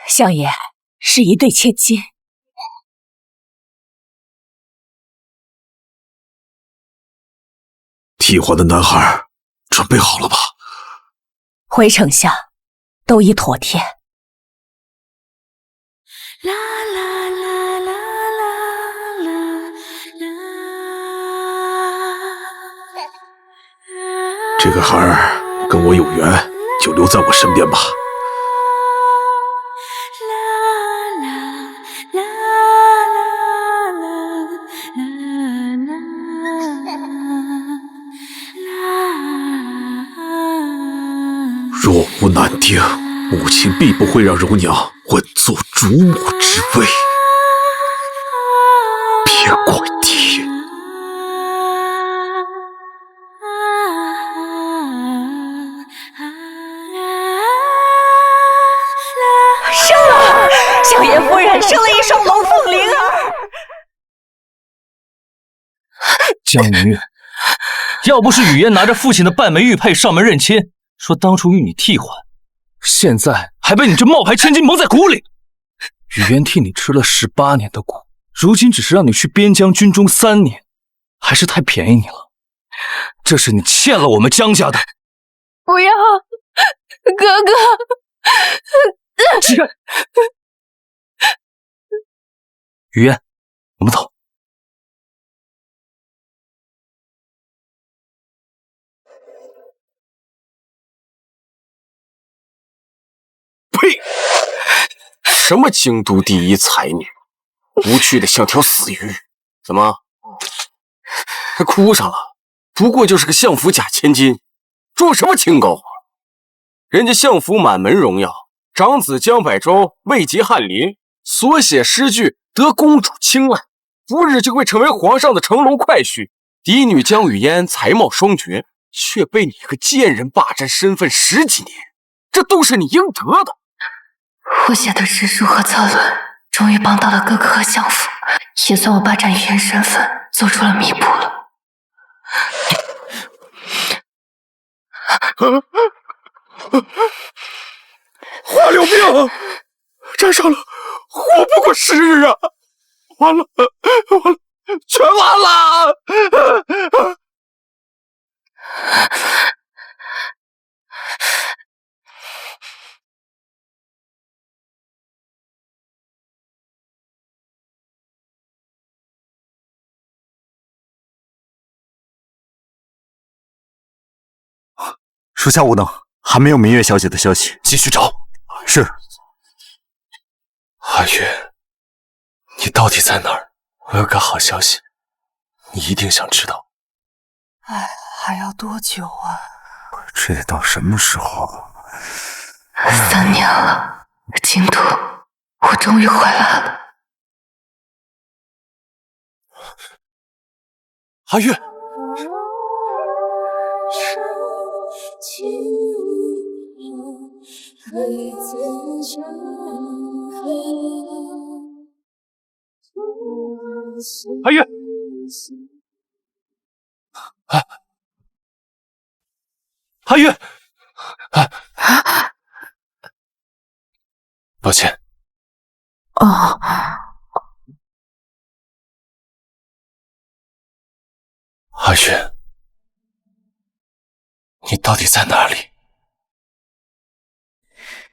相爷是一对千金。替换的男孩准备好了吧？回丞相，都已妥帖。这个孩儿跟我有缘，就留在我身边吧。若无男丁，母亲必不会让柔娘稳坐主母之位。别怪爹！生了！相爷夫人生了一双龙凤灵儿。江明月，要不是雨嫣拿着父亲的半枚玉佩上门认亲，说当初与你替换，现在还被你这冒牌千金蒙在鼓里。雨嫣替你吃了18年的苦，如今只是让你去边疆军中3年，还是太便宜你了。这是你欠了我们江家的。不要，哥哥！起来！雨嫣，我们走。呸！什么京都第一才女，无趣的像条死鱼。怎么，还哭上了？不过就是个相府假千金，装什么清高啊？人家相府满门荣耀，长子江百洲位极翰林，所写诗句得公主青睐，不日就会成为皇上的乘龙快婿。嫡女江雨嫣才貌双绝，却被你个贱人霸占身份10几年，这都是你应得的。我写的诗书和策论，终于帮到了哥哥和相府，也算我霸占语言身份做出了弥补了。花柳病沾上了，活不过10日啊！完了，全完了！属下无能，还没有明月小姐的消息。继续找。是。阿月，你到底在哪儿？我有个好消息，你一定想知道。哎，还要多久啊？这得到什么时候？3年了，京都，我终于回来了。阿月。阿月，阿月，抱歉。哦，阿月，你到底在哪里？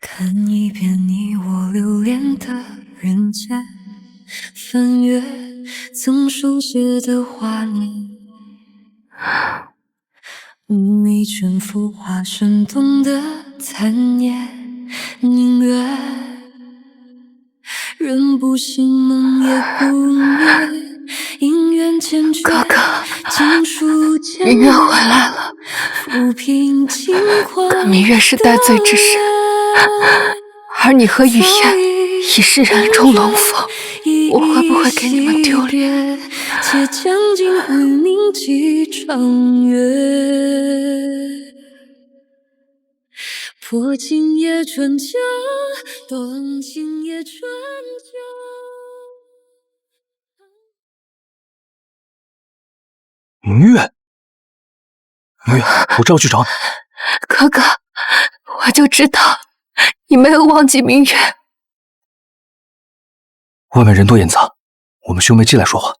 看一遍你我留恋的人间，翻阅曾书写的画面，你全幅画生动的残念，宁愿人不醒梦也不眠，因缘缱绻。哥哥，明月回来了，可明月是戴罪之身，而你和雨嫣已是人中龙凤，我会不会给你们丢脸？且将尽与凝几场月，破今夜春江，断今夜春江。明月，明月，我这要去找你。哥哥，我就知道你没有忘记明月。外面人多眼杂，我们兄妹进来说话。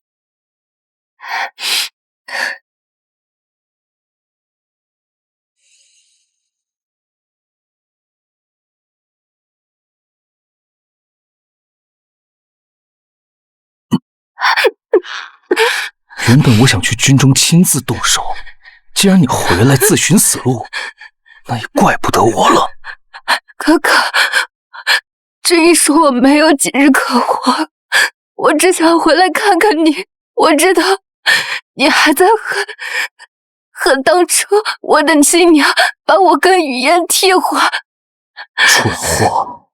原本我想去军中亲自动手，既然你回来自寻死路，那也怪不得我了。哥哥，这一说我没有几日可活，我只想回来看看你。我知道你还在恨当初我的亲娘把我跟雨嫣替换。蠢货！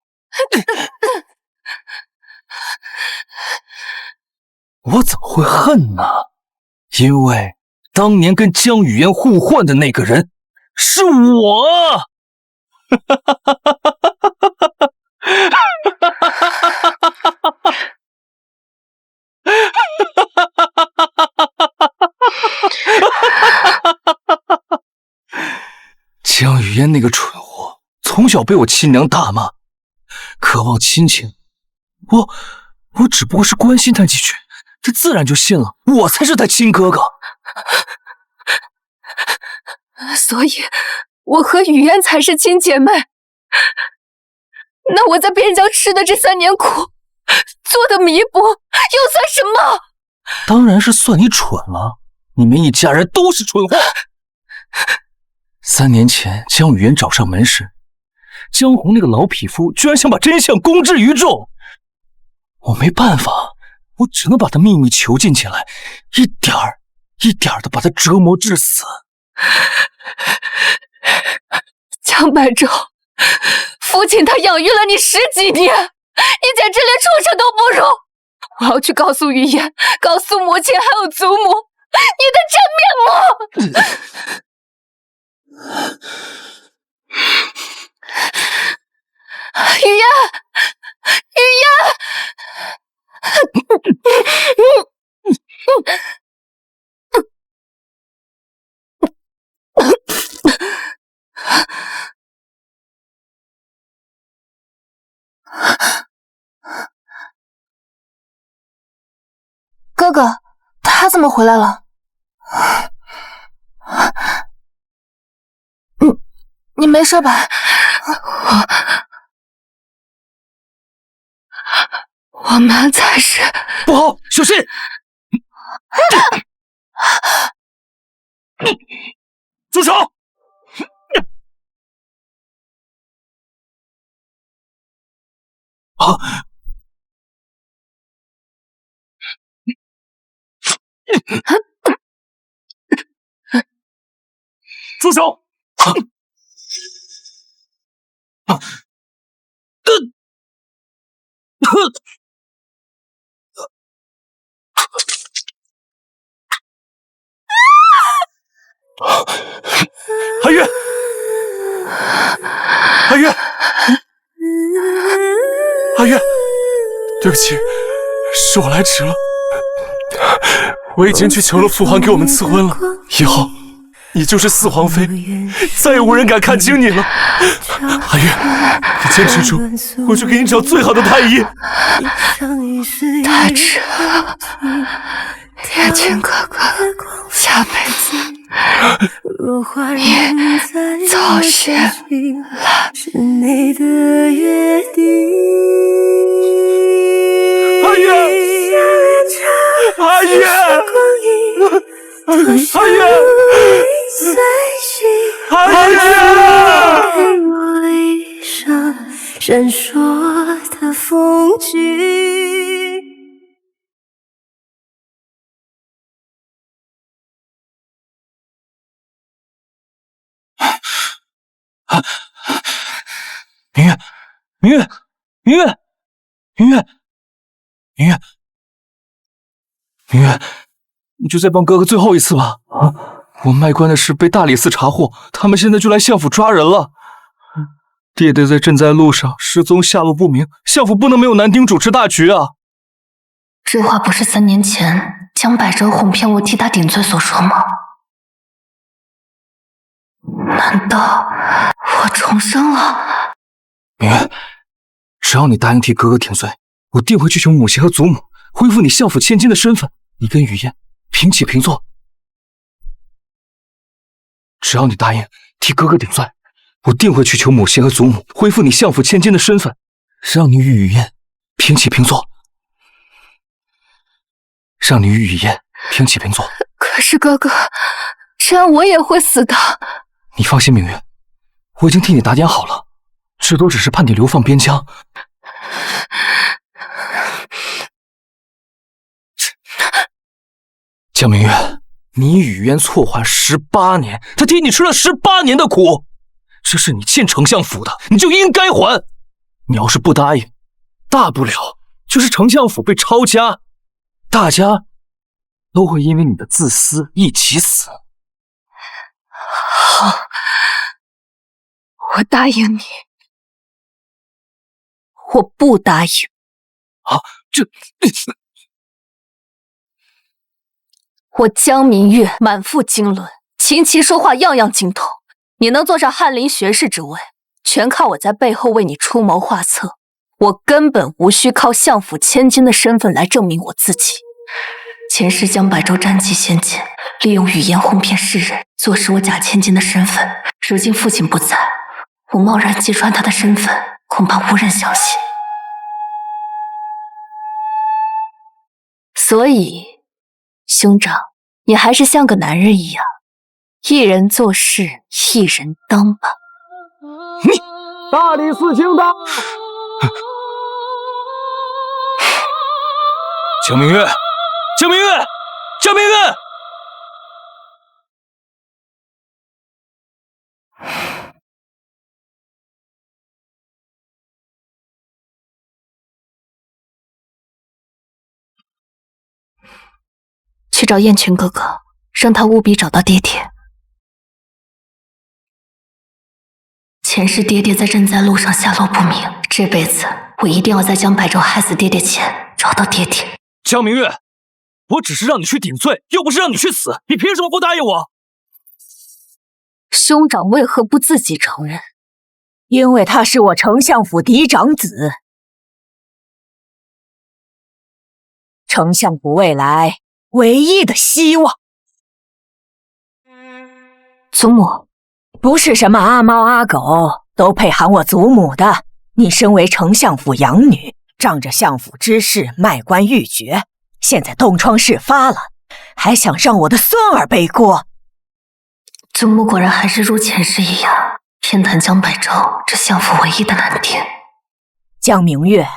我怎么会恨呢？因为当年跟江雨嫣互换的那个人是我。江雨嫣那个蠢货，从小被我亲娘大骂，渴望亲情，我只不过是关心他几句，他自然就信了，我才是他亲哥哥。所以我和雨嫣才是亲姐妹。那我在边疆吃的这3年苦，做的弥补又算什么？当然是算你蠢了，你们一家人都是蠢货。3年前江雨嫣找上门时，江红那个老匹夫居然想把真相公之于众，我没办法，我只能把他秘密囚禁起来，一点儿一点儿的把他折磨致死。江白昼，父亲他养育了你10几年，你简直连畜生都不如！我要去告诉雨嫣，告诉母亲还有祖母你的真面目！雨嫣，雨嫣！哥哥，他怎么回来了？你没事吧？我们才是……不好，小心！住手！住手！韩月，韩月，韩月，对不起，是我来迟了。我已经去求了父皇给我们赐婚了，以后你就是4皇妃，再也无人敢看轻你了。韩月，你坚持住，我去给你找最好的太医。太迟了，天晴哥哥，下辈子你早些来。韩月，韩月，韩月，韩月，给我一生闪烁的风景。明月，明月，明月，明月，明月，明月，你就再帮哥哥最后一次吧！啊，我卖官的事被大理寺查获，他们现在就来相府抓人了。爹爹在赈灾路上失踪，下落不明，相府不能没有男丁主持大局啊！这话不是3年前江百州哄骗我替他顶罪所说吗？难道我重生了？明月，只要你答应替哥哥顶罪，我定会去求母亲和祖母恢复你相府千金的身份，你跟雨嫣平起平坐。只要你答应替哥哥顶罪，我定会去求母亲和祖母恢复你相府千金的身份，让你与雨嫣平起平坐。让你与雨嫣平起平坐。可是哥哥，这样我也会死的。你放心，明月，我已经替你打点好了，至多只是判你流放边疆。江明月，你与雨嫣错换18年，他替你吃了18年的苦，这是你欠丞相府的，你就应该还。你要是不答应，大不了就是丞相府被抄家，大家都会因为你的自私一起死。好，我答应你。我不答应。啊，这……我江明月满腹经纶，琴棋书画样样精通。你能坐上翰林学士之位，全靠我在背后为你出谋划策。我根本无需靠相府千金的身份来证明我自己。前世江百州战绩先前，利用语言哄骗世人，坐实我假千金的身份。如今父亲不在，我贸然揭穿他的身份，恐怕无人相信。所以，兄长，你还是像个男人一样，一人做事一人当吧。你大理寺卿到。江明月，江明月，江明月！去找燕群哥哥，让他务必找到爹爹。前世爹爹在赈灾路上下落不明，这辈子我一定要在江百州害死爹爹前找到爹爹。江明月，我只是让你去顶罪，又不是让你去死，你凭什么不答应我？兄长为何不自己承认？因为他是我丞相府嫡长子，丞相府未来唯一的希望。祖母，不是什么阿猫阿狗都配喊我祖母的。你身为丞相府养女，仗着相府之事卖官鬻爵，现在东窗事发了，还想让我的孙儿背锅。祖母果然还是如前世一样，偏袒江百州这相府唯一的男爹。江明月，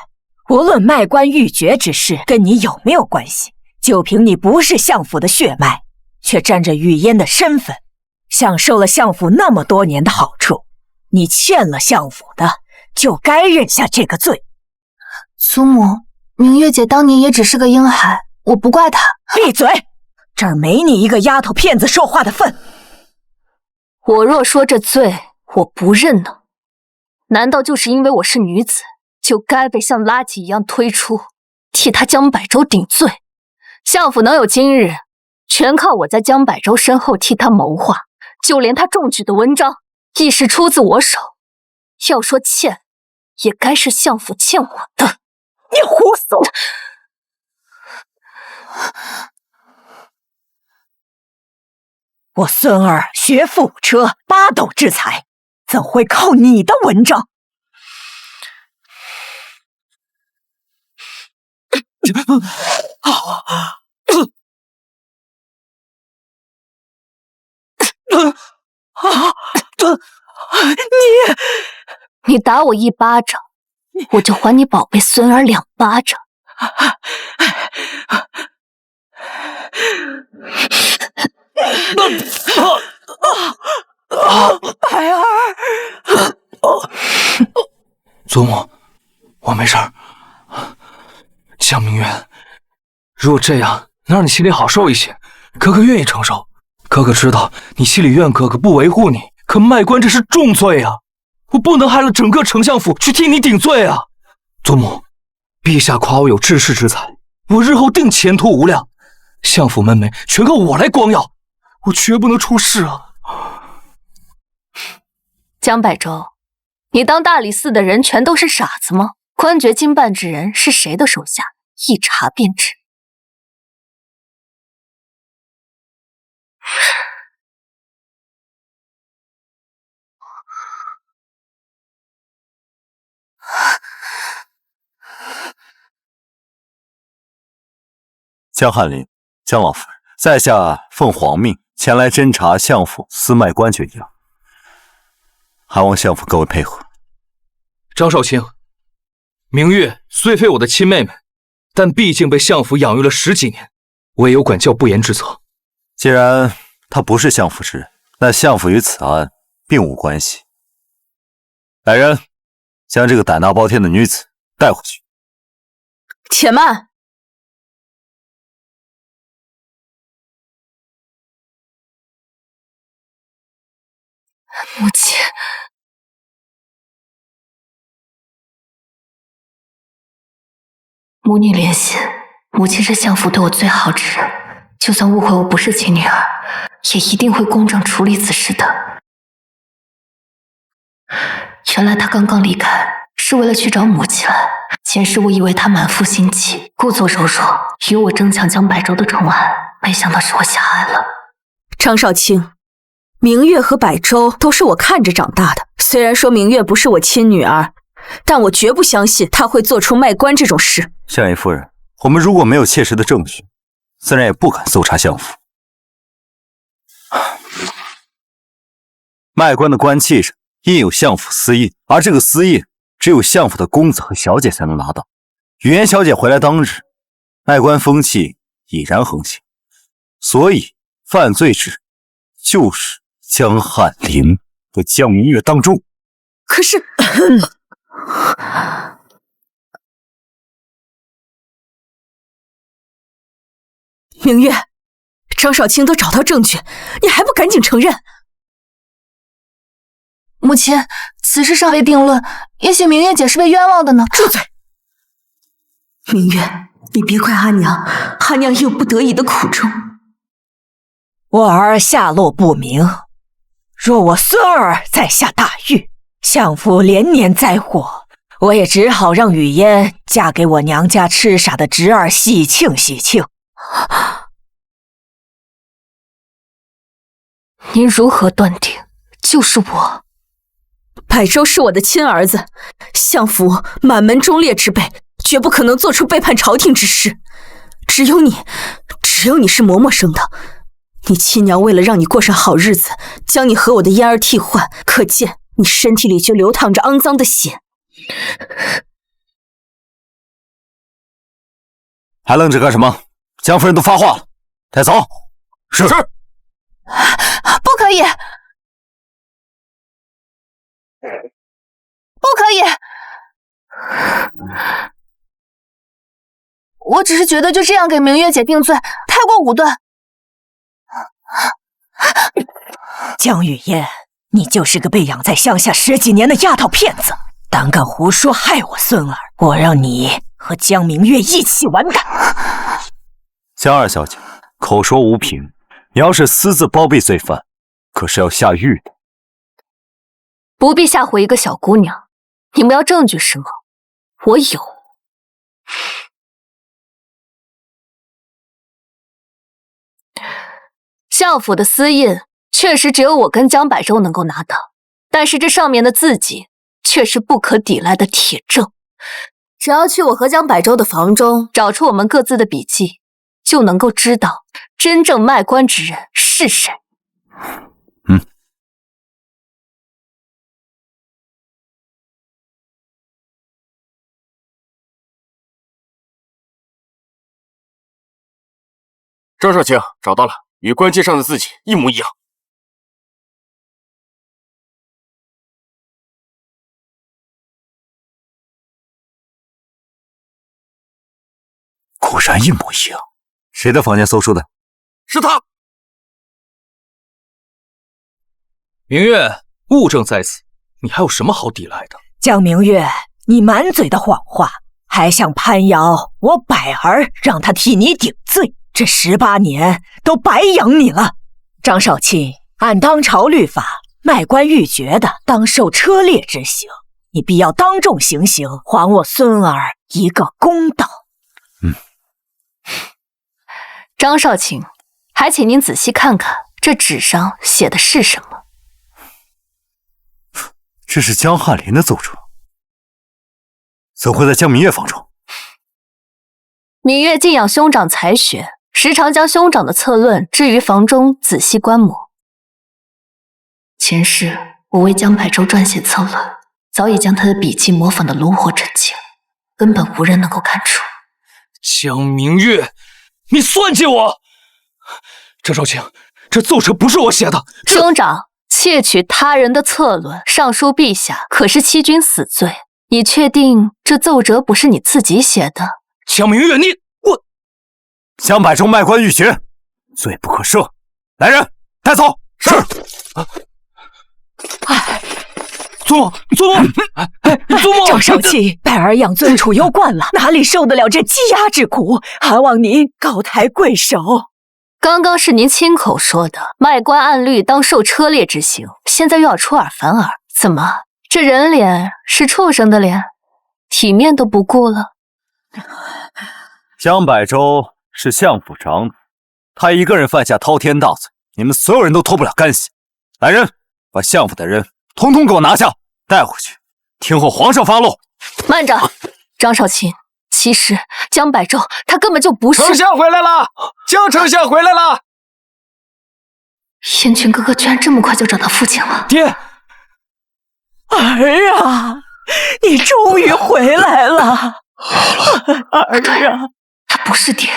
无论卖官鬻爵之事跟你有没有关系，就凭你不是相府的血脉，却沾着雨嫣的身份，享受了相府那么多年的好处，你欠了相府的，就该认下这个罪。祖母，明月姐当年也只是个婴孩，我不怪她。闭嘴！这儿没你一个丫头片子说话的份。我若说这罪我不认呢，难道就是因为我是女子，就该被像垃圾一样推出，替他江百州顶罪？相府能有今日，全靠我在江百州身后替他谋划，就连他中举的文章，亦是出自我手。要说欠，也该是相府欠我的。你胡说！我孙儿学富五车，八斗之才，怎会靠你的文章？你打我一巴掌，我就还你宝贝孙儿2巴掌。白儿，祖母，我没事儿。江明月，如果这样能让你心里好受一些，哥哥愿意承受。哥哥知道你心里怨哥哥不维护你，可卖官这是重罪啊！我不能害了整个丞相府去替你顶罪啊！祖母，陛下夸我有治世之才，我日后定前途无量。相府门楣全靠我来光耀，我绝不能出事啊！江百州，你当大理寺的人全都是傻子吗？官爵经办之人是谁的手下，一查便知。江翰林、江老夫人，在下奉皇命前来侦查相府私卖官爵一案，还望相府各位配合。张少卿，明月虽非我的亲妹妹，但毕竟被相府养育了10几年，我也有管教不严之责。既然她不是相府之人，那相府与此案并无关系。来人，将这个胆大包天的女子带回去。且慢！母亲，母女连心，母亲是相府对我最好之人，就算误会我不是亲女儿，也一定会公正处理此事的。原来他刚刚离开是为了去找母亲来，前世我以为他满腹心机，故作柔弱，与我争抢江百州的宠爱，没想到是我狭隘了。张少卿，明月和百州都是我看着长大的，虽然说明月不是我亲女儿，但我绝不相信她会做出卖官这种事。相爷夫人，我们如果没有切实的证据，自然也不敢搜查相府。卖官的官契上印有相府私印，而这个私印只有相府的公子和小姐才能拿到。雨嫣小姐回来当日，卖官风气已然横行，所以犯罪之人就是江翰林和江明月当中。可是明月，张少卿都找到证据，你还不赶紧承认？母亲，此事尚未定论，也许明月姐是被冤枉的呢。住嘴！明月，你别怪阿娘，阿娘也有不得已的苦衷。我儿下落不明，若我孙儿在下大狱，相府连年灾祸，我也只好让雨嫣嫁给我娘家痴傻的侄儿喜庆喜庆。您如何断定就是我？百州是我的亲儿子，相府满门忠烈之辈，绝不可能做出背叛朝廷之事。只有你是嬷嬷生的，你亲娘为了让你过上好日子，将你和我的嫣儿替换，可见你身体里就流淌着肮脏的血。还愣着干什么？江夫人都发话了，带走。是。不可以！不可以！我只是觉得就这样给明月姐定罪，太过武断。江雨嫣，你就是个被养在乡下10几年的丫头片子，胆敢胡说害我孙儿，我让你和江明月一起完蛋！江二小姐，口说无凭，你要是私自包庇罪犯，可是要下狱的。不必吓唬一个小姑娘，你们要证据是吗？我有。相府的私印确实只有我跟江百州能够拿到，但是这上面的字迹却是不可抵赖的铁证。只要去我和江百州的房中找出我们各自的笔记，就能够知道真正卖官之人是谁。张少卿找到了，与官阶上的字迹一模一样。果然一模一样。谁的房间搜出的？是他。明月，物证在此，你还有什么好抵赖的？江明月，你满嘴的谎话，还想攀咬我百儿，让他替你顶罪？这18年都白养你了。张少卿，按当朝律法，卖官鬻爵的当受车裂之刑，你必要当众行刑，还我孙儿一个公道。张少卿，还请您仔细看看这纸上写的是什么。这是江翰林的奏折，怎会在江明月房中？芈月敬仰兄长才学，时常将兄长的策论置于房中仔细观摩。前世我为江百州撰写策论，早已将他的笔迹模仿得炉火纯青，根本无人能够看出。江明月，你算计我！张少卿，这奏折不是我写的。兄长窃取他人的策论，上书陛下，可是欺君死罪。你确定这奏折不是你自己写的？江明月，我江百州卖官鬻爵，罪不可赦。来人，带走。是。祖母，祖母！张少卿，拜儿养尊处优惯了，哪里受得了这积压之苦？还望您高抬贵手。刚刚是您亲口说的，卖官按律当受车裂之刑，现在又要出尔反尔，怎么？这人脸是畜生的脸，体面都不顾了？江百州是相府长子，他一个人犯下滔天大罪，你们所有人都脱不了干系。来人，把相府的人统统给我拿下，带回去，听候皇上发落。慢着，张少卿，其实江百州他根本就不是。丞相回来了，江丞相回来了。燕群哥哥居然这么快就找到父亲了。爹，儿啊，你终于回来了。儿啊，他不是爹。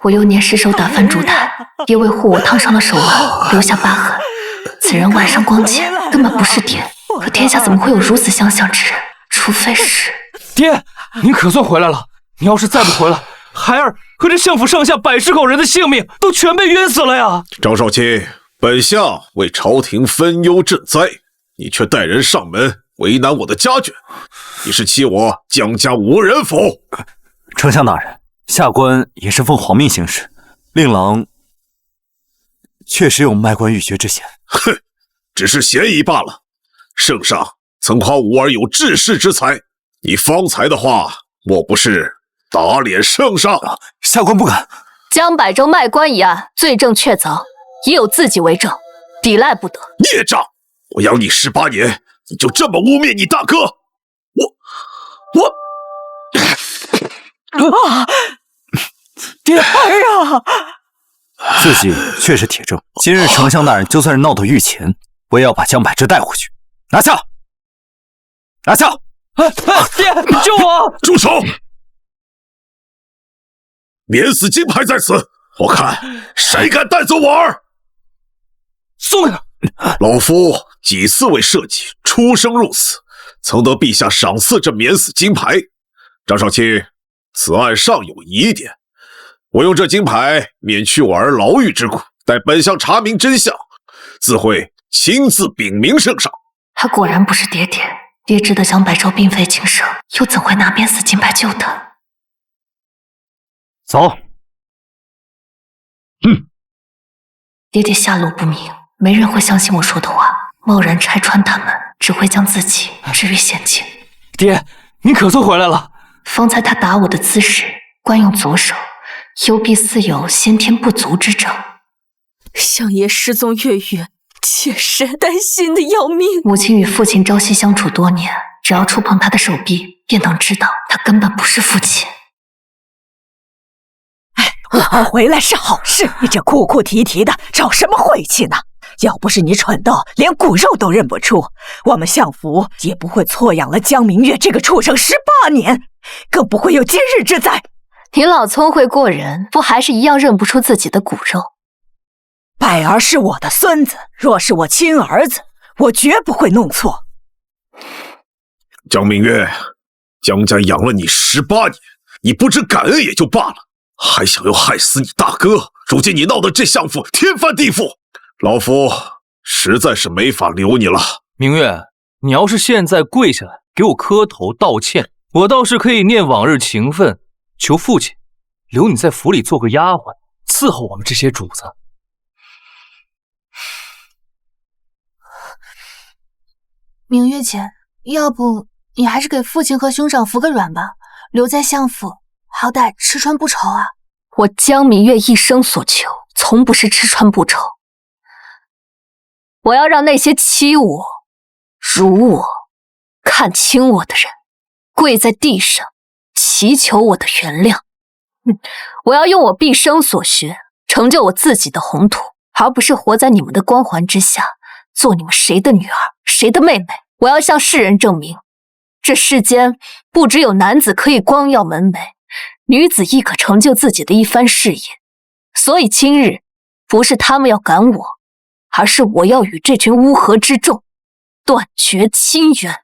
我幼年失手打翻烛台，爹为护我烫伤了手腕，留下疤痕。此人外伤光洁，根本不是爹。可天下怎么会有如此相像之人？除非是……爹，您可算回来了。你要是再不回来，孩儿和这相府上下100口人的性命都全被冤死了呀！张少卿，本相为朝廷分忧赈灾，你却带人上门为难我的家眷，你是欺我江家无人否？丞相大人，下官也是奉皇命行事，令郎确实有卖官鬻爵之嫌。哼，只是嫌疑罢了。圣上曾夸吾儿有治世之才，你方才的话莫不是打脸圣上？下官不敢。江百州卖官一案罪证确凿，已有自己为证，抵赖不得。孽障！我养你18年，你就这么污蔑你大哥？爹儿啊！自己却是铁证。今日丞相大人就算是闹到御前，我也要把江百之带回去。拿下！拿下！爹，救我！住手！免死金牌在此，我看谁敢带走我儿！松开他！老夫几次为社稷出生入死，曾得陛下赏赐这免死金牌。张少卿，此案尚有疑点，我用这金牌免去我儿牢狱之苦，待本相查明真相，自会亲自禀明圣上。他果然不是爹爹，爹知道江百州并非亲生，又怎会拿免死金牌救他？走。爹爹下落不明，没人会相信我说的话，贸然拆穿他们，只会将自己置于险境。爹，您可算回来了。方才他打我的姿势，惯用左手，幽闭似有先天不足之症。相爷失踪月月，妾身担心的要命。母亲与父亲朝夕相处多年，只要触碰他的手臂，便能知道他根本不是父亲。我儿回来是好事，你这哭哭啼啼的，找什么晦气呢？要不是你蠢到连骨肉都认不出，我们相府也不会错养了江明月这个畜生18年，更不会有今日之灾。你老聪慧过人，不还是一样认不出自己的骨肉？百儿是我的孙子，若是我亲儿子，我绝不会弄错。江明月，江家养了你18年，你不知感恩也就罢了，还想要害死你大哥。如今你闹得这相府天翻地覆，老夫实在是没法留你了。明月，你要是现在跪下来给我磕头道歉，我倒是可以念往日情分，求父亲留你在府里做个丫鬟，伺候我们这些主子。明月姐，要不你还是给父亲和兄长服个软吧，留在相府，好歹吃穿不愁啊。我江明月一生所求，从不是吃穿不愁。我要让那些欺我、辱我、看轻我的人，跪在地上，祈求我的原谅。我要用我毕生所学，成就我自己的宏图，而不是活在你们的光环之下，做你们谁的女儿，谁的妹妹。我要向世人证明，这世间不只有男子可以光耀门楣，女子亦可成就自己的一番事业。所以今日不是他们要赶我，而是我要与这群乌合之众断绝亲缘。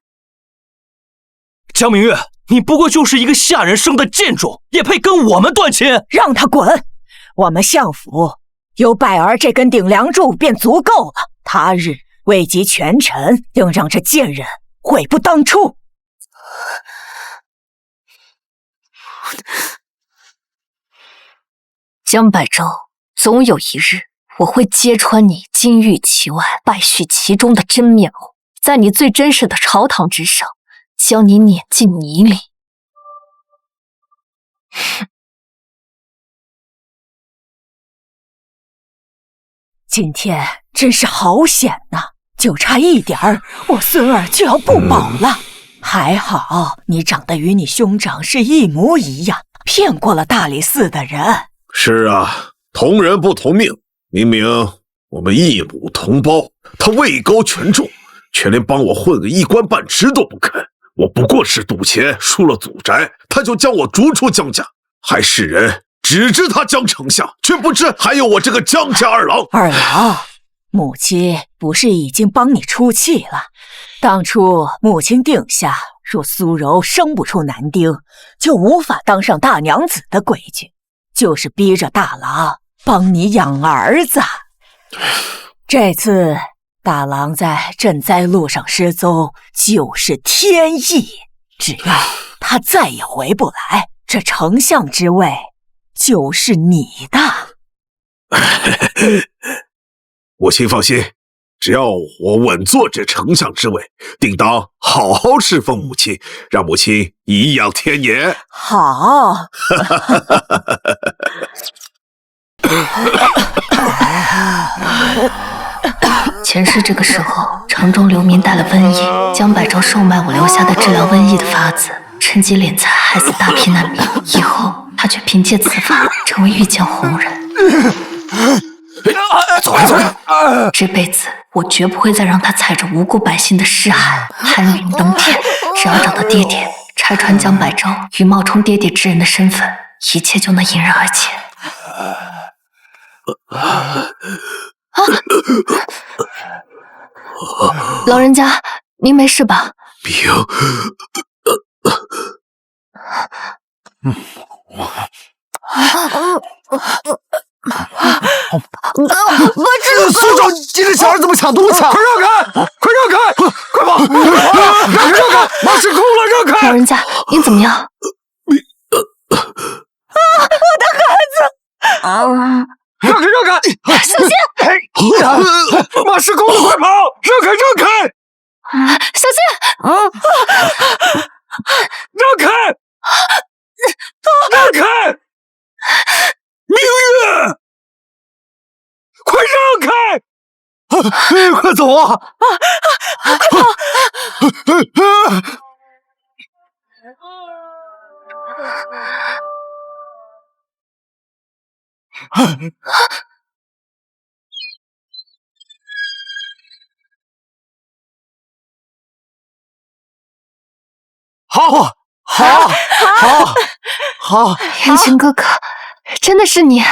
江明月，你不过就是一个下人生的贱种，也配跟我们断亲？让他滚！我们相府有拜儿这根顶梁柱便足够了，他日位极权臣，定让这贱人悔不当初。江百州，总有一日我会揭穿你金玉其外败絮其中的真面目，在你最真实的朝堂之上将你碾进泥里。今天真是好险呐，就差一点儿，我孙儿就要不保了。还好你长得与你兄长是一模一样，骗过了大理寺的人。是啊，同人不同命，明明我们一母同胞，他位高权重，却连帮我混个一官半职都不肯。我不过是赌钱输了祖宅，他就将我逐出江家，还世人只知他江丞相，却不知还有我这个江家二郎。二郎，母亲不是已经帮你出气了？当初母亲定下，若苏柔生不出男丁，就无法当上大娘子的规矩，就是逼着大郎帮你养儿子。这次大郎在赈灾路上失踪，就是天意。只要他再也回不来，这丞相之位就是你的。母亲放心，只要我稳坐这丞相之位，定当好好侍奉母亲，让母亲颐养天年。好。前世这个时候，城中流民带了瘟疫，江百州售卖我留下的治疗瘟疫的法子，趁机敛财害死大批难民。以后他却凭借此法成为御江红人。走开走开！这辈子我绝不会再让他踩着无辜百姓的尸骸攀云登天。只要找到爹爹，拆穿江百州与冒充爹爹之人的身份，一切就能迎刃而解。老人家，您没事吧？病。苏州，你这小孩怎么抢东西啊？快让开！快让开！快跑！让开！马失控了，让开！老人家，您怎么样？我的孩子！让开！让开！小心！马失控了，快跑！让开！让开！小心！让开！让开！明月，快让开！快走啊！好！元清哥哥，真的是你！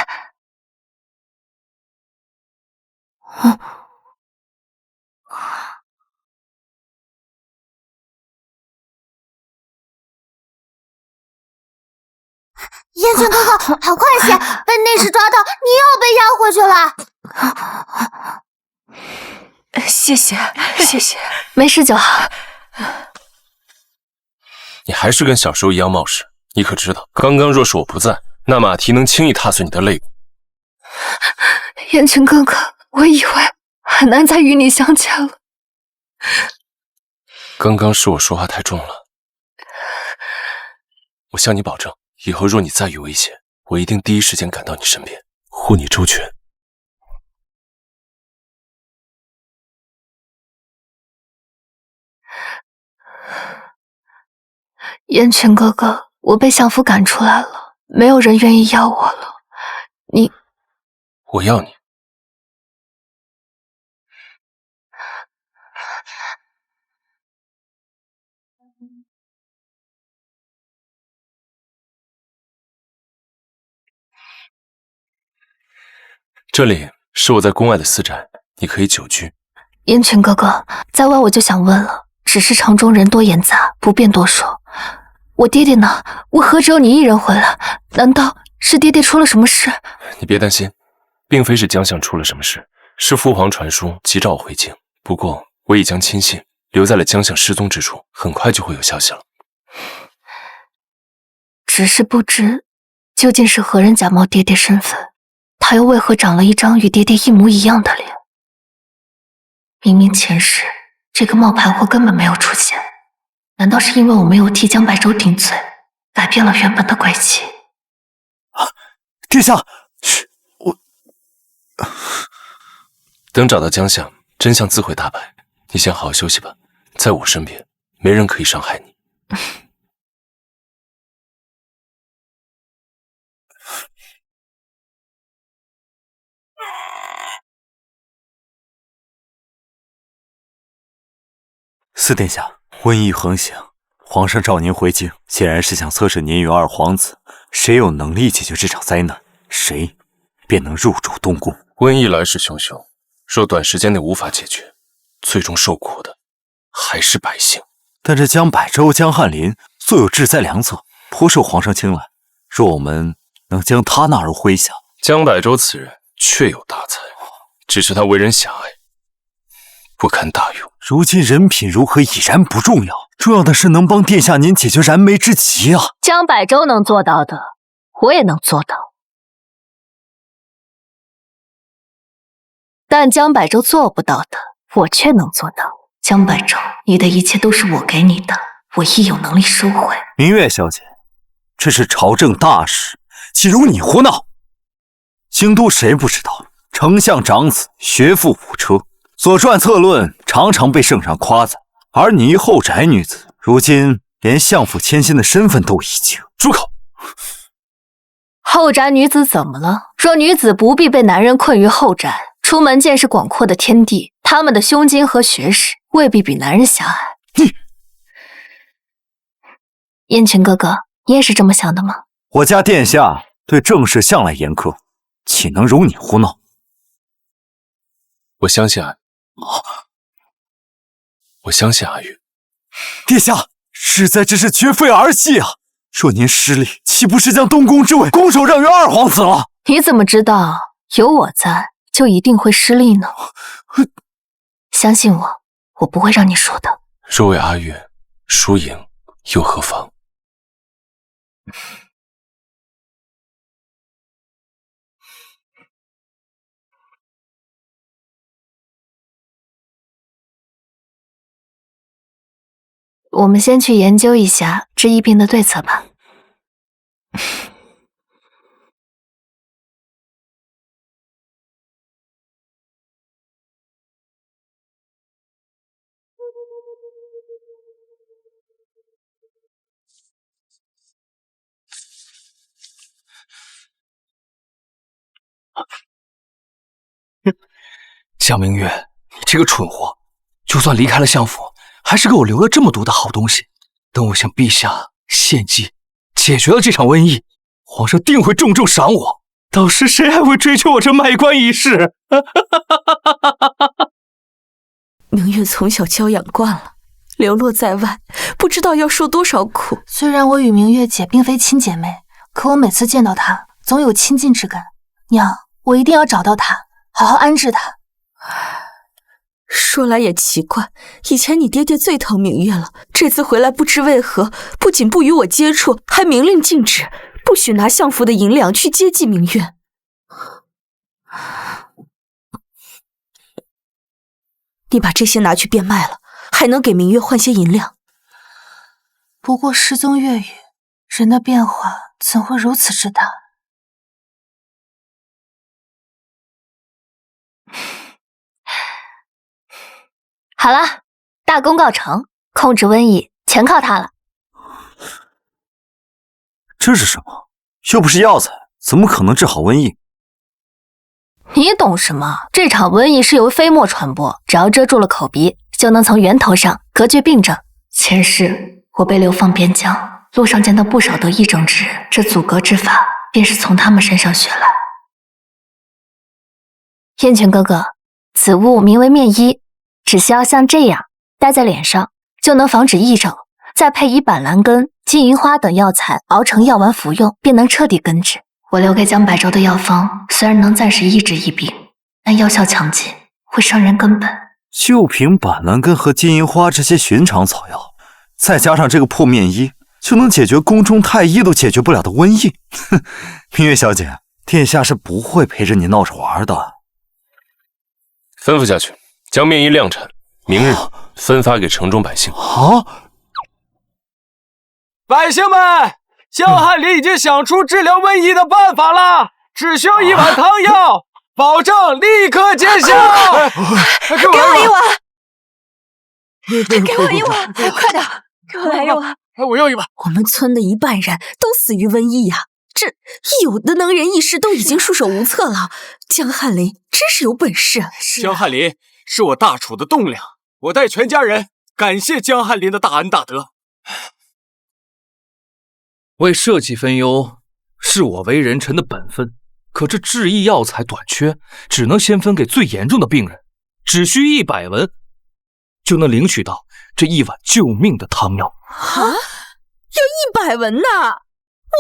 燕青哥哥，好快些！被内侍抓到，你又被押回去了。谢谢，没事就好。你还是跟小时候一样冒失，你可知道，刚刚若是我不在，那马蹄能轻易踏碎你的肋骨。燕群哥哥，我以为很难再与你相见了。刚刚是我说话太重了。我向你保证，以后若你再遇危险，我一定第一时间赶到你身边，护你周全。燕群哥哥，我被相府赶出来了，没有人愿意要我了。我要你。这里是我在宫外的私宅，你可以久居。燕群哥哥，在外我就想问了，只是城中人多眼杂，不便多说。我爹爹呢？为何只有你一人回来？难道是爹爹出了什么事？你别担心，并非是江相出了什么事，是父皇传书急召我回京。不过我已将亲信留在了江相失踪之处，很快就会有消息了。只是不知究竟是何人假冒爹爹身份，他又为何长了一张与爹爹一模一样的脸？明明前世这个冒牌货根本没有出现，难道是因为我没有替江白舟顶罪，改变了原本的轨迹？殿下，嘘，等找到江相，真相自会大白。你先好好休息吧，在我身边，没人可以伤害你。四殿下，瘟疫横行，皇上召您回京，显然是想测试您与二皇子谁有能力解决这场灾难，谁便能入主东宫。瘟疫来势汹汹，若短时间内无法解决，最终受苦的还是百姓。但这江百舟、江翰林素有治灾良策，颇受皇上青睐。若我们能将他纳入麾下，江百舟此人确有大才，只是他为人狭隘，不堪大用。如今人品如何已然不重要，重要的是能帮殿下您解决燃眉之急啊！江百舟能做到的，我也能做到。但江百舟做不到的，我却能做到。江百舟，你的一切都是我给你的，我亦有能力收回。明月小姐，这是朝政大事，岂容你胡闹？京都谁不知道，丞相长子学富五车，所撰策论常常被圣上夸赞，而你一后宅女子，如今连相府千金的身份都已经……住口！后宅女子怎么了？若女子不必被男人困于后宅，出门见识广阔的天地，她们的胸襟和学识未必比男人狭隘。你，燕群哥哥，你也是这么想的吗？我家殿下对政事向来严苛，岂能容你胡闹？我相信阿玉。殿下，实在只是绝非儿戏啊！若您失利，岂不是将东宫之位拱手让于二皇子了？你怎么知道有我在就一定会失利呢？相信我，我不会让你输的。若为阿玉，输赢又何妨？我们先去研究一下这疫病的对策吧。江明月，你这个蠢货，就算离开了相府，还是给我留了这么多的好东西。等我向陛下献祭，解决了这场瘟疫，皇上定会重重赏我。到时谁还会追求我这卖官一事？明月从小娇养惯了，流落在外，不知道要受多少苦。虽然我与明月姐并非亲姐妹，可我每次见到她，总有亲近之感。娘，我一定要找到她，好好安置她。说来也奇怪，以前你爹爹最疼明月了，这次回来不知为何，不仅不与我接触，还明令禁止，不许拿相府的银两去接济明月。你把这些拿去变卖了，还能给明月换些银两。不过失踪月余，人的变化怎会如此之大？好了，大功告成，控制瘟疫全靠它了。这是什么？又不是药材，怎么可能治好瘟疫？你懂什么？这场瘟疫是由飞沫传播，只要遮住了口鼻，就能从源头上隔绝病症。前世我被流放边疆，路上见到不少得疫症之人，这阻隔之法便是从他们身上学来。燕泉哥哥，此物名为面衣，只需要像这样戴在脸上，就能防止疫症，再配以板蓝根、金银花等药材熬成药丸服用，便能彻底根治。我留给江百州的药方虽然能暂时医治疫病，但药效强劲，会伤人根本。就凭板蓝根和金银花这些寻常草药，再加上这个破面衣，就能解决宫中太医都解决不了的瘟疫。哼，明月小姐，殿下是不会陪着你闹着玩的。吩咐下去，将面衣量产，明日分发给城中百姓。啊！百姓们，江汉里已经想出治疗瘟疫的办法了，只需要1碗汤药，保证立刻见效。给我一碗，给我一碗，快点，给我来一碗。我要1碗。我们村的一半人都死于瘟疫呀，这有的能人异士都已经束手无策了。江翰林真是有本事。江翰林是我大楚的栋梁，我代全家人感谢江翰林的大恩大德。为社稷分忧是我为人臣的本分，可这制疫药材短缺，只能先分给最严重的病人，只需100文就能领取到这1碗救命的汤药。啊，要100文呐！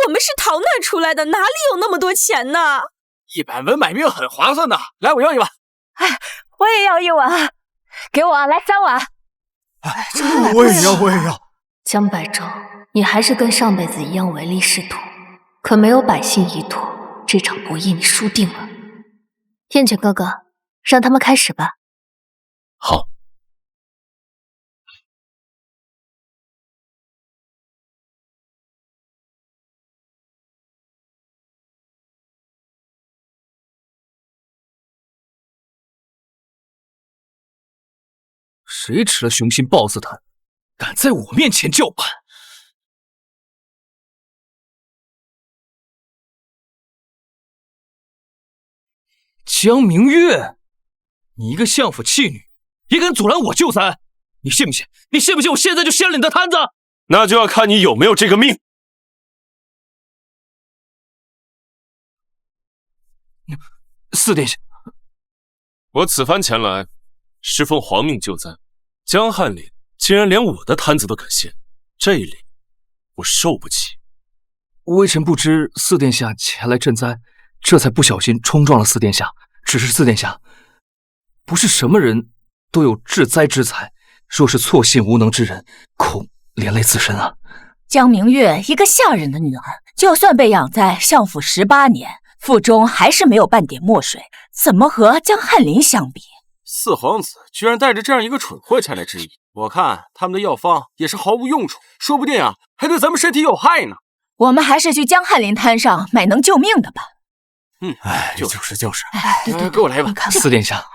我们是逃难出来的，哪里有那么多钱呢？100文买命很划算的。来，我要1碗。哎，我也要1碗，给我来3碗。哎，我也要。江百州，你还是跟上辈子一样唯利是图，可没有百姓依托，这场博弈你输定了。燕泉哥哥，让他们开始吧。好。谁吃了雄心豹子胆，敢在我面前叫板？江明月，你一个相府弃女，也敢阻拦我救灾？你信不信？你信不信我现在就掀了你的摊子？那就要看你有没有这个命。四殿下，我此番前来是奉皇命救灾，江翰林竟然连我的摊子都敢掀，这礼我受不起。微臣不知四殿下前来赈灾，这才不小心冲撞了四殿下。只是四殿下，不是什么人都有治灾之才，若是错信无能之人，恐连累自身啊。江明月一个下人的女儿，就算被养在相府18年，腹中还是没有半点墨水，怎么和江翰林相比？四皇子居然带着这样一个蠢货前来治疫，我看他们的药方也是毫无用处，说不定啊还对咱们身体有害呢。我们还是去江翰林摊上买能救命的吧。就是。对，给我来一碗。四殿下，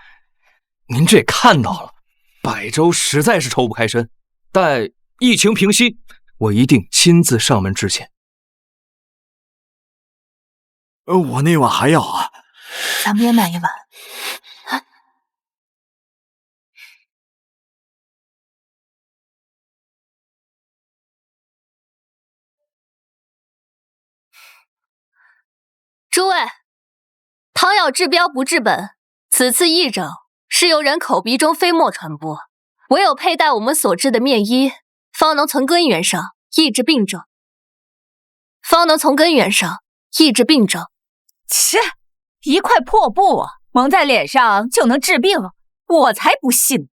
您这也看到了，百州实在是抽不开身。待疫情平息，我一定亲自上门致歉。我那碗还要啊。咱们也买1碗。诸位，汤药治标不治本，此次疫症是由人口鼻中飞沫传播，唯有佩戴我们所制的面衣，方能从根源上抑制病症。切，一块破布蒙在脸上就能治病，我才不信。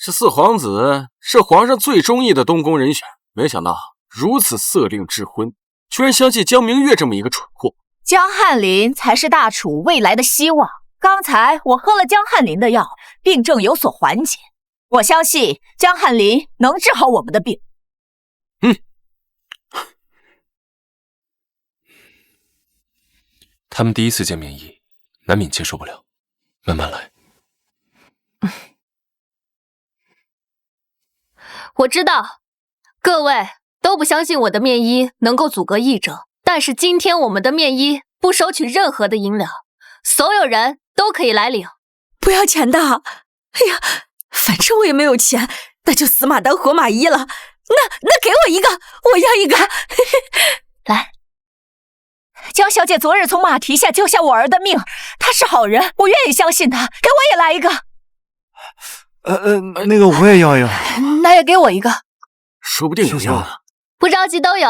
这四皇子是皇上最中意的东宫人选，没想到如此色令智昏，居然相信江明月这么一个蠢货。江翰林才是大楚未来的希望。刚才我喝了江翰林的药，病症有所缓解。我相信江翰林能治好我们的病。他们第一次见面议，难免接受不了，慢慢来。我知道，各位都不相信我的面医能够阻隔异症，但是今天我们的面医不收取任何的银两，所有人都可以来领。不要钱的。哎呀，反正我也没有钱，那就死马当活马医了。那给我一个，我要一个。来，江小姐昨日从马蹄下救下我儿的命，她是好人，我愿意相信她。给我也来一个。那个我也要一个。那也给我一个。说不定有用呢。不着急，都有。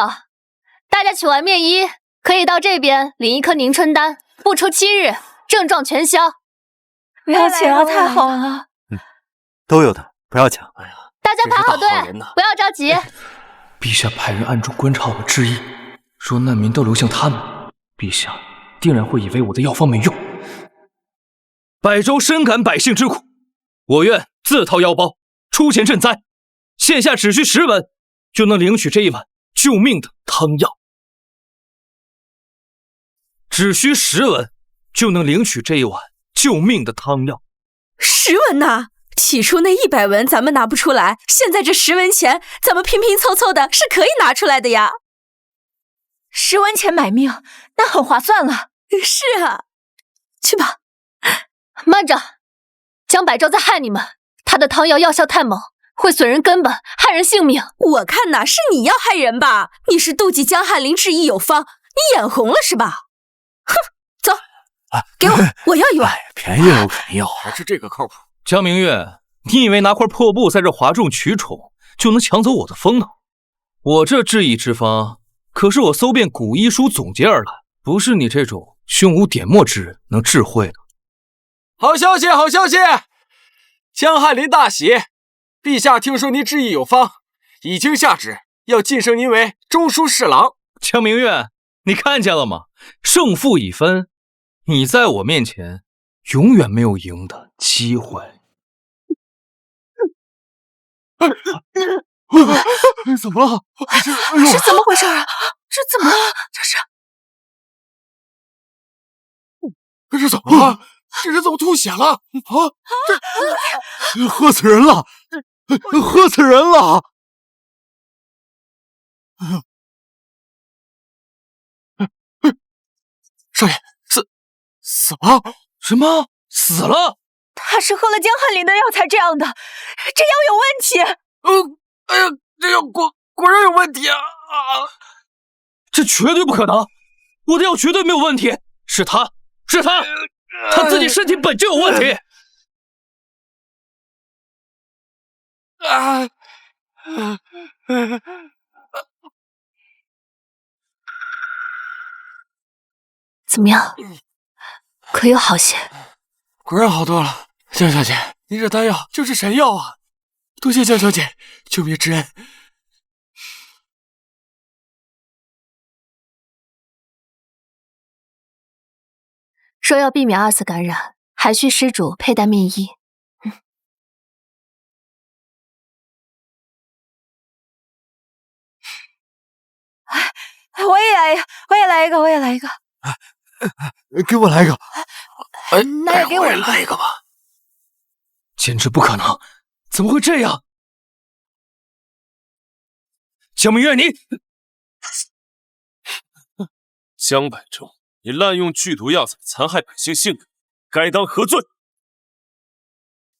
大家取完面医，可以到这边领一颗宁春丹，不出7日，症状全消。不要钱啊，太好了。都有的，不要抢。哎呀，大家排好队，不要着急。陛下派人暗中观察我们之意，若难民都流向他们，陛下定然会以为我的药方没用。百州深感百姓之苦，我愿自掏腰包出钱赈灾，现下只需10文，就能领取这一碗救命的汤药。只需10文，就能领取这一碗救命的汤药。10文呐！起初那100文咱们拿不出来，现在这10文钱，咱们拼拼凑凑的是可以拿出来的呀。10文钱买命，那很划算了。是啊，去吧。慢着，江百州在害你们，他的汤药药效太猛，会损人根本，害人性命。我看呐，是你要害人吧？你是妒忌江翰林治医有方，你眼红了是吧？哼，走，给我，我要一碗。便宜了我肯定要，还是这个靠谱。江明月，你以为拿块破布在这哗众取宠，就能抢走我的风头？我这治医之方，可是我搜遍古医书总结而来，不是你这种胸无点墨之人能智慧的。好消息，好消息！江翰林大喜，陛下听说您治医有方，已经下旨要晋升您为中书侍郎。江明月，你看见了吗？胜负已分，你在我面前永远没有赢的机会。怎么了？是怎么回事啊？这怎么了？这是？这怎么了？这人怎么吐血了？啊！这喝死人了！喝死人了！少爷，死了？什么？死了？他是喝了江翰林的药才这样的，这药有问题。哎呀，这药果然有问题啊！这绝对不可能，我的药绝对没有问题，是他，他自己身体本就有问题。怎么样？可有好些？果然好多了。江小姐，您这丹药就是神药啊！多谢江小姐救命之恩。说要避免2次感染，还需施主佩戴面衣。我也来一个，我也来一个。给我来一个。那也给我一个。来一个吧。简直不可能！怎么会这样？江明月，你江百州，你滥用剧毒药材，残害百姓性命，该当何罪？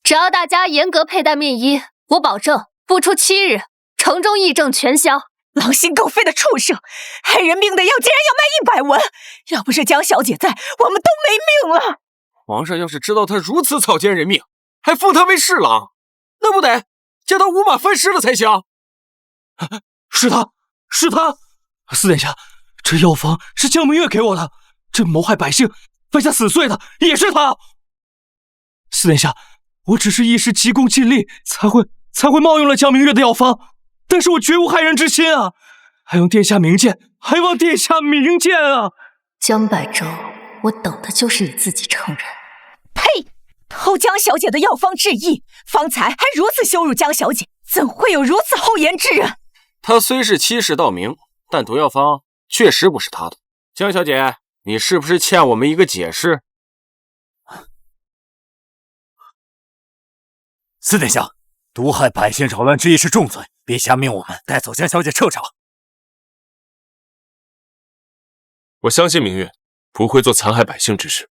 只要大家严格佩戴面衣，我保证不出7日，城中疫症全消。狼心狗肺的畜生，害人命的药竟然要卖100文！要不是江小姐在，我们都没命了。皇上要是知道他如此草菅人命，还封他为侍郎，那不得将他五马分尸了才行？是他！四殿下，这药方是江明月给我的，这谋害百姓、犯下死罪的也是他。四殿下，我只是一时急功近利，才会冒用了江明月的药方，但是我绝无害人之心啊！还用殿下明鉴还望殿下明鉴啊！江百舟，我等的就是你自己承认。呸！偷江小姐的药方致意，方才还如此羞辱江小姐，怎会有如此厚颜之人？他虽是欺世盗名，但毒药方确实不是他的。江小姐，你是不是欠我们一个解释？司殿下，毒害百姓扰乱之意是重罪，陛下命我们带走江小姐彻查。我相信明月不会做残害百姓之事。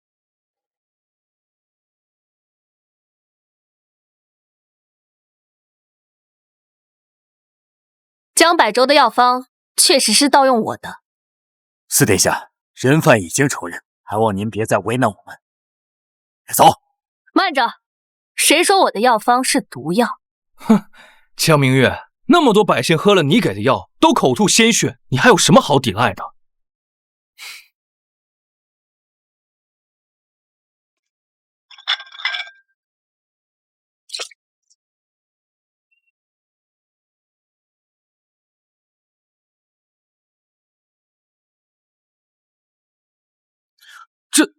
江百舟的药方确实是盗用我的。司殿下，人犯已经承认，还望您别再为难我们。走。慢着，谁说我的药方是毒药？哼，江明月，那么多百姓喝了你给的药，都口吐鲜血，你还有什么好抵赖的？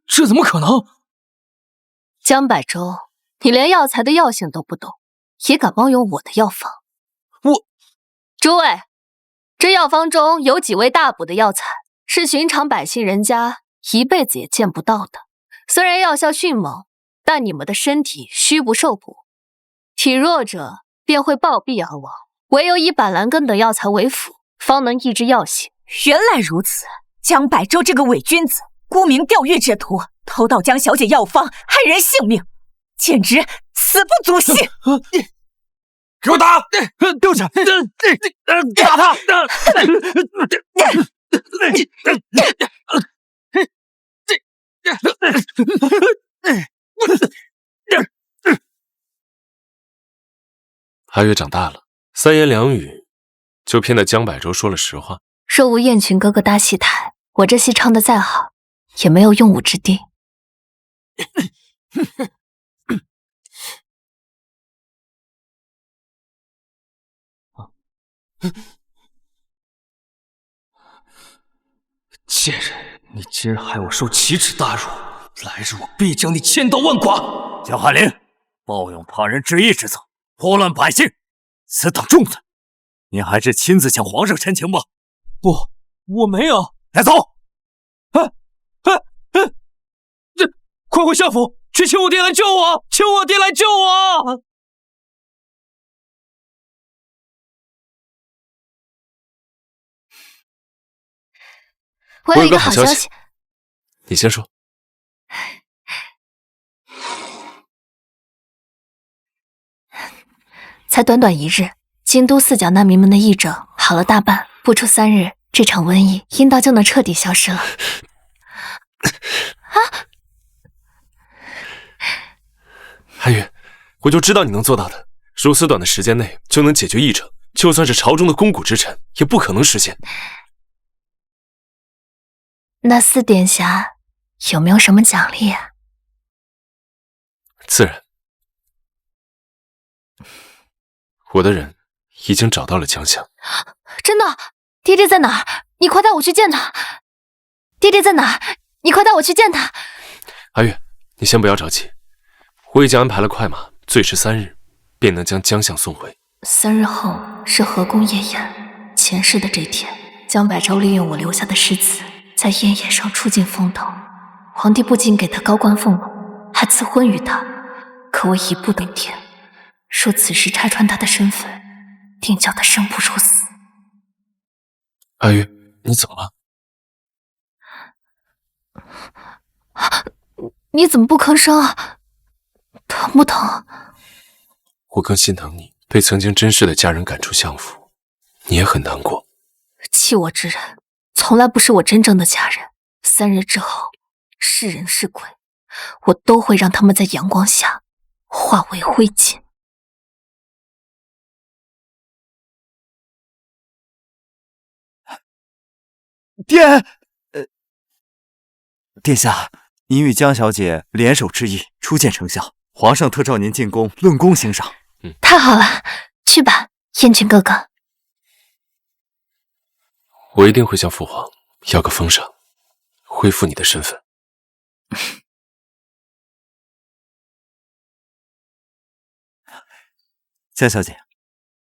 这怎么可能？江百舟，你连药材的药性都不懂，也敢妄用我的药方？诸位，这药方中有几味大补的药材，是寻常百姓人家一辈子也见不到的。虽然药效迅猛，但你们的身体虚不受补，体弱者便会暴毙而亡。唯有以板蓝根等药材为辅，方能抑制药性。原来如此，江百舟这个伪君子，沽名钓誉之徒，偷盗江小姐药方，害人性命，简直死不足惜！给我打！丢下！打他！阿月长大了，三言两语就骗得江百舟说了实话。若无燕群哥哥搭戏台，我这戏唱得再好，也没有用武之地。贱人，你今日害我受奇耻大辱，来日我必将你千刀万剐！江翰林，冒用他人旨意之责，祸乱百姓，此等重罪，您还是亲自向皇上陈情吧。不，我没有。来走！这，快回相府，去请我爹来救我！请我爹来救我！我有一个好消息，你先说。才短短一日，京都四角难民们的疫症好了大半，不出3日，这场瘟疫阴道就能彻底消失了。阿月，我就知道你能做到的。如此短的时间内就能解决疫症，就算是朝中的肱骨之臣，也不可能实现。那四殿下有没有什么奖励啊？自然，我的人已经找到了江相。真的？爹爹在哪儿？你快带我去见他。爹爹在哪儿？你快带我去见他。阿月，你先不要着急，我已经安排了快马，最迟3日便能将江相送回。3日后是河宫夜宴，前世的这天，江百舟利用我留下的诗词，在宴宴上出尽风头。皇帝不仅给他高官俸禄，还赐婚于他，可我一步登天。若此时拆穿他的身份，定叫他生不如死。阿月，你怎么了？你怎么不吭声啊？疼不疼？我更心疼你被曾经珍视的家人赶出相府，你也很难过。弃我之人，从来不是我真正的家人。3日之后，是人是鬼，我都会让他们在阳光下化为灰烬。殿，殿下，您与江小姐联手之意初见成效，皇上特召您进宫论功行赏。太好了，去吧，燕群哥哥。我一定会向父皇要个封赏，恢复你的身份。江小姐，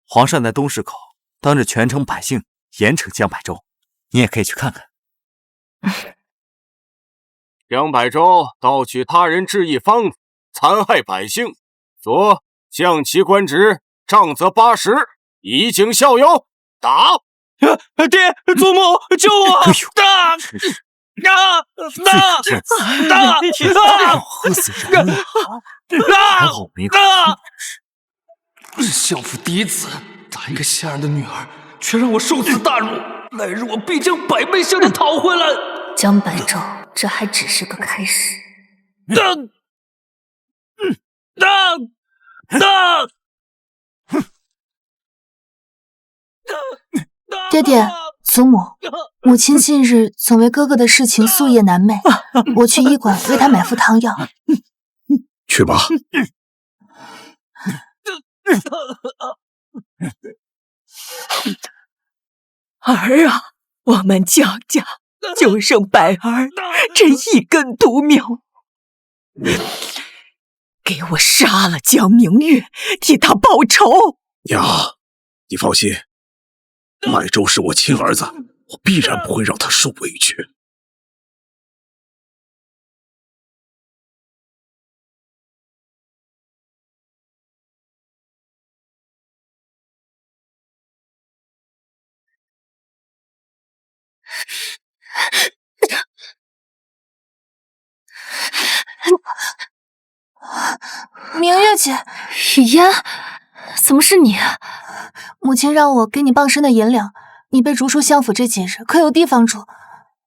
皇上在东市口当着全城百姓严惩江百舟，你也可以去看看。江百舟盗取他人制役方子，残害百姓，昨降其官职，杖责80，以儆效尤。打！爹，祖母，救我！打！喝死人了！还好没相府嫡子打一个下人的女儿，却让我受此大辱，来日我必将百倍向你讨回来。江百舟，这还只是个开始。爹爹，祖母，母亲近日总为哥哥的事情夙夜难寐，我去医馆为他买副汤药。去吧。儿啊，我们江家就剩百儿这一根独苗，给我杀了江明月，替他报仇。娘，你放心，百舟是我亲儿子，我必然不会让他受委屈。明月姐，雨嫣，怎么是你？母亲让我给你傍身的银两，你被逐出相府这几日，可有地方住？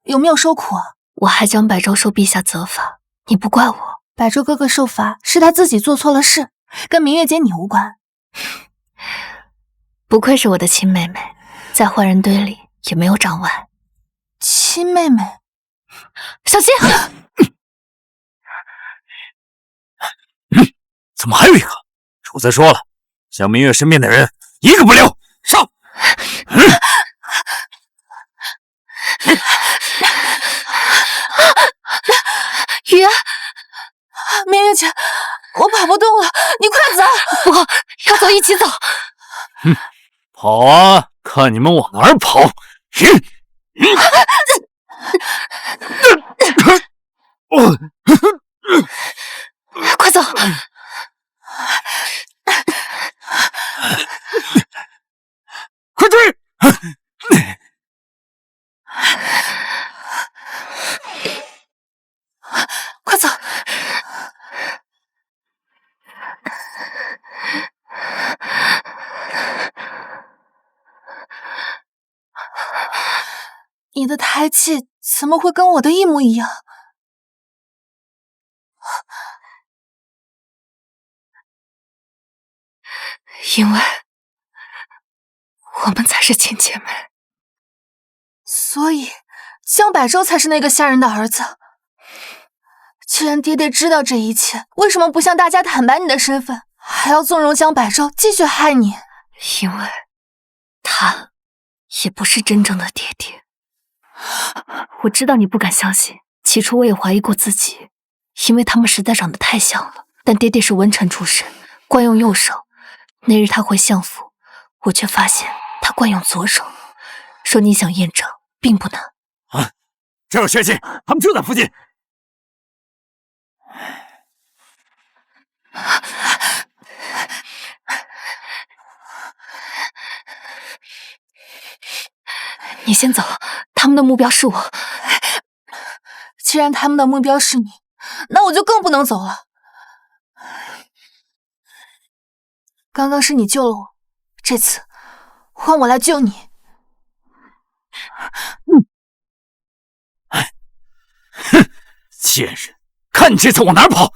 有没有受苦啊？我还将百舟受陛下责罚，你不怪我。百舟哥哥受罚是他自己做错了事，跟明月姐你无关。不愧是我的亲妹妹，在坏人堆里也没有长歪。亲妹妹，小心！怎么还有一个？主子说了，江明月身边的人一个不留。上！雨嫣，明月姐，我跑不动了，你快走！不，要走一起走。跑啊！看你们往哪儿跑！快走！快追！快走！你的胎气怎么会跟我的一模一样？因为我们才是亲姐妹。所以江百舟才是那个下人的儿子。既然爹爹知道这一切，为什么不向大家坦白你的身份，还要纵容江百舟继续害你？因为他也不是真正的爹爹。我知道你不敢相信，起初我也怀疑过自己，因为他们实在长得太像了。但爹爹是文臣出身，惯用右手。那日他回相府，我却发现他惯用左手。说你想验证，并不难。啊，这有血迹，他们就在附近。你先走，他们的目标是我。既然他们的目标是你，那我就更不能走了。刚刚是你救了我，这次换我来救你。哼，贱人，看你这次往哪儿跑！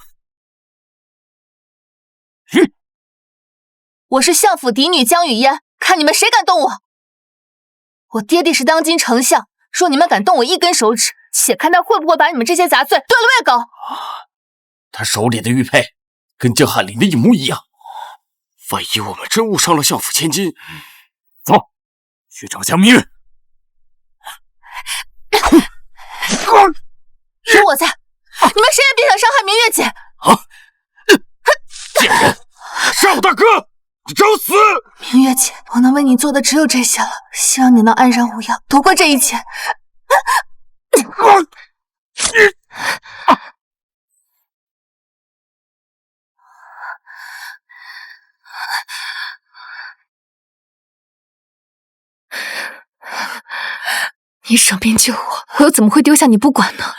我是相府嫡女江雨嫣，看你们谁敢动我！我爹爹是当今丞相，说你们敢动我一根手指，且看他会不会把你们这些杂碎对了喂狗。他手里的玉佩跟江翰林的一模一样，万一我们真误伤了相府千金，走，去找江明月。有我在，你们谁也别想伤害明月姐！啊！贱人，杀我大哥！你找死！明月姐，我能为你做的只有这些了，希望你能安然无恙，躲过这一切。你舍命救我，我又怎么会丢下你不管呢？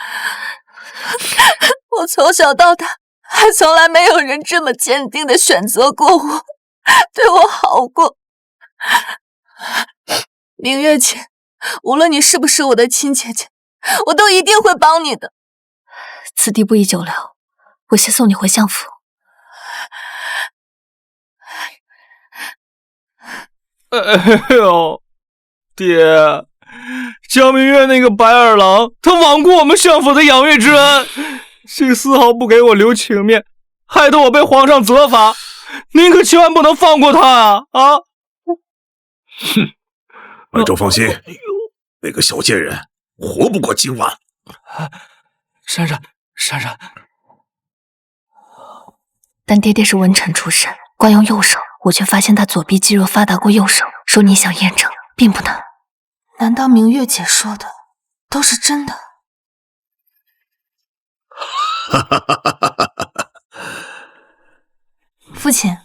我从小到大，还从来没有人这么坚定的选择过我，对我好过。明月姐，无论你是不是我的亲姐姐，我都一定会帮你的。此地不宜久留，我先送你回相府。哎呦，爹，江明月那个白眼狼，他罔顾我们相府的养育之恩，竟丝毫不给我留情面，害得我被皇上责罚。您可千万不能放过他啊！啊！哼，满洲放心，那个小贱人活不过今晚。珊珊，珊珊，但爹爹是文臣出身，惯用右手，我却发现他左臂肌肉发达过右手。说你想验证，并不难。难道明月姐说的都是真的？父亲，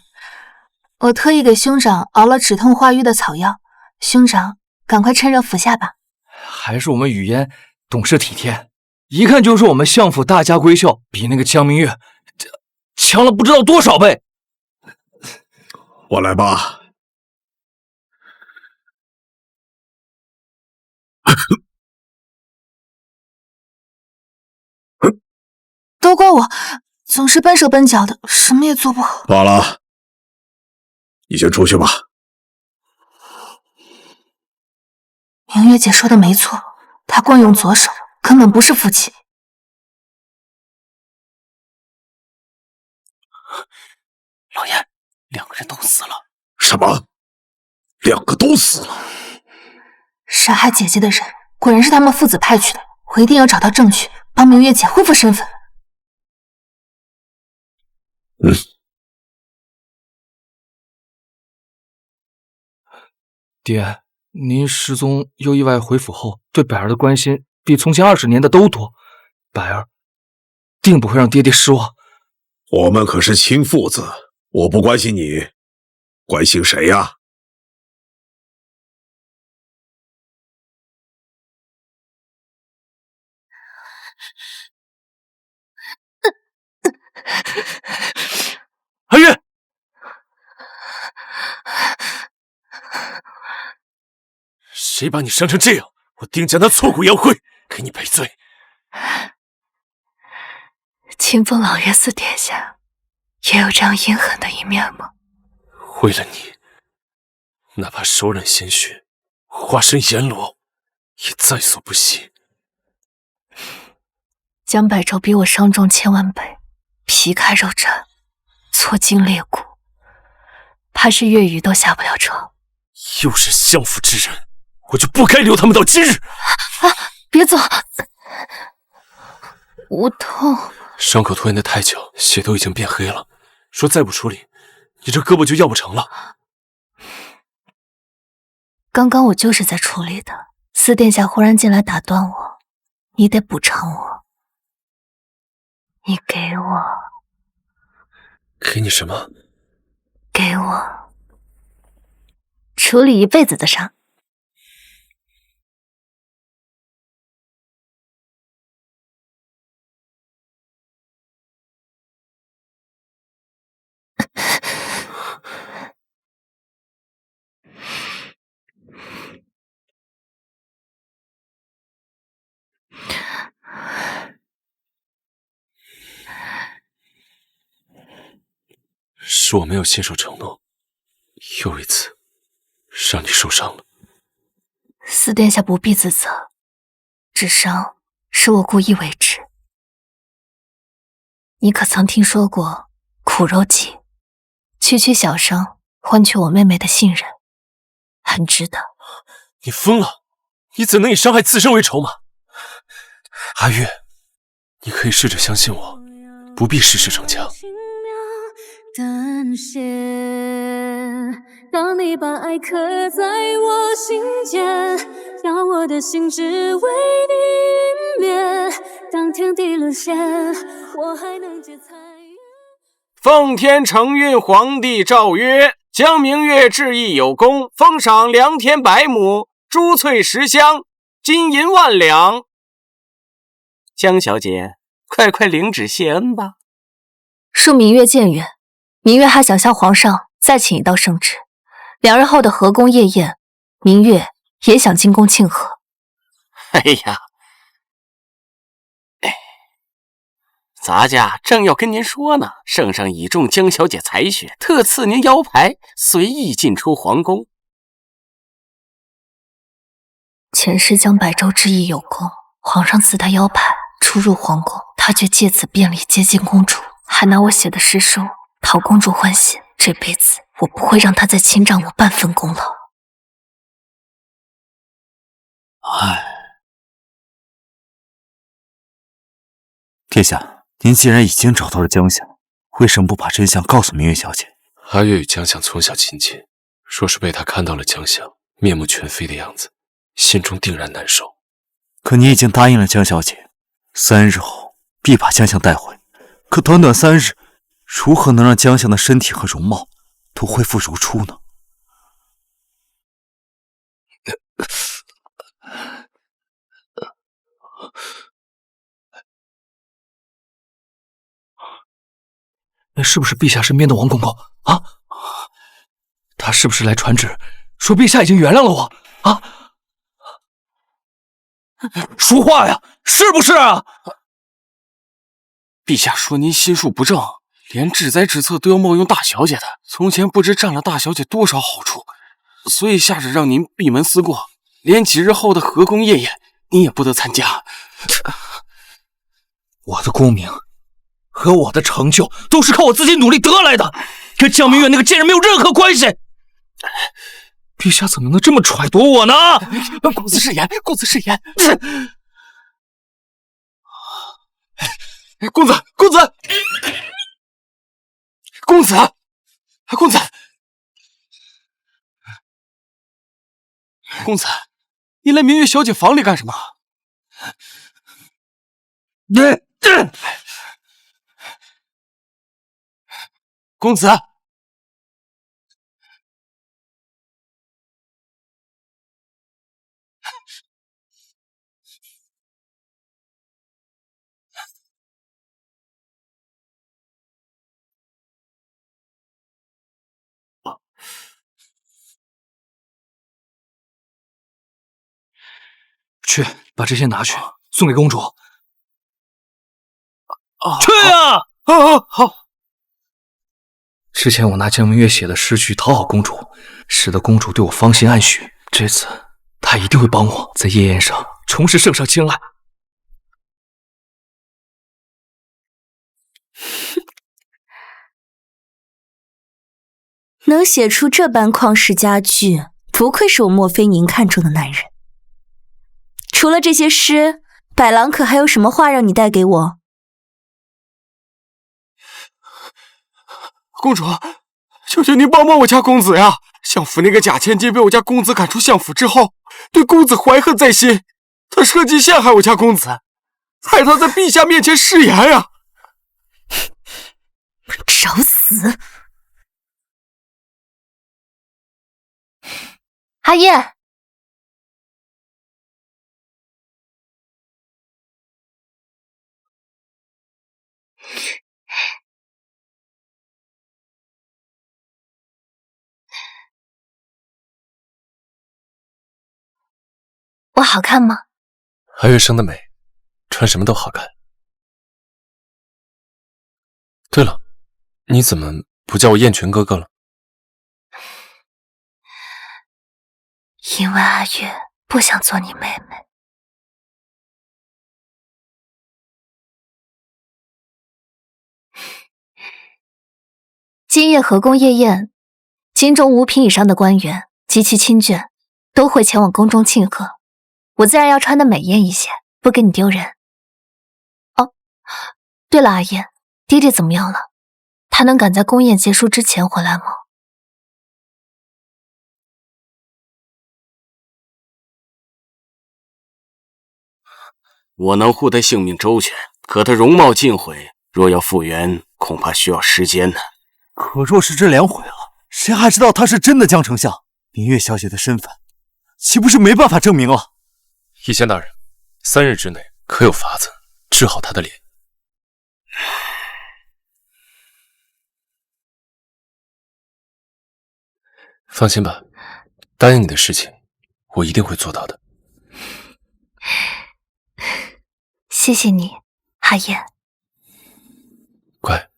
我特意给兄长熬了止痛化瘀的草药，兄长赶快趁热服下吧。还是我们雨嫣懂事体贴，一看就是我们相府大家闺秀，比那个江明月强了不知道多少倍。我来吧。都怪我，总是笨手笨脚的，什么也做不好。罢了，你先出去吧。明月姐说的没错，她惯用左手，根本不是福气。老爷，两个人都死了。什么？两个都死了？杀害姐姐的人果然是他们父子派去的，我一定要找到证据，帮明月姐恢复身份。爹，您失踪又意外回府后，对百儿的关心比从前20年的都多，百儿定不会让爹爹失望。我们可是亲父子，我不关心你，关心谁呀？阿月，谁把你伤成这样？我定将他挫骨扬灰，给你赔罪。清风老爷子殿下也有这样阴狠的一面吗？为了你，哪怕手染鲜血，化身阎罗，也在所不惜。江百洲比我伤重1000万倍，皮开肉绽，挫筋裂骨，怕是月余都下不了床。又是相府之人，我就不该留他们到今日。别走，我痛。伤口拖延的太久，血都已经变黑了。说再不处理，你这胳膊就要不成了。刚刚我就是在处理的，四殿下忽然进来打断我，你得补偿我。你给我。给你什么？给我处理一辈子的伤。是我没有信守承诺，又一次让你受伤了。四殿下不必自责，这伤是我故意为之。你可曾听说过苦肉计？区区小伤，换取我妹妹的信任，很值得。你疯了！你怎能以伤害自身为筹码？阿月，你可以试着相信我，不必事事逞强。淡写，当你把爱刻在我心间，要我的心只为你湮灭。当天地沦陷，我还能劫财。奉天承运皇帝诏曰：江明月治义有功，封赏良田100亩，珠翠10箱，金银1万两。江小姐，快快领旨谢恩吧。恕明月僭越，明月还想向皇上再请一道圣旨，2日后的河宫夜宴，明月也想进宫庆贺。哎呀，咱家正要跟您说呢，圣上倚重江小姐才学，特赐您腰牌，随意进出皇宫。前世江百州之役有功，皇上赐他腰牌，出入皇宫，他却借此便利接近公主，还拿我写的诗书讨公主欢心。这辈子我不会让他再侵占我半分功劳。殿下，您既然已经找到了江相，为什么不把真相告诉明月小姐？阿月与江相从小亲近，若是被他看到了江相面目全非的样子，心中定然难受。可你已经答应了江小姐，3日后必把江相带回。可短短3日，如何能让江相的身体和容貌都恢复如初呢？那是不是陛下身边的王公公啊？他是不是来传旨，说陛下已经原谅了我啊？说话呀，是不是啊？陛下说您心术不正，连治灾治策都要冒用大小姐的，从前不知占了大小姐多少好处，所以下旨让您闭门思过，连几日后的河宫夜宴您也不得参加。我的功名和我的成就都是靠我自己努力得来的，跟江明月那个贱人没有任何关系。陛下怎么能这么揣度我呢？公子是言，公子是言。公子，公子，公子，公子，公子，你来明月小姐房里干什么？公子，去把这些拿去送给公主。去呀！好。之前我拿江明月写的诗去讨好公主，使得公主对我芳心暗许。这次她一定会帮我在夜宴上重拾圣上青睐。能写出这般旷世佳句，不愧是我莫非您看中的男人。除了这些诗，百郎可还有什么话让你带给我？公主，求求您帮帮我家公子呀！相府那个假千金被我家公子赶出相府之后，对公子怀恨在心，他设计陷害我家公子，害他在陛下面前失言呀！找死！阿燕，我好看吗？阿月生得美，穿什么都好看。对了，你怎么不叫我燕群哥哥了？因为阿月不想做你妹妹。今夜河宫夜宴，京中5品以上的官员及其亲眷都会前往宫中庆贺，我自然要穿得美艳一些，不给你丢人。哦，对了，阿燕，爹爹怎么样了？他能赶在宫宴结束之前回来吗？我能护他性命周全，可他容貌尽毁，若要复原，恐怕需要时间呢。可若是这脸毁了，谁还知道他是真的江丞相？明月小姐的身份，岂不是没办法证明了？义贤大人，3日之内可有法子治好他的脸？放心吧，答应你的事情，我一定会做到的。谢谢你，阿燕。乖，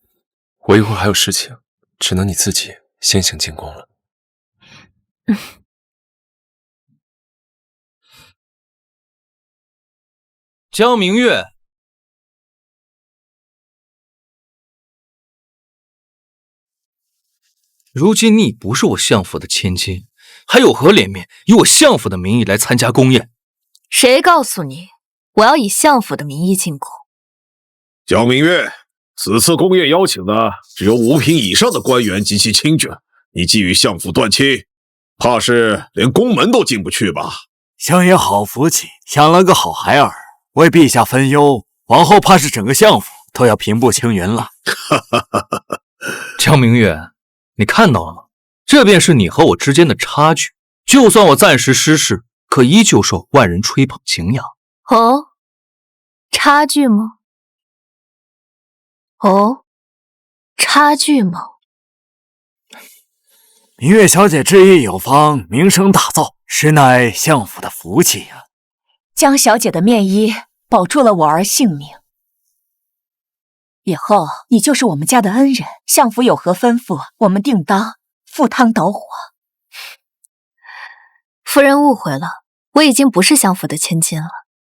我一会儿还有事情，只能你自己先行进宫了。江明月，如今你不是我相府的千金，还有何脸面以我相府的名义来参加宫宴？谁告诉你我要以相府的名义进宫？江明月，此次宫宴邀请的只有5品以上的官员及其亲眷，你既与相府断亲，怕是连宫门都进不去吧？相爷好福气，养了个好孩儿，为陛下分忧，往后怕是整个相府都要平步青云了。江明月，你看到了吗？这便是你和我之间的差距。就算我暂时失势，可依旧受万人吹捧敬仰。哦，差距吗？哦，差距吗？明月小姐志意有方，名声大噪，实乃相府的福气呀。江小姐的面衣保住了我儿性命，以后你就是我们家的恩人，相府有何吩咐，我们定当赴汤蹈火。夫人误会了，我已经不是相府的千金了，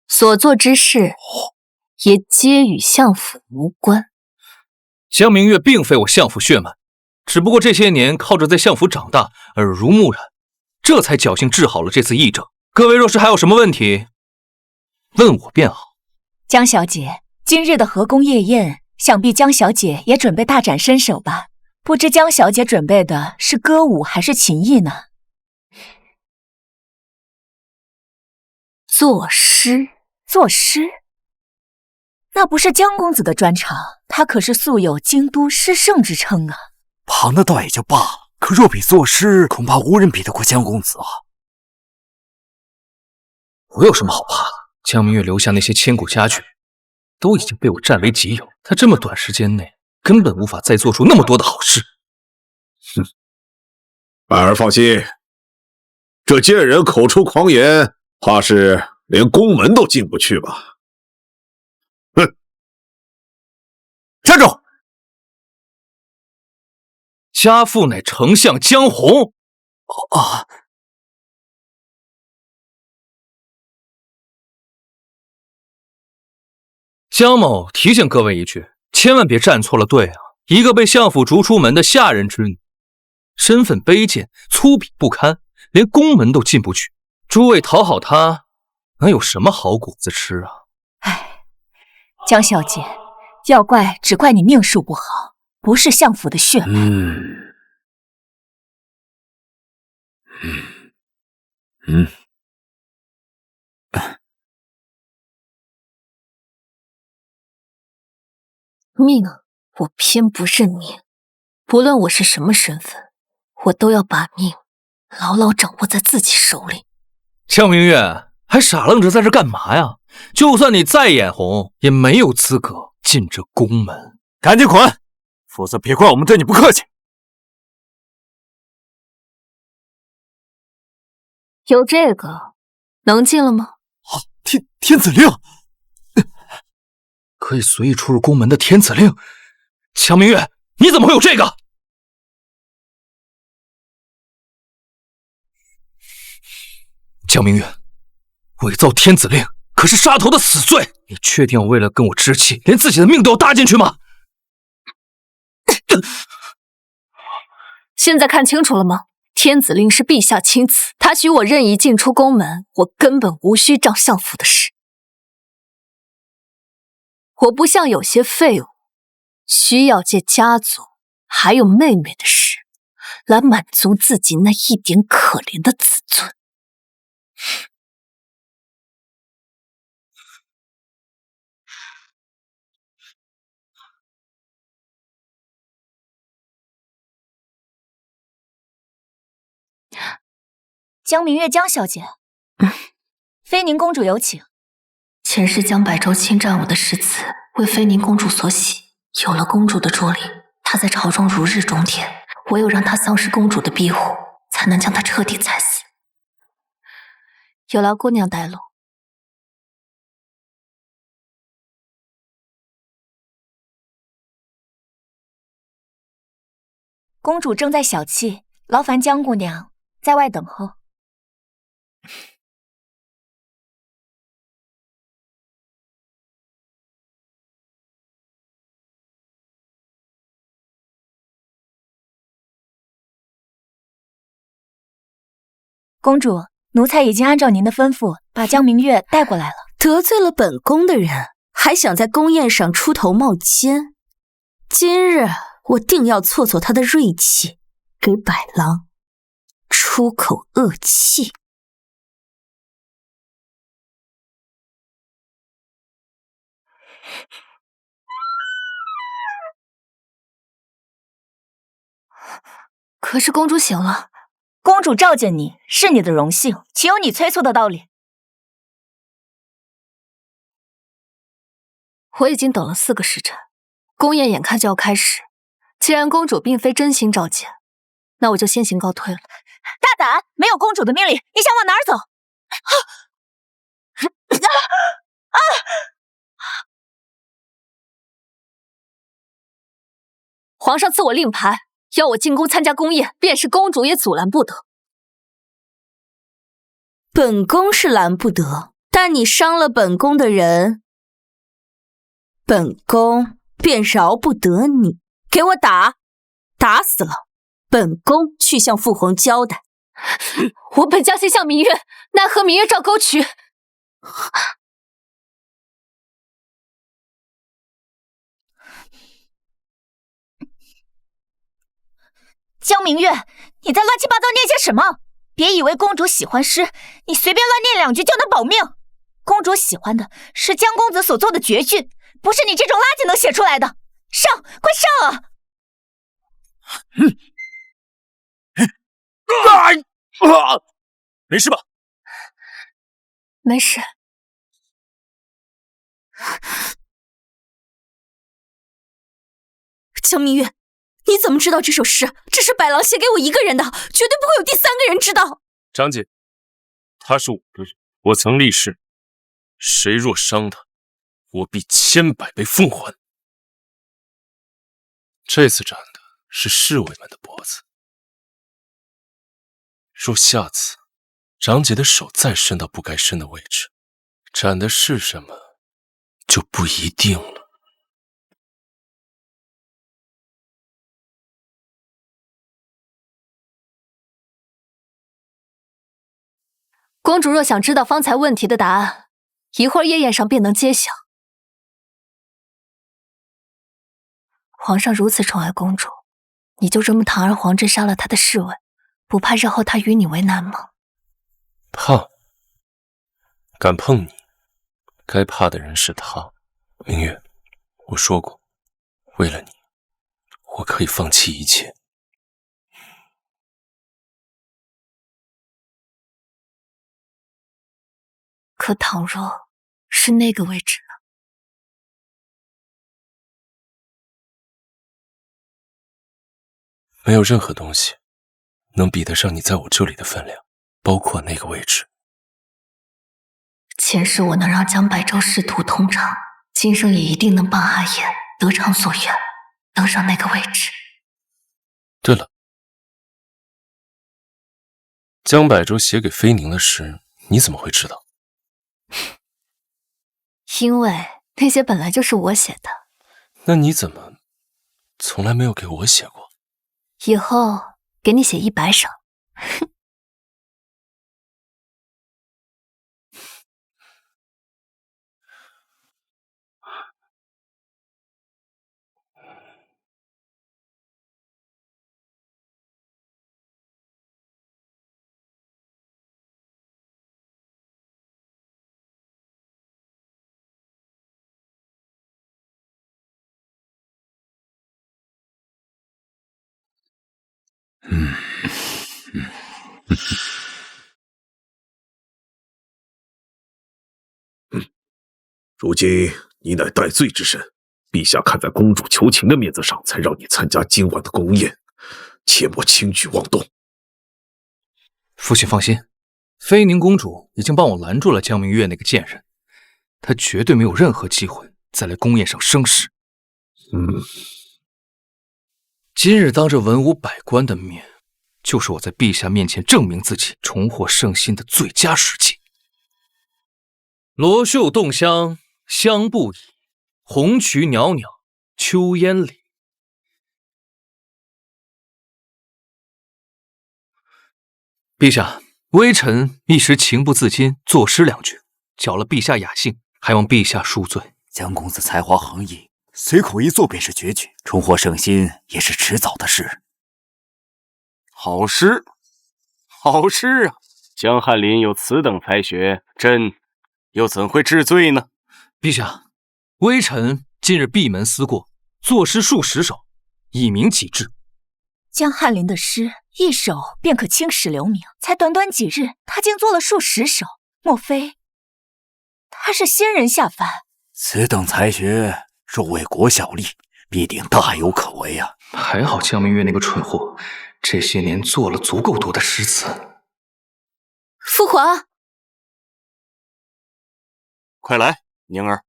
所做之事也皆与相府无关。江明月并非我相府血脉，只不过这些年靠着在相府长大，耳濡目染，这才侥幸治好了这次疫症。各位若是还有什么问题，问我便好。江小姐，今日的河宫夜宴，想必江小姐也准备大展身手吧？不知江小姐准备的是歌舞还是琴艺呢？作诗。作诗？那不是江公子的专长，他可是素有京都诗圣之称啊。旁的倒也就罢了，可若比作诗，恐怕无人比得过江公子啊。我有什么好怕的？江明月留下那些千古佳句，都已经被我占为己有。他这么短时间内，根本无法再做出那么多的好事。百儿放心，这贱人口出狂言，怕是连宫门都进不去吧？哼！站住！家父乃丞相江红。啊！江某提醒各位一句，千万别站错了队啊！一个被相府逐出门的下人之女，身份卑贱，粗鄙不堪，连宫门都进不去。诸位讨好她，能有什么好果子吃啊？唉，江小姐，要怪只怪你命数不好，不是相府的血脉。命我偏不认命，不论我是什么身份，我都要把命牢牢掌握在自己手里。江明月，还傻愣着在这干嘛呀？就算你再眼红，也没有资格进这宫门。赶紧滚，否则别怪我们对你不客气。有这个，能进了吗？天子令，可以随意出入宫门的天子令。江明月，你怎么会有这个？江明月，伪造天子令可是杀头的死罪！你确定要为了跟我置气，连自己的命都要搭进去吗？现在看清楚了吗？天子令是陛下亲赐，他许我任意进出宫门，我根本无需仗相府的事。我不像有些废物，需要借家族还有妹妹的事来满足自己那一点可怜的自尊。江明月，江小姐，菲宁公主有请。前世江百舟侵占我的诗词，为菲宁公主所洗，有了公主的助力，她在朝中如日中天。唯有让她丧失公主的庇护，才能将她彻底踩死。有劳姑娘带路。公主正在小憩，劳烦江姑娘在外等候。公主，奴才已经按照您的吩咐，把江明月带过来了。得罪了本宫的人，还想在宫宴上出头冒尖，今日我定要挫挫他的锐气，给百郎出口恶气。可是公主醒了。公主召见你是你的荣幸，岂有你催促的道理？我已经等了4个时辰，宫宴眼看就要开始。既然公主并非真心召见，那我就先行告退了。大胆！没有公主的命令，你想往哪儿走？皇上赐我令牌，要我进宫参加宫宴，便是公主也阻拦不得。本宫是拦不得，但你伤了本宫的人，本宫便饶不得你。给我打，打死了，本宫去向父皇交代。我本将心向明月，奈何明月照沟渠。江明月，你在乱七八糟念些什么？别以为公主喜欢诗，你随便乱念2句就能保命。公主喜欢的是江公子所作的绝句，不是你这种垃圾能写出来的。上，快上啊！没事吧？没事。江明月，你怎么知道这首诗？这是百郎写给我一个人的，绝对不会有第3个人知道。张姐，他是我的人，我曾立誓，谁若伤他，我必千百倍奉还。这次斩的是侍卫们的脖子，若下次张姐的手再伸到不该伸的位置，斩的是什么就不一定了。公主若想知道方才问题的答案，一会儿夜宴上便能揭晓。皇上如此宠爱公主，你就这么堂而皇之杀了他的侍卫，不怕日后他与你为难吗？怕？敢碰你，该怕的人是他。明月，我说过，为了你，我可以放弃一切。可倘若是那个位置呢？没有任何东西能比得上你在我这里的分量，包括那个位置。前世我能让江百舟仕途通畅，今生也一定能帮阿言得偿所愿，登上那个位置。对了，江百舟写给菲宁的诗，你怎么会知道？因为那些本来就是我写的。那你怎么从来没有给我写过？以后给你写100首。如今你乃戴罪之身，陛下看在公主求情的面子上，才让你参加今晚的宫宴，切莫轻举妄动。父亲放心，菲宁公主已经帮我拦住了江明月那个贱人，她绝对没有任何机会再来宫宴上生事。今日当着文武百官的面，就是我在陛下面前证明自己、重获圣心的最佳时机。罗袖动香，香不已；红蕖袅袅，秋烟里。陛下，微臣一时情不自禁，作诗两句，搅了陛下雅兴，还望陛下恕罪。江公子才华横溢，随口一作便是绝句，重获圣心也是迟早的事。好诗，好诗啊！江翰林有此等才学，朕又怎会治罪呢？陛下，微臣近日闭门思过，作诗数十首，以明己志。江翰林的诗一首便可青史留名，才短短几日，他竟做了数十首，莫非他是仙人下凡？此等才学，若为国效力，必定大有可为啊！还好江明月那个蠢货，这些年做了足够多的诗词。父皇，快来，宁儿。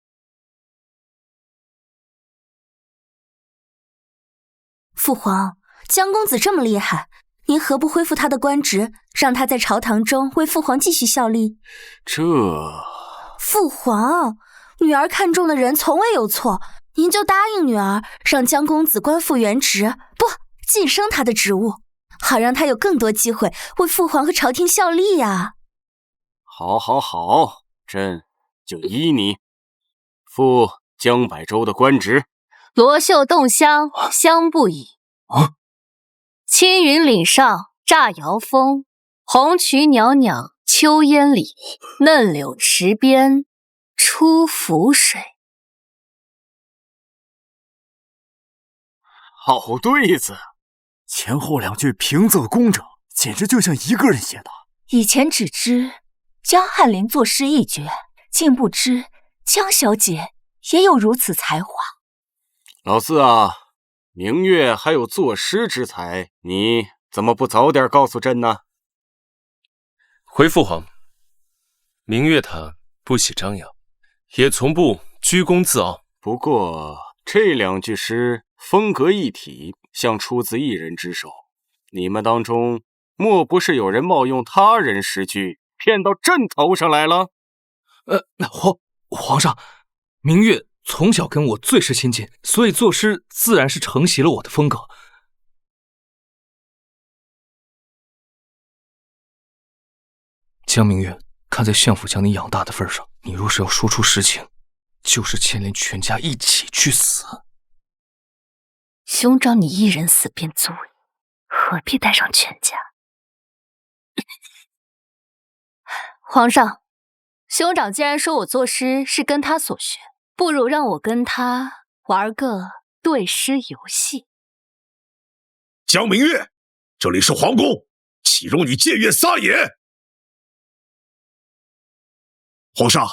父皇，江公子这么厉害，您何不恢复他的官职，让他在朝堂中为父皇继续效力？父皇，女儿看中的人从未有错，您就答应女儿，让江公子官复原职，不，晋升他的职务，好让他有更多机会为父皇和朝廷效力呀。好，好，好，朕就依你，复江百州的官职。罗袖动香，香不已。青云岭上乍摇风，红蕖袅袅秋烟里，嫩柳池边出浮水。好对子，前后两句平仄工整，简直就像一个人写的。以前只知江翰林作诗一绝，竟不知江小姐也有如此才华。老四啊，明月还有作诗之才，你怎么不早点告诉朕呢？回父皇，明月他不喜张扬，也从不居功自傲。不过这两句诗风格一体，像出自一人之手。你们当中莫不是有人冒用他人诗句，骗到朕头上来了？皇上，明月从小跟我最是亲近，所以作诗自然是承袭了我的风格。江明月，看在相府将你养大的份上，你若是要说出实情，就是牵连全家一起去死。兄长你一人死便足矣，何必带上全家？皇上，兄长既然说我作诗是跟他所学，不如让我跟他玩个对诗游戏。江明月，这里是皇宫，岂容你僭越撒野？皇上，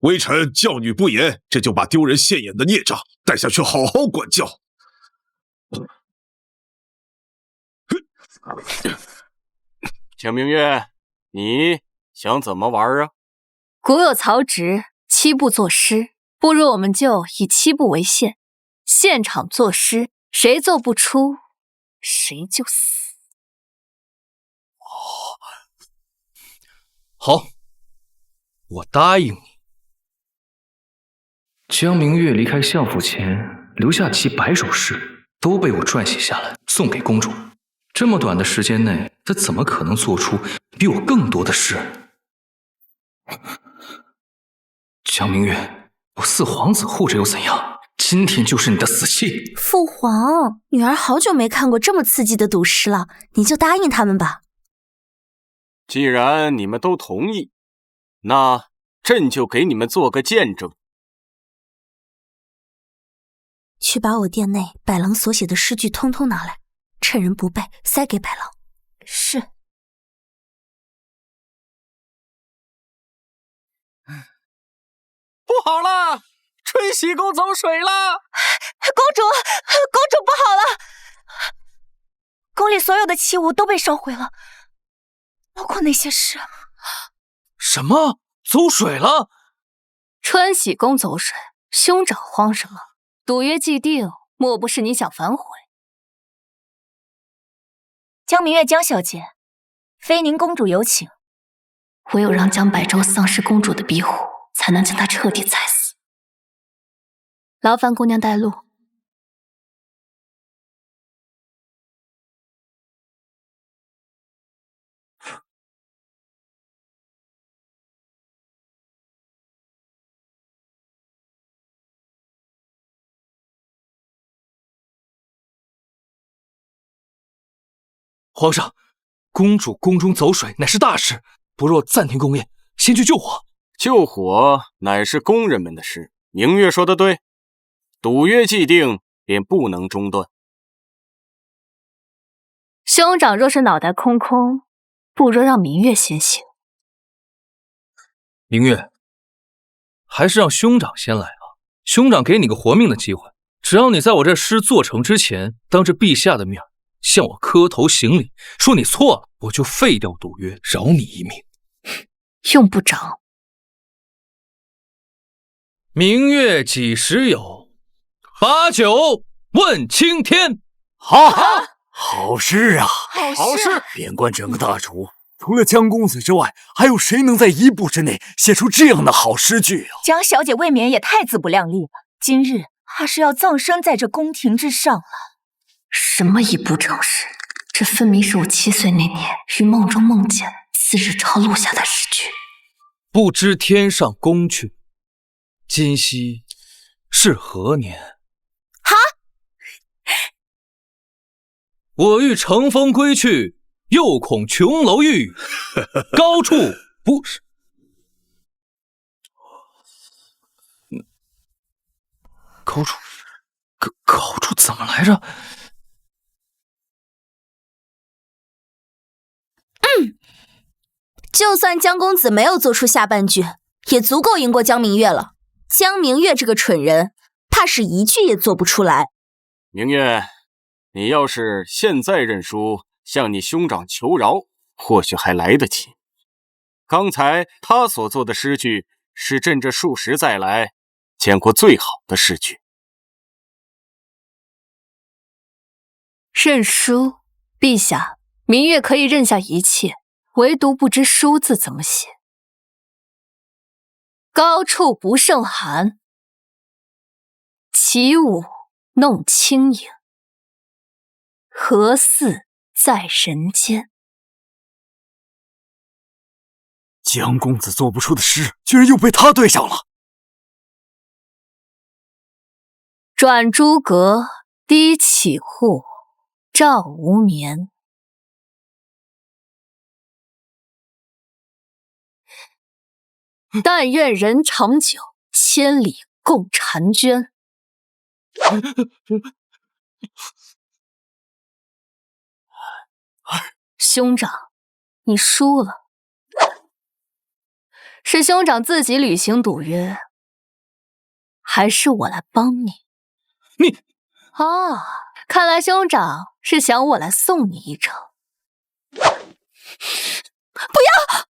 微臣教女不严，这就把丢人现眼的孽障带下去好好管教。江明月，你想怎么玩啊？古有曹植7步作诗，不如我们就以7步为限，现场作诗，谁做不出，谁就死。好，我答应你。江明月离开相府前留下几百首诗，都被我撰写下来，送给公主。这么短的时间内，她怎么可能做出比我更多的诗？江明月，我四皇子护着又怎样？今天就是你的死期！父皇，女儿好久没看过这么刺激的赌诗了，你就答应他们吧。既然你们都同意，那朕就给你们做个见证。去把我殿内百郎所写的诗句通通拿来，趁人不备，塞给白狼。是。不好了，春喜宫走水了！公主不好了！宫里所有的器物都被烧毁了，包括那些诗。什么？走水了？川喜宫走水，兄长慌什么？赌约既定，莫不是你想反悔？江明月，江小姐，菲宁公主有请。唯有让江百舟丧失公主的庇护，才能将她彻底踩死。劳烦姑娘带路。皇上，公主宫中走水乃是大事，不若暂停宫宴，先去救火。救火乃是宫人们的事，明月说的对，赌约既定，便不能中断。兄长若是脑袋空空，不如让明月先行。明月，还是让兄长先来吧。兄长给你个活命的机会，只要你在我这诗做成之前，当着陛下的面向我磕头行礼，说你错了，我就废掉赌约，饶你一命。用不着。明月几时有？把酒问青天。好，好事啊！好事！边关整个大厨，除了江公子之外，还有谁能在1步之内写出这样的好诗句啊？江小姐未免也太自不量力了，今日怕是要葬身在这宫廷之上了。什么一不成事？这分明是我7岁那年于梦中梦见4日抄录下的诗句。不知天上宫阙，今夕是何年？哈！我欲乘风归去，又恐琼楼玉宇，高处不是。高处怎么来着？就算江公子没有做出下半句，也足够赢过江明月了。江明月这个蠢人，怕是一句也做不出来。明月，你要是现在认输，向你兄长求饶，或许还来得及。刚才他所做的诗句，是朕这数十载来见过最好的诗句。认输，陛下，明月可以认下一切，唯独不知书字怎么写。高处不胜寒，起舞弄清影，何似在人间？江公子做不出的诗，居然又被他对上了。转朱阁，低绮户，照无眠。但愿人长久，千里共婵娟。兄长，你输了。是兄长自己履行赌约，还是我来帮你？你……哦，看来兄长是想我来送你一程。不要！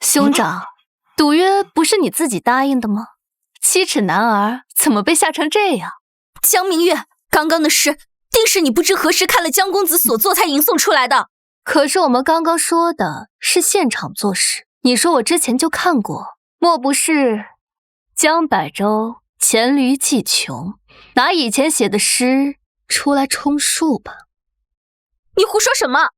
兄长，赌约不是你自己答应的吗？7尺男儿怎么被吓成这样？江明月，刚刚的诗定是你不知何时看了江公子所作才吟诵出来的。可是我们刚刚说的是现场作诗，你说我之前就看过，莫不是江百舟黔驴技穷，拿以前写的诗出来充数吧？你胡说什么？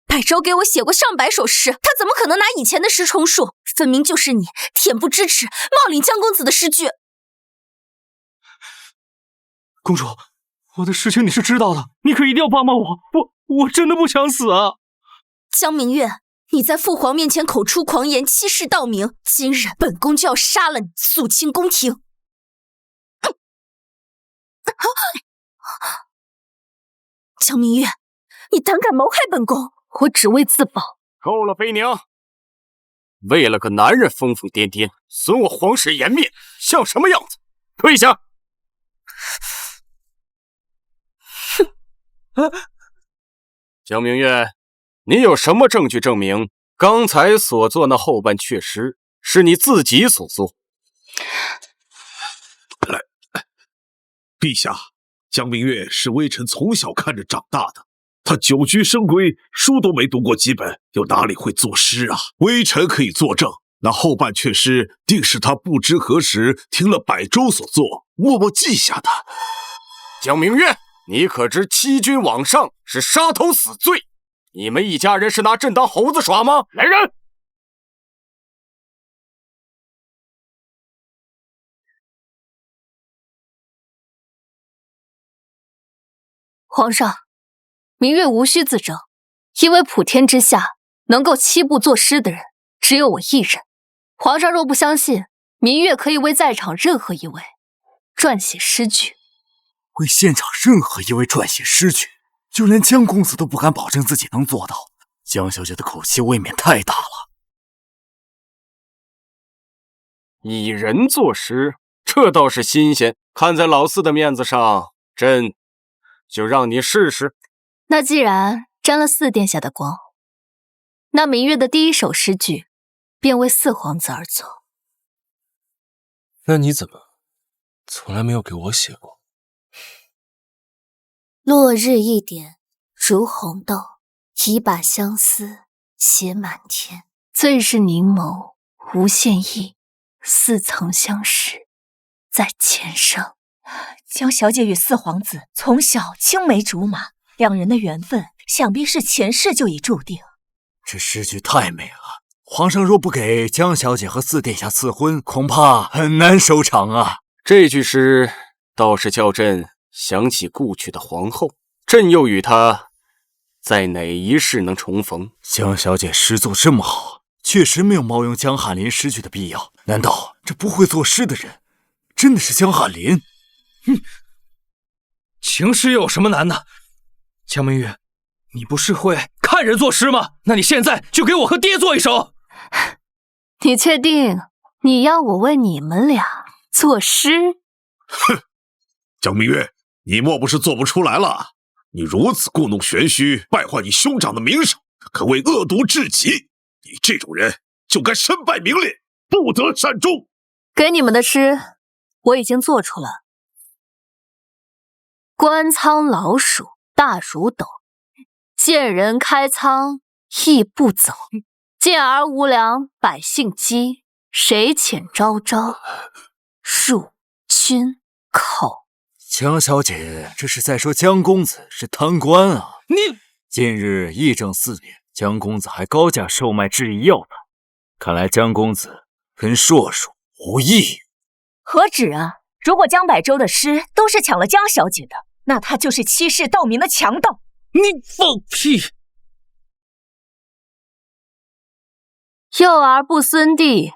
百舟给我写过上百首诗，他怎么可能拿以前的诗充数？分明就是你恬不知耻，冒领江公子的诗句。公主，我的事情你是知道的，你可一定要帮帮我，我真的不想死啊！江明月，你在父皇面前口出狂言，欺世盗名，今日本宫就要杀了你，肃清宫廷。江明月，你胆敢谋害本宫，我只为自保。够了，妃娘！为了个男人疯疯癫癫，损我皇室颜面，像什么样子？退下！江明月，你有什么证据证明刚才所做那后半阙诗是你自己所做？陛下，江明月是微臣从小看着长大的，他久居深闺，书都没读过几本，又哪里会作诗啊？微臣可以作证，那后半阙诗定是他不知何时听了百州所作，默默记下的。江明月，你可知欺君罔上是杀头死罪？你们一家人是拿朕当猴子耍吗？来人！皇上，明月无需自证，因为普天之下能够七步作诗的人只有我一人。皇上若不相信，明月可以为在场任何一位撰写诗句。为现场任何一位撰写诗句，就连江公子都不敢保证自己能做到，江小姐的口气未免太大了。以人作诗，这倒是新鲜。看在老四的面子上，朕就让你试试。那既然沾了四殿下的光，那明月的第一首诗句便为四皇子而作。那你怎么从来没有给我写过？落日一点如红豆，一把相思写满天。最是凝眸无限意，似曾相识在前生。江小姐与四皇子从小青梅竹马，两人的缘分想必是前世就已注定。这诗句太美了，皇上若不给江小姐和四殿下赐婚，恐怕很难收场啊。这句诗倒是叫朕想起故去的皇后，朕又与她在哪一世能重逢？江小姐诗作这么好，确实没有冒用江翰林诗句的必要。难道这不会作诗的人真的是江翰林？情诗有什么难的？江明月，你不是会看人作诗吗？那你现在就给我和爹作一首。你确定你要我为你们俩作诗？哼，江明月，你莫不是做不出来了？你如此故弄玄虚，败坏你兄长的名声，可谓恶毒至极。你这种人就该身败名裂，不得善终。给你们的诗我已经做出了。官仓老鼠大如斗，见人开仓亦不走。见而无粮百姓饥，谁遣昭昭入君口？江小姐这是在说江公子是贪官啊！你近日议政4年，江公子还高价售卖制医药呢，看来江公子跟硕叔无异。何止啊！如果江百州的诗都是抢了江小姐的，那他就是欺世盗名的强盗。你放屁！幼而不孙弟，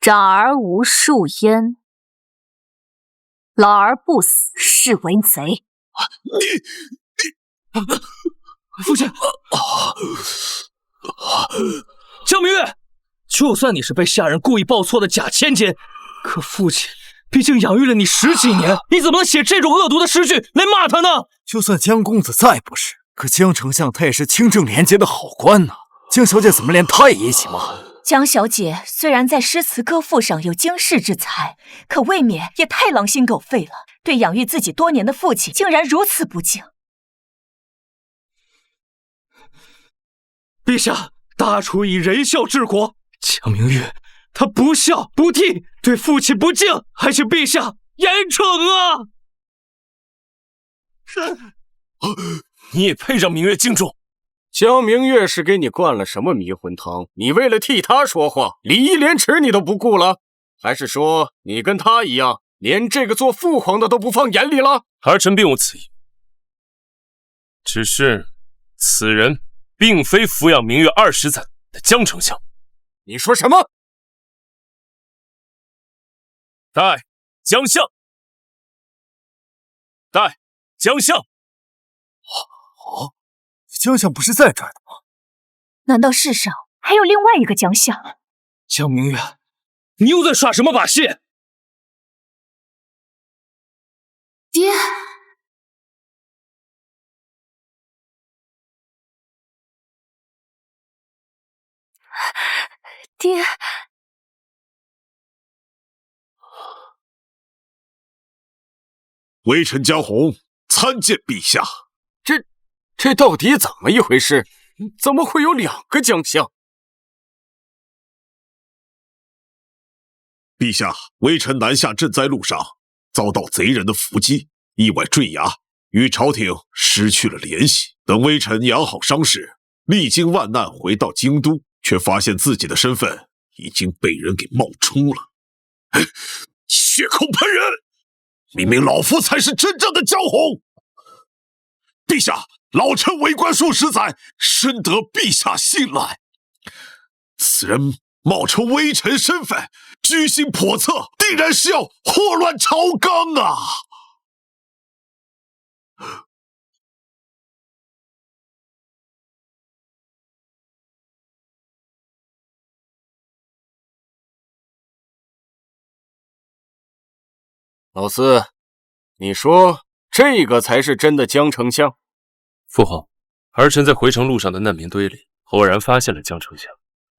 长而无庶焉，老而不死，是为贼。父亲，江明月，就算你是被下人故意报错的假千金，可父亲毕竟养育了你10几年，你怎么能写这种恶毒的诗句来骂他呢？就算江公子再不是，可江丞相他也是清正廉洁的好官呐，江小姐怎么连他也一起骂？江小姐虽然在诗词歌赋上有经世之才，可未免也太狼心狗肺了，对养育自己多年的父亲竟然如此不敬。陛下，大楚以仁孝治国，江明月他不孝不悌，对父亲不敬，还请陛下严惩啊！你也配让明月敬重？江明月是给你灌了什么迷魂汤？你为了替他说话，礼义廉耻你都不顾了？还是说你跟他一样，连这个做父皇的都不放眼里了？儿臣并无此意，只是此人并非抚养明月20载，的江丞相。你说什么？代江相，代江相。江相不是在这儿的吗？难道世上还有另外一个江相？江明月，你又在耍什么把戏？爹，爹，微臣江红参见陛下。这到底怎么一回事？怎么会有2个江相？陛下，微臣南下赈灾路上遭到贼人的伏击，意外坠崖，与朝廷失去了联系。等微臣养好伤势，历经万难回到京都，却发现自己的身份已经被人给冒充了。血口喷人！明明老夫才是真正的江红。陛下，老臣为官数十载，深得陛下信赖。此人冒充微臣身份，居心叵测，定然是要祸乱朝纲啊！老四，你说这个才是真的江丞相？父皇，儿臣在回城路上的难民堆里，偶然发现了江丞相，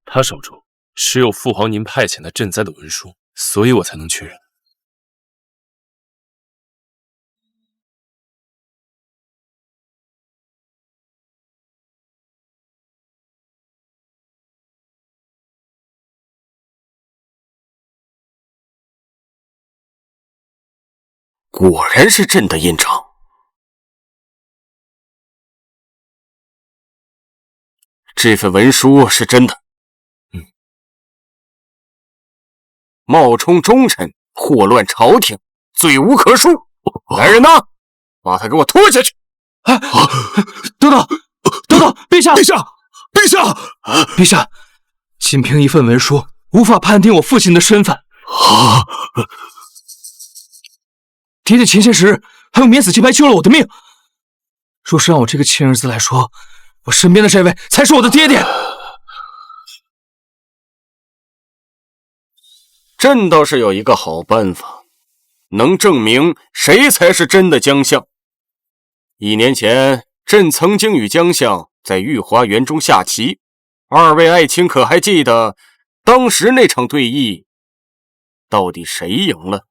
他手中持有父皇您派遣的赈灾的文书，所以我才能确认。果然是朕的印章。这份文书是真的。冒充忠臣，祸乱朝廷，罪无可恕。来人呐，把他给我拖下去！等等，陛下，陛下，陛下，仅凭一份文书，无法判定我父亲的身份。爹爹前些时日还用免死金牌救了我的命。若是让我这个亲儿子来说，我身边的这位才是我的爹爹。朕倒是有一个好办法，能证明谁才是真的江相。1年前，朕曾经与江相在御花园中下棋，2位爱卿可还记得当时那场对弈，到底谁赢了？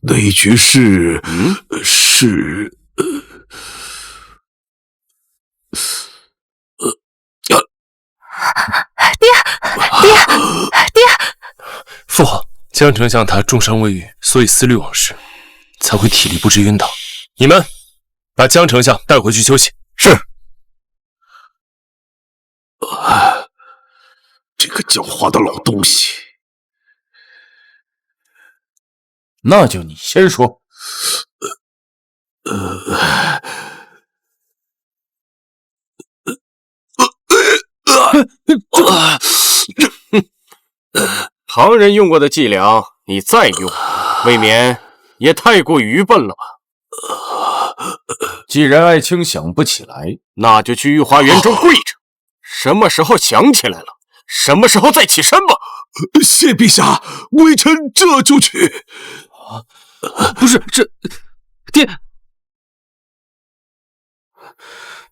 那一局是爹！父皇，江丞相他重伤未愈，所以思虑往事，才会体力不支晕倒。你们把江丞相带回去休息。是。这个狡猾的老东西。那就你先说。旁人用过的伎俩，你再用，未免也太过愚笨了吧？既然爱卿想不起来，那就去御花园中跪着。什么时候想起来了，什么时候再起身吧。谢陛下，微臣这就去。不是这，爹，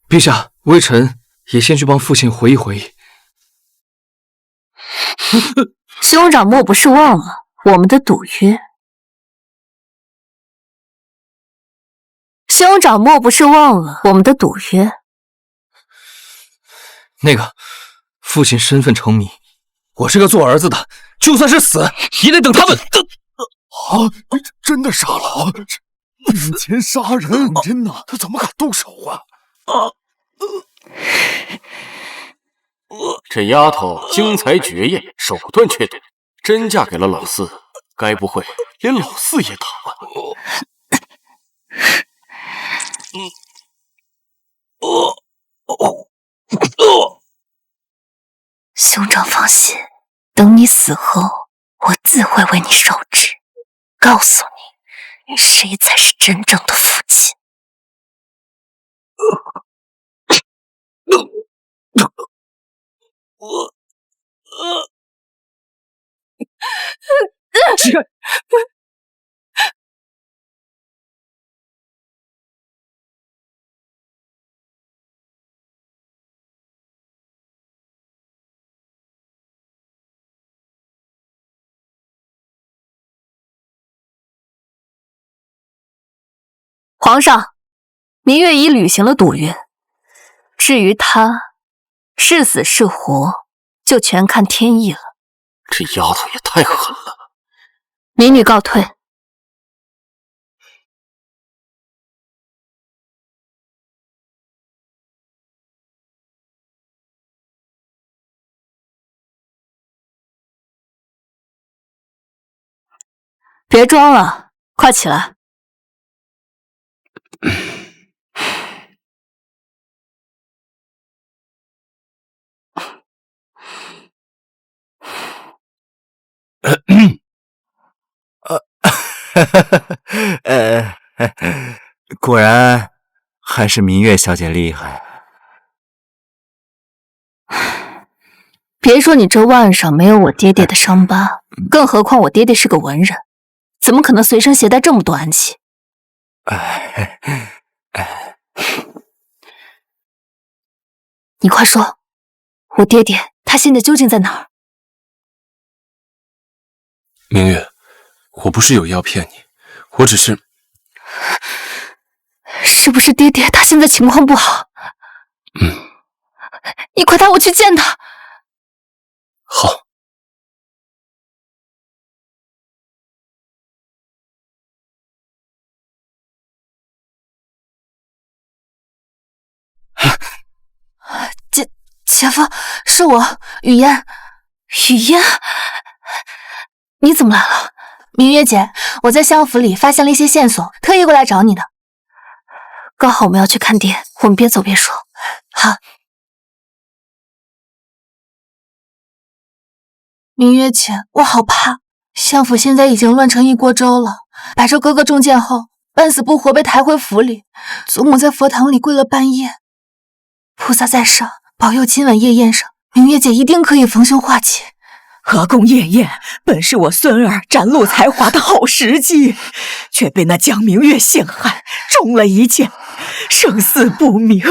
陛下，微臣也先去帮父亲回忆回忆。兄长莫不是忘了我们的赌约？兄长莫不是忘了我们的赌约？那个，父亲身份成谜，我是个做儿子的，就算是死，也得等他们。真的杀了！面前杀人！天哪，他怎么敢动手啊？这丫头精彩绝艳，手段却多，真嫁给了老四，该不会连老四也打吧？兄长放心，等你死后，我自会为你受制，告诉你谁才是真正的父亲。皇上，明月已履行了赌约，至于他是死是活，就全看天意了。这丫头也太狠了！民女告退。别装了，快起来！果然还是明月小姐厉害。别说你这腕上没有我爹爹的伤疤，更何况我爹爹是个文人，怎么可能随身携带这么多暗器？你快说，我爹爹他现在究竟在哪儿？明月，我不是有意要骗你，我只是……是不是爹爹他现在情况不好？你快带我去见他。好。姐夫，是我，雨嫣。雨嫣，你怎么来了？明月姐，我在相府里发现了一些线索，特意过来找你的。刚好我们要去看爹，我们边走边说。好。明月姐，我好怕，相府现在已经乱成一锅粥了。百寿哥哥中箭后，半死不活被抬回府里，祖母在佛堂里跪了半夜。菩萨在上，保佑今晚夜宴上，明月姐一定可以逢凶化吉。河宫夜宴本是我孙儿展露才华的好时机，却被那江明月陷害，中了一箭，生死不明。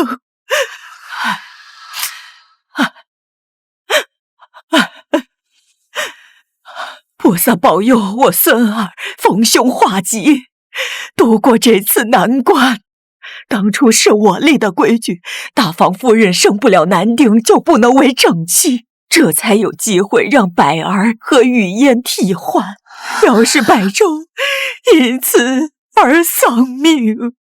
菩萨保佑我孙儿逢凶化吉，度过这次难关。当初是我立的规矩，大房夫人生不了男丁就不能为正妻，这才有机会让百儿和雨嫣替换。要是百周因此而丧命，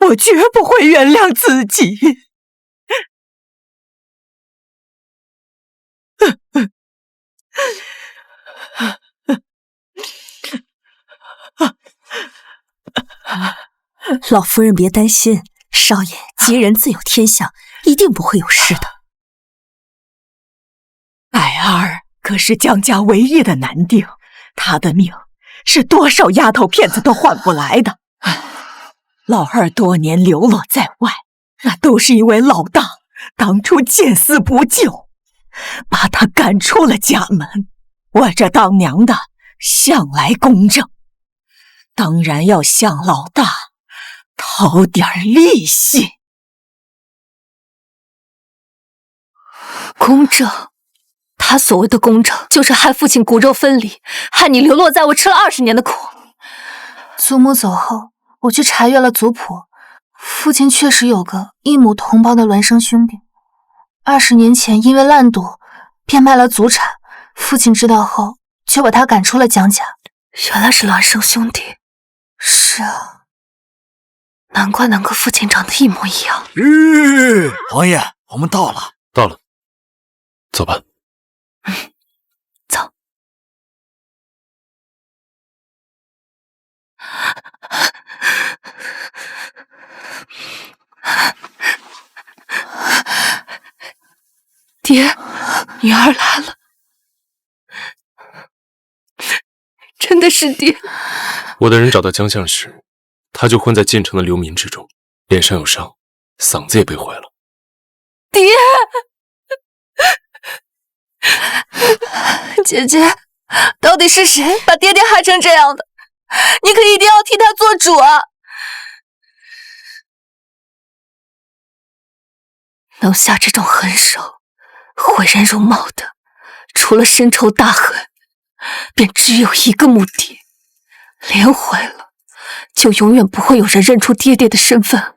我绝不会原谅自己。老夫人别担心，少爷吉人自有天相，一定不会有事的。百儿可是江家唯一的男丁，他的命是多少丫头片子都换不来的。老二多年流落在外，那都是因为老大当初见死不救，把他赶出了家门。我这当娘的向来公正，当然要向老大讨点利息。公正？他所谓的公正，就是害父亲骨肉分离，害你流落在我吃了20年的苦。祖母走后，我去查阅了族谱，父亲确实有个异母同胞的孪生兄弟。20年前因为烂赌变卖了祖产，父亲知道后就把他赶出了江家。原来是孪生兄弟。是啊，难怪能跟父亲长得一模一样。王爷，我们到了。到了，走吧。走。爹，女儿来了，真的是爹。我的人找到江相时，他就混在进城的流民之中，脸上有伤，嗓子也被毁了。爹，姐姐，到底是谁把爹爹害成这样的？你可一定要替他做主啊！能下这种狠手，毁人容貌的，除了深仇大恨，便只有一个目的：连毁了，就永远不会有人认出爹爹的身份。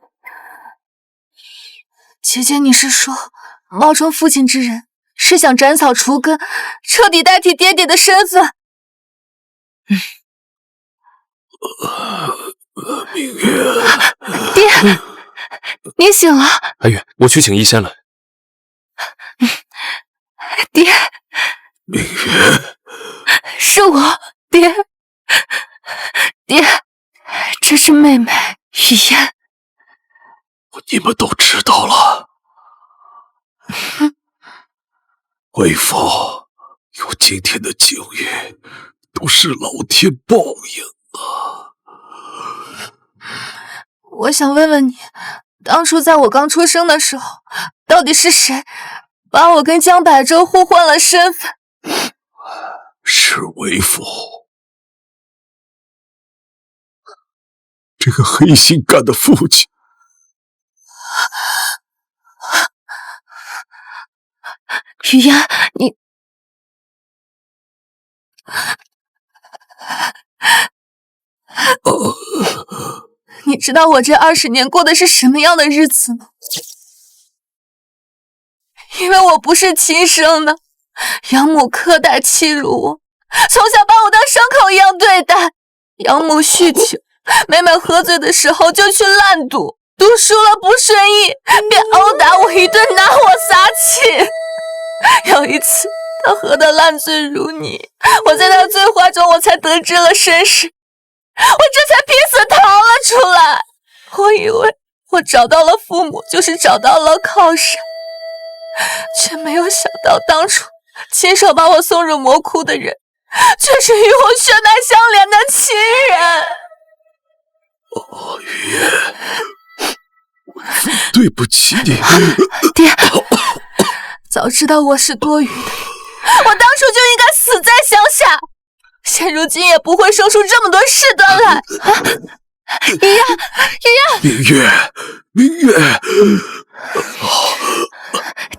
姐姐，你是说冒充父亲之人是想斩草除根，彻底代替爹爹的身份？明月，爹，你醒了。阿月，我去请医仙来。爹，明月，是我，爹，爹，这是妹妹雨嫣。你们都知道了。为父有今天的境遇，都是老天报应啊。我想问问你，当初在我刚出生的时候，到底是谁把我跟江百舟互换了身份？是为父。这个黑心干的父亲。雨嫣，你你知道我这20年过的是什么样的日子吗？因为我不是亲生的，养母苛待欺辱我，从小把我当牲口一样对待。养母酗酒，每每喝醉的时候就去烂赌，赌输了不顺意，便殴打我一顿，拿我撒气。有一次他喝得烂醉如泥，我在他醉话中我才得知了身世，我这才拼死逃了出来。我以为我找到了父母，就是找到了靠山，却没有想到当初亲手把我送入魔窟的人，却是与我血脉相连的亲人。雨嫣，对不起你。爹，早知道我是多余的，我当初就应该死在乡下，现如今也不会生出这么多事端来。雨嫣，明月，明月，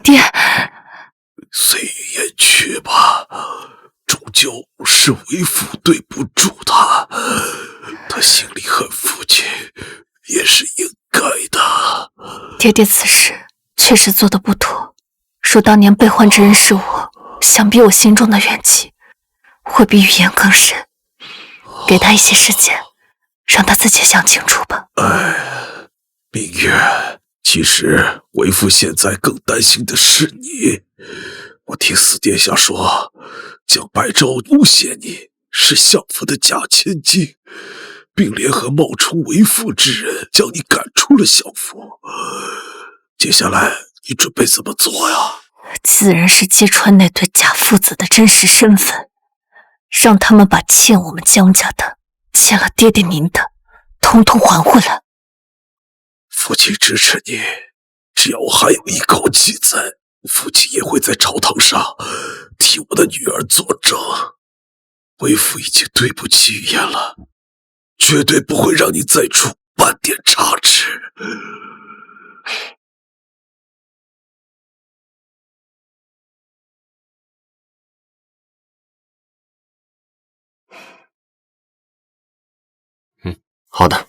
爹，随雨嫣去吧，终究是为父对不住他，他心里恨父亲也是应该的。爹爹此事确实做得不妥，若当年被换之人是我，想必我心中的怨气会比语言更深。给他一些时间，让他自己想清楚吧。明月，其实为父现在更担心的是你。我听四殿下说，江百舟诬陷你是相府的假千金，并联合冒充为父之人将你赶出了相府。接下来你准备怎么做呀？自然是揭穿那对假父子的真实身份，让他们把欠我们江家的、欠了爹爹您的，统统还回来。父亲支持你，只要我还有一口气在，父亲也会在朝堂上替我的女儿作证。为父已经对不起雨嫣了，绝对不会让你再出半点差池。好的。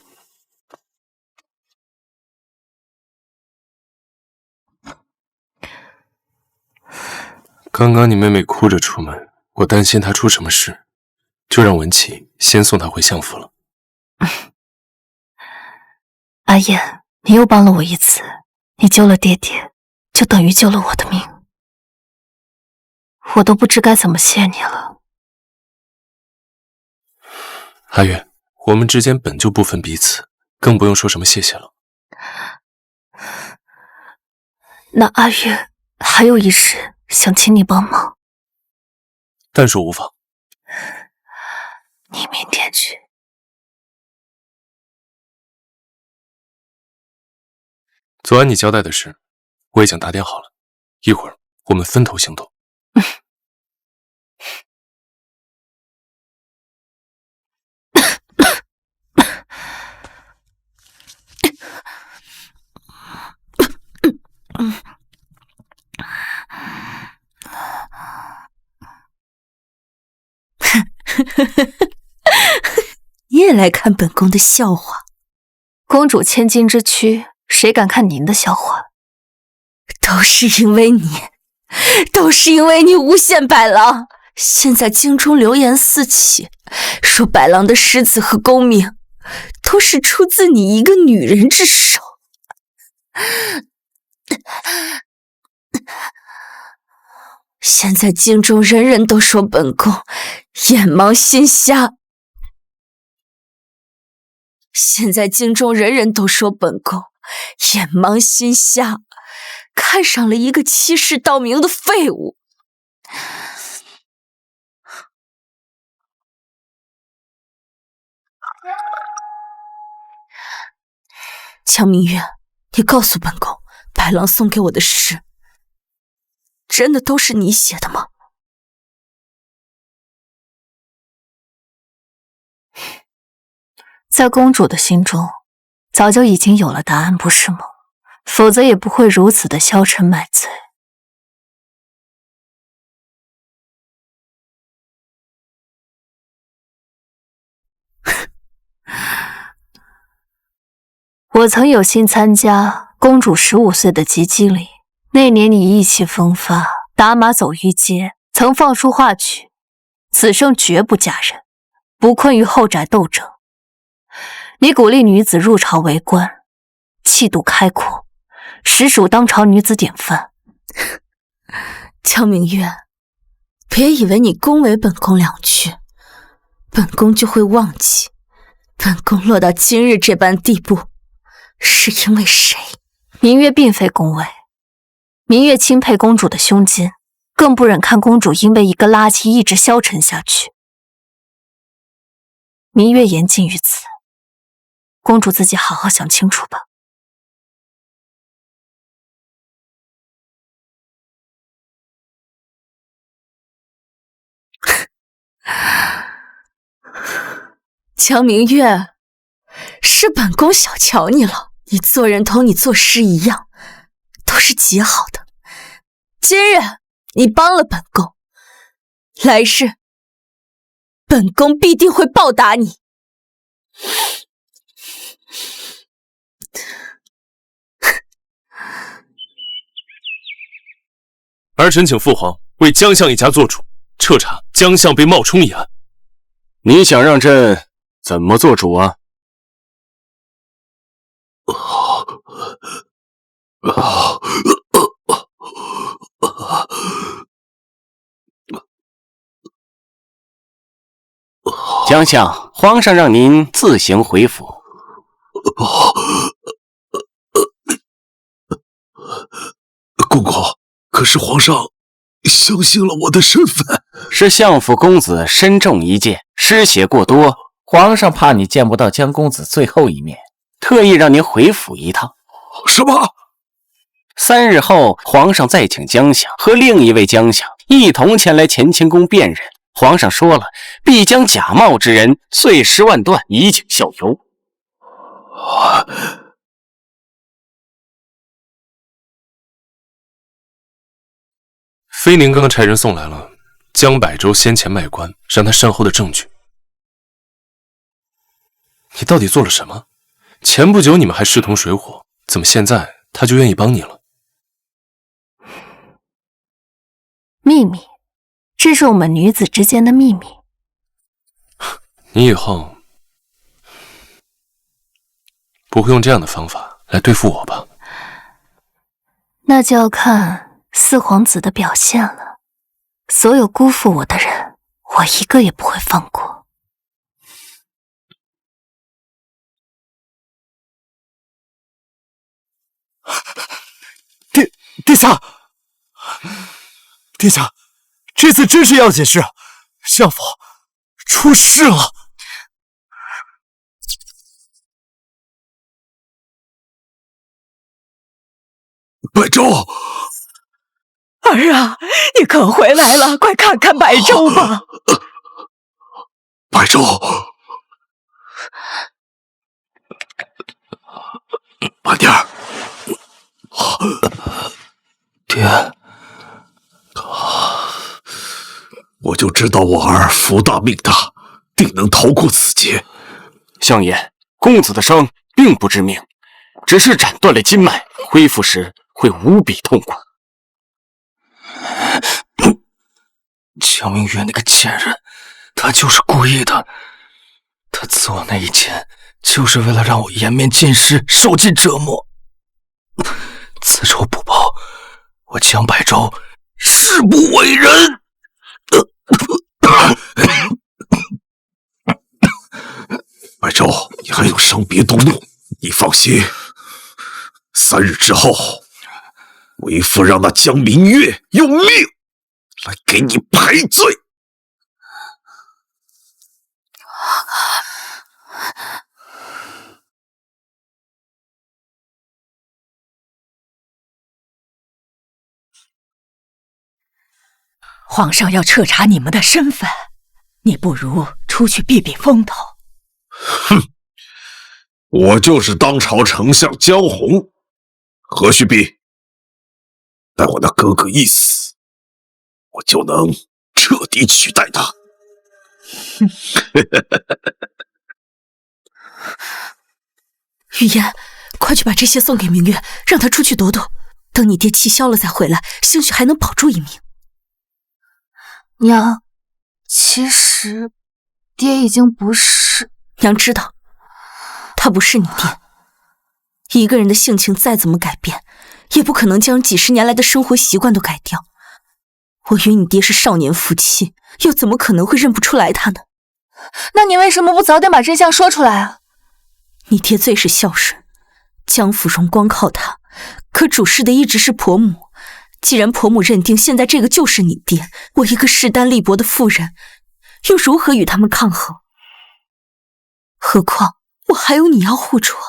刚刚你妹妹哭着出门，我担心她出什么事，就让文琪先送她回相府了。阿燕，你又帮了我一次，你救了爹爹，就等于救了我的命，我都不知该怎么谢你了。阿月，我们之间本就不分彼此，更不用说什么谢谢了。那阿月还有一事想请你帮忙。但说无妨。你明天去。昨晚你交代的事，我已经打点好了，一会儿我们分头行动。你也来看本宫的笑话？公主千金之躯，谁敢看您的笑话？都是因为你，都是因为你诬陷百郎。现在京中流言四起，说百郎的世子和功名都是出自你一个女人之手。现在京中人人都说本宫眼盲心瞎。现在京中人人都说本宫眼盲心瞎，看上了一个欺世盗名的废物。江明月，你告诉本宫，白狼送给我的诗，真的都是你写的吗？在公主的心中，早就已经有了答案，不是吗？否则也不会如此的消沉买醉。我曾有幸参加公主15岁的及笄礼，那年你意气风发，打马走御街，曾放出话曲：此生绝不嫁人，不困于后宅斗争。你鼓励女子入朝为官，气度开阔，实属当朝女子典范。江明月，别以为你恭维本宫2句，本宫就会忘记。本宫落到今日这般地步，是因为谁？明月并非恭维，明月钦佩公主的胸襟，更不忍看公主因为一个垃圾一直消沉下去。明月言尽于此，公主自己好好想清楚吧。江明月，是本宫小瞧你了，你做人同你做事一样，都是极好的。今日你帮了本宫，来世本宫必定会报答你。儿臣请父皇为江相一家做主，彻查江相被冒充一案。你想让朕怎么做主啊？江相，皇上让您自行回府。公公，可是皇上相信了我的身份。是相府公子身中一箭，失血过多，皇上怕你见不到江公子最后一面，特意让您回府一趟。什么？3日后，皇上再请江相和另一位江相一同前来乾清宫辨认。皇上说了，必将假冒之人碎尸万段，以儆效尤。妃宁刚刚差人送来了江百州先前卖官让他善后的证据。你到底做了什么？前不久你们还势同水火，怎么现在他就愿意帮你了？秘密，这是我们女子之间的秘密。你以后不会用这样的方法来对付我吧？那就要看四皇子的表现了。所有辜负我的人，我一个也不会放过。殿下，殿下，这次真是要紧事，相府出事了。白粥，儿啊，你可回来了，快看看白粥吧。白粥，慢点儿。爹，我就知道我儿福大命大，定能逃过此劫。相爷，公子的伤并不致命，只是斩断了筋脉，恢复时会无比痛苦。江明月那个贱人，他就是故意的。他刺我那一剑，就是为了让我颜面尽失，受尽折磨。此仇不报，我江百州誓不为人。白粥，你还有伤别动怒，你放心，3日之后，为父让那江明月用命来给你赔罪。皇上要彻查你们的身份，你不如出去避避风头。哼，我就是当朝丞相江红，何须避？待我那哥哥一死，我就能彻底取代他。雨嫣，快去把这些送给明月，让他出去躲躲。等你爹气消了再回来，兴许还能保住一命。娘，其实爹已经不是……娘知道，他不是你爹。一个人的性情再怎么改变，也不可能将几10年来的生活习惯都改掉。我与你爹是少年夫妻，又怎么可能会认不出来他呢？那你为什么不早点把真相说出来啊？你爹最是孝顺，江芙蓉光靠他，可主事的一直是婆母。既然婆母认定现在这个就是你爹，我一个势单力薄的妇人，又如何与他们抗衡？何况我还有你要护住啊！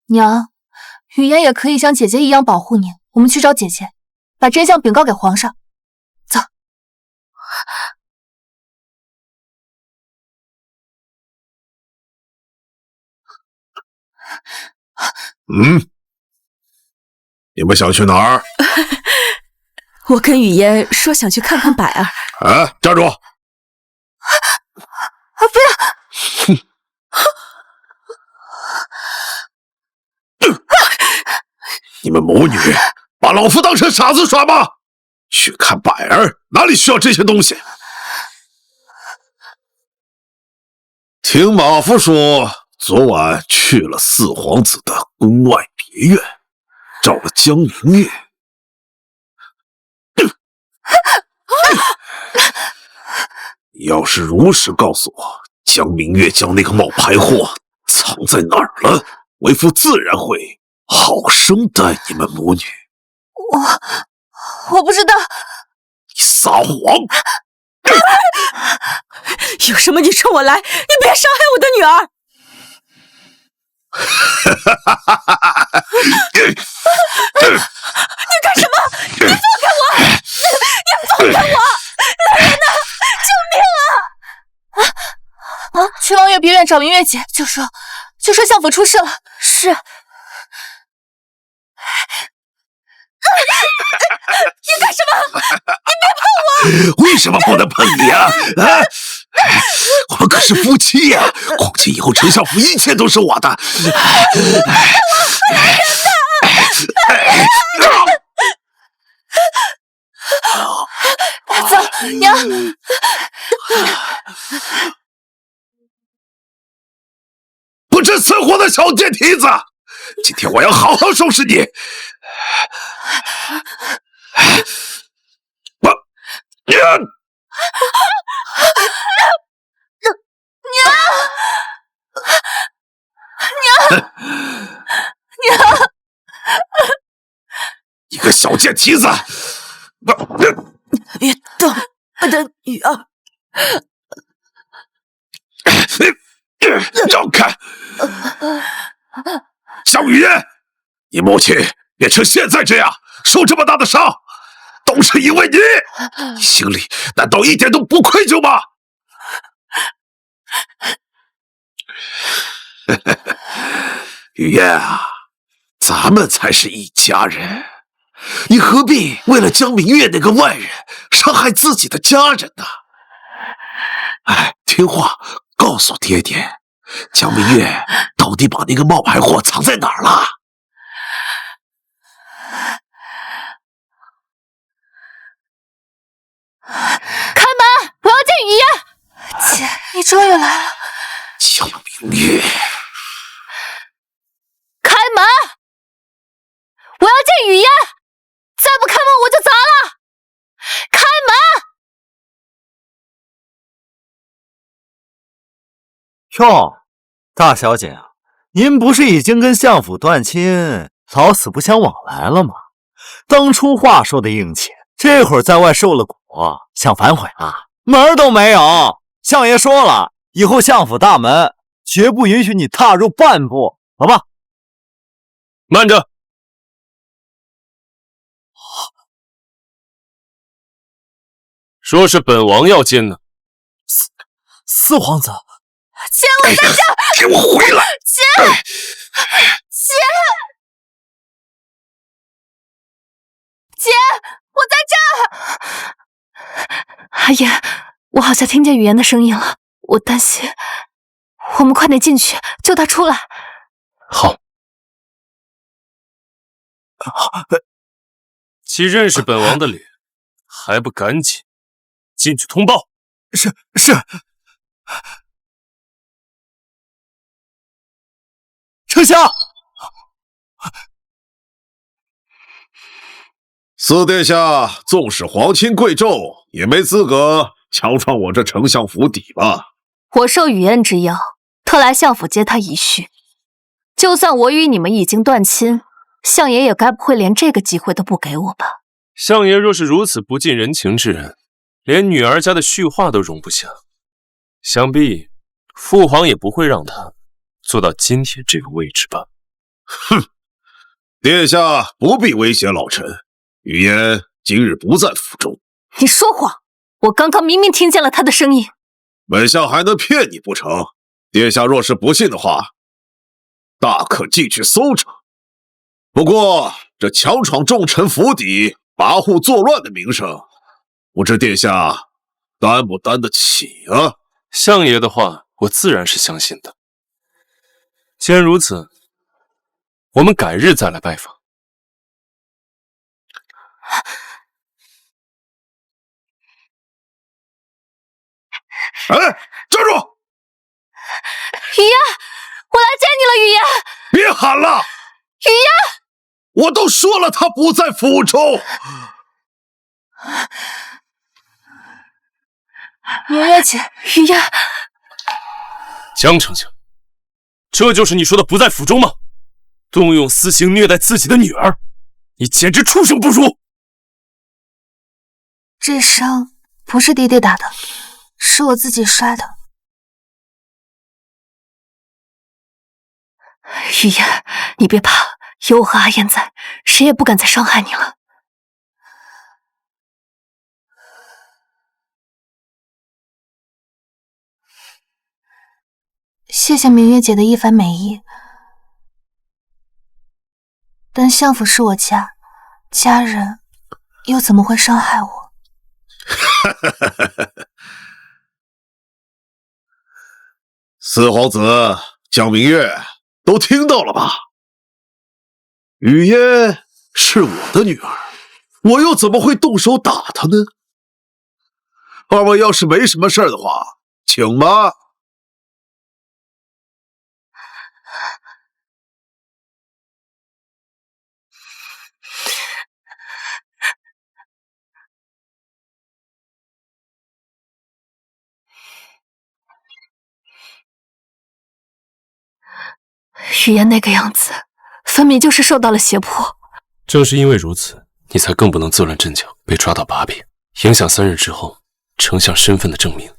娘，雨嫣也可以像姐姐一样保护你。我们去找姐姐，把真相禀告给皇上。走。你们想去哪儿？我跟雨嫣说想去看看百儿。哎，站住！不要！你们母女把老夫当成傻子耍吗？去看百儿，哪里需要这些东西？听马夫说，昨晚去了4皇子的宫外别院，找了江明月。你要是如实告诉我，江明月将那个冒牌货藏在哪儿了，为父自然会好生待你们母女。我不知道。你撒谎！有什么你冲我来，你别伤害我的女儿！你干什么？你放开我！你放开我！来人呐！救命啊！去望月别院找明月姐，就说相府出事了。是。你干什么？你别碰我！为什么不能碰你啊？我们可是夫妻呀！况且以后丞相府一切都是我的。走，娘。不知死活的小贱蹄子！今天我要好好收拾你！娘！一个小贱蹄子，别动，我的女儿！让开！江雨嫣，你母亲变成现在这样，受这么大的伤，都是因为你，你心里难道一点都不愧疚吗？雨嫣啊，咱们才是一家人，你何必为了江明月那个外人伤害自己的家人呢？哎，听话，告诉爹爹，江明月到底把那个冒牌货藏在哪儿了？开门！我要见雨嫣。姐，你终于来了。江明月，开门！我要见雨嫣，再不开门我就砸了！开门！哟，大小姐啊，您不是已经跟相府断亲，老死不相往来了吗？当初话说的硬气，这会儿在外受了苦，想反悔啊？门儿都没有！相爷说了，以后相府大门绝不允许你踏入半步，走吧。慢着！说是本王要见呢。四皇子，姐，我在这！给我回来！姐，姐，我在这儿！阿言，我好像听见雨嫣的声音了，我担心。我们快点进去，救她出来。好。既认识本王的脸，还不赶紧进去通报？是。丞相，四殿下纵使皇亲贵胄，也没资格强闯我这丞相府邸吧？我受雨嫣之邀，特来相府接她一叙。就算我与你们已经断亲，相爷也该不会连这个机会都不给我吧？相爷若是如此不近人情之人，连女儿家的叙话都容不下，想必父皇也不会让他做到今天这个位置吧？哼，殿下不必威胁老臣，雨嫣今日不在府中。你说谎！我刚刚明明听见了他的声音。本相还能骗你不成？殿下若是不信的话，大可进去搜查。不过这强闯重臣府邸、跋扈作乱的名声，不知殿下担不担得起啊？相爷的话，我自然是相信的。既然如此，我们改日再来拜访。哎，站住！雨嫣，我来接你了，雨嫣。别喊了，雨嫣！我都说了，他不在府中。明月姐，雨嫣。江丞相，这就是你说的不在府中吗？动用私刑虐待自己的女儿，你简直畜生不如！这伤不是爹爹打的，是我自己摔的。雨嫣，你别怕，有我和阿燕在，谁也不敢再伤害你了。谢谢明月姐的一番美意，但相府是我家，家人又怎么会伤害我？四皇子江明月都听到了吧？雨嫣是我的女儿，我又怎么会动手打她呢？二位要是没什么事儿的话，请吧。雨嫣那个样子，分明就是受到了胁迫。正是因为如此，你才更不能自乱阵脚，被抓到把柄，影响3日之后丞相身份的证明。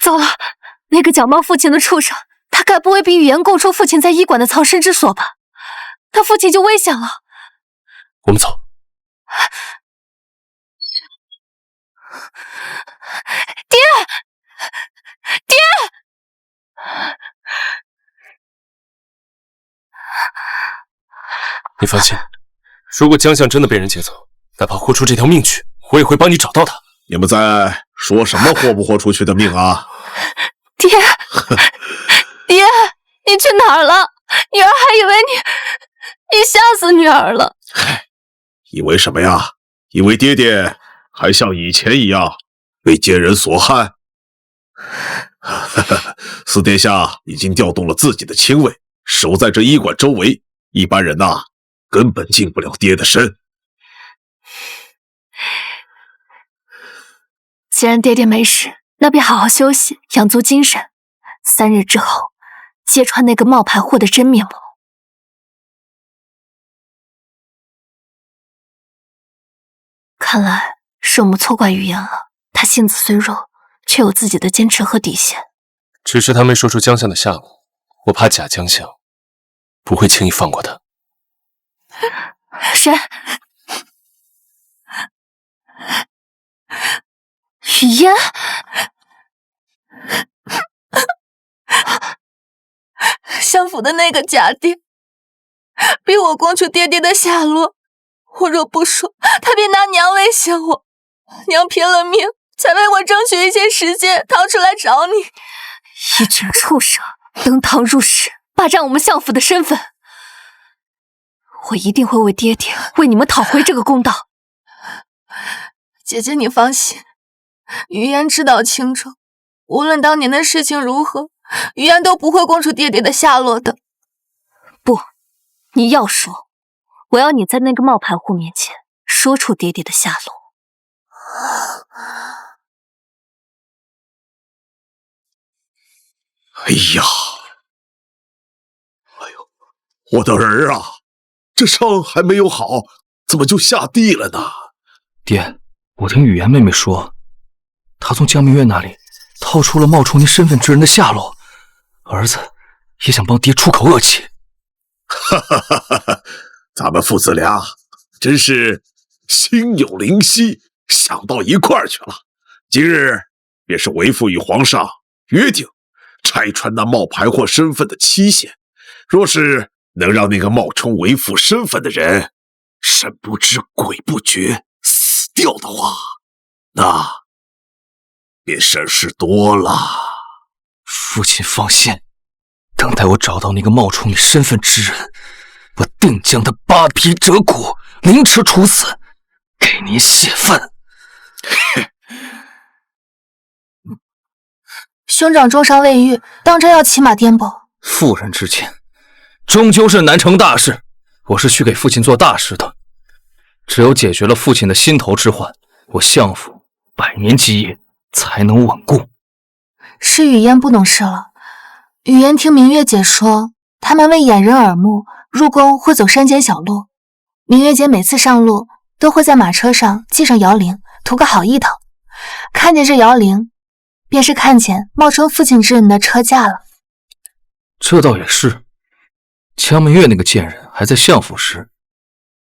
糟了，那个假冒父亲的畜生，他该不会比语言供出父亲在医馆的藏身之所吧？他父亲就危险了。我们走。爹，爹！你放心，如果江相真的被人劫走，哪怕豁出这条命去，我也会帮你找到他。你们在说什么豁不豁出去的命啊？爹，爹，你去哪儿了？女儿还以为你吓死女儿了。以为什么呀？以为爹爹还像以前一样被奸人所害？四殿下已经调动了自己的亲卫，守在这医馆周围，一般人呐，根本近不了爹的身。既然爹爹没事，那便好好休息，养足精神。3日之后，揭穿那个冒牌货的真面目。看来是我们错怪语言了。他性子虽弱，却有自己的坚持和底线。只是他没说出江相的下落，我怕假江相不会轻易放过他。谁？语言？相府的那个假爹，逼我供出爹爹的下落。我若不说，他便拿娘威胁我。娘拼了命，才为我争取一些时间，逃出来找你。一群畜生，登堂入室，霸占我们相府的身份。我一定会为爹爹，为你们讨回这个公道。姐姐，你放心，语言知道清楚，无论当年的事情如何，语言都不会供出爹爹的下落的。不，你要说，我要你在那个冒牌货面前说出爹爹的下落。哎呀，我的儿啊，这伤还没有好，怎么就下地了呢？爹，我听语言妹妹说，她从江明月那里套出了冒充您身份之人的下落，儿子也想帮爹出口恶气。哈哈哈哈！咱们父子俩真是心有灵犀，想到一块儿去了。今日便是为父与皇上约定拆穿那冒牌货身份的期限，若是能让那个冒充为父身份的人神不知鬼不觉死掉的话，那便省事多了。父亲放心，等待我找到那个冒充你身份之人，我定将他扒皮折骨，凌迟处死，给您泄愤。兄长重伤未愈，当真要骑马颠簸？妇人之见，终究是难成大事。我是去给父亲做大事的，只有解决了父亲的心头之患，我相府100年基业才能稳固。是语嫣不懂事了。语嫣听明月姐说，他们为掩人耳目，入宫会走山间小路。明月姐每次上路都会在马车上系上摇铃，图个好意头。看见这摇铃，便是看见冒充父亲之人的车驾了。这倒也是，江明月那个贱人还在相府时，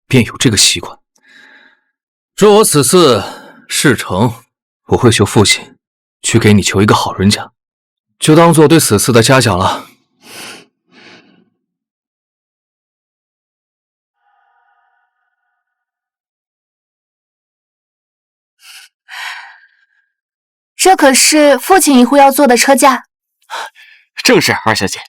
便有这个习惯。若我此次事成，我会求父亲去给你求一个好人家，就当做对此次的嘉奖了。这可是父亲一户要坐的车驾。正是二小姐。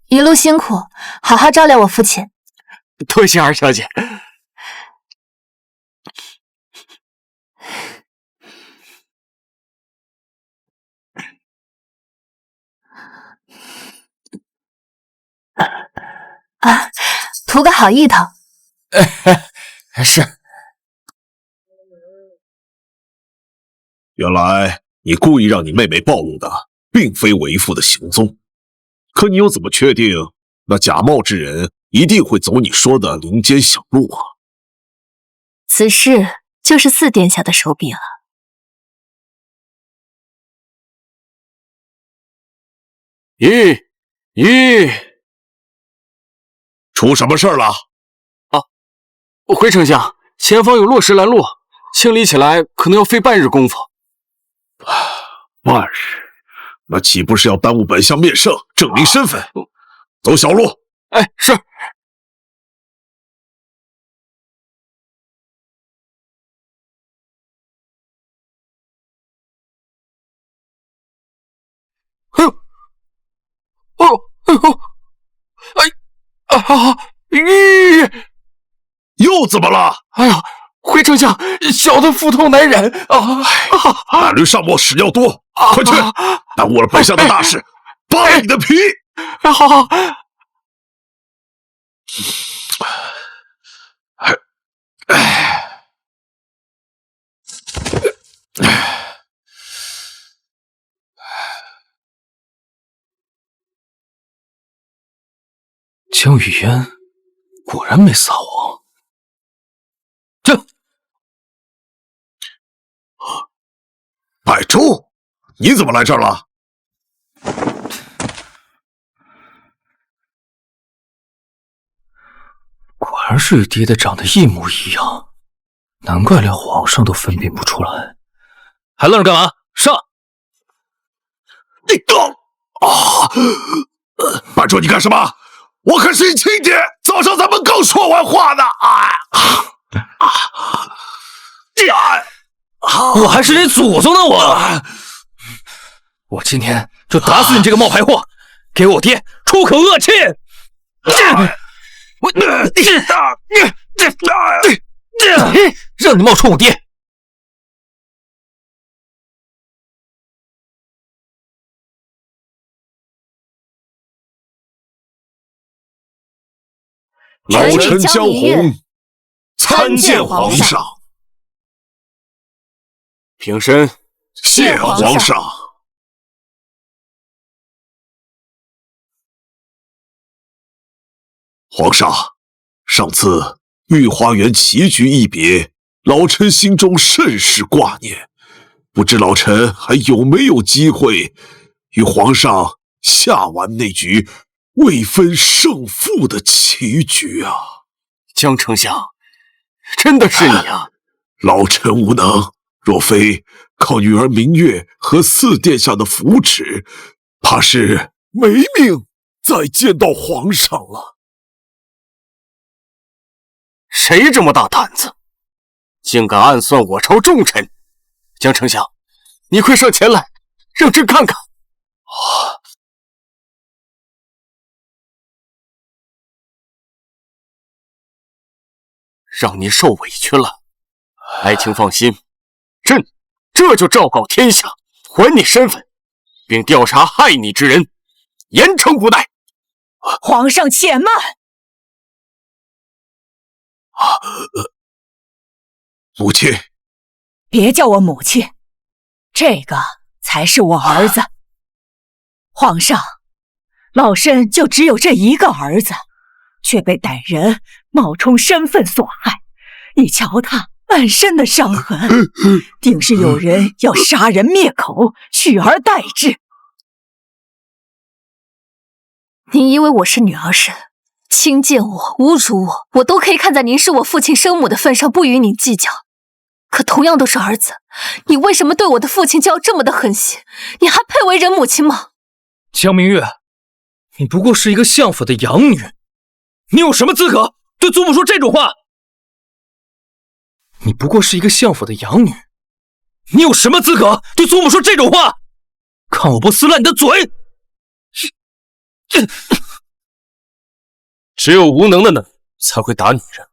一路辛苦，好好照料我父亲。多谢二小姐。啊，图个好意头。是。原来你故意让你妹妹暴露的，并非为父的行踪。可你又怎么确定那假冒之人一定会走你说的林间小路啊？此事就是4殿下的手笔了。出什么事了？啊，回丞相，前方有落石拦路，清理起来可能要费半日功夫。半日？那岂不是要耽误本相面圣证明身份？走小路。哎，是。哎呦！又怎么了？哎呀，回丞相，小的腹痛难忍啊！那驴上墨屎尿多，快去！耽误了本相的大事，扒了你的皮！好。江雨嫣果然没撒谎。百州，你怎么来这儿了？果然是与爹爹长得一模一样，难怪连皇上都分辨不出来。还愣着干嘛？上！你百州，你干什么？我可是你亲爹，早上咱们刚说完话呢！我还是你祖宗呢！我今天就打死你这个冒牌货，给我爹出口恶气！让你冒充我爹！老臣江红参见皇上。平身，谢皇上。皇上，上次御花园棋局一别，老臣心中甚是挂念，不知老臣还有没有机会与皇上下完那局未分胜负的棋局啊！江丞相，真的是你啊！老臣无能，若非靠女儿明月和4殿下的扶持，怕是没命再见到皇上了。谁这么大胆子，竟敢暗算我朝重臣？江丞相，你快上前来，让朕看看。让你受委屈了，爱卿放心，朕这就昭告天下，还你身份，并调查害你之人，严惩不贷。皇上且慢。母亲，别叫我母亲，这个才是我儿子。皇上，老身就只有这一个儿子，却被歹人冒充身份所害。你瞧他满身的伤痕，定是有人要杀人灭口，取而代之。您因为我是女儿身，轻贱我、侮辱我，我都可以看在您是我父亲生母的份上，不与你计较。可同样都是儿子，你为什么对我的父亲就要这么的狠心？你还配为人母亲吗？江明月，你不过是一个相府的养女，你有什么资格对祖母说这种话？你不过是一个相府的养女，你有什么资格对祖母说这种话？看我不撕烂你的嘴！只有无能的男人才会打女人。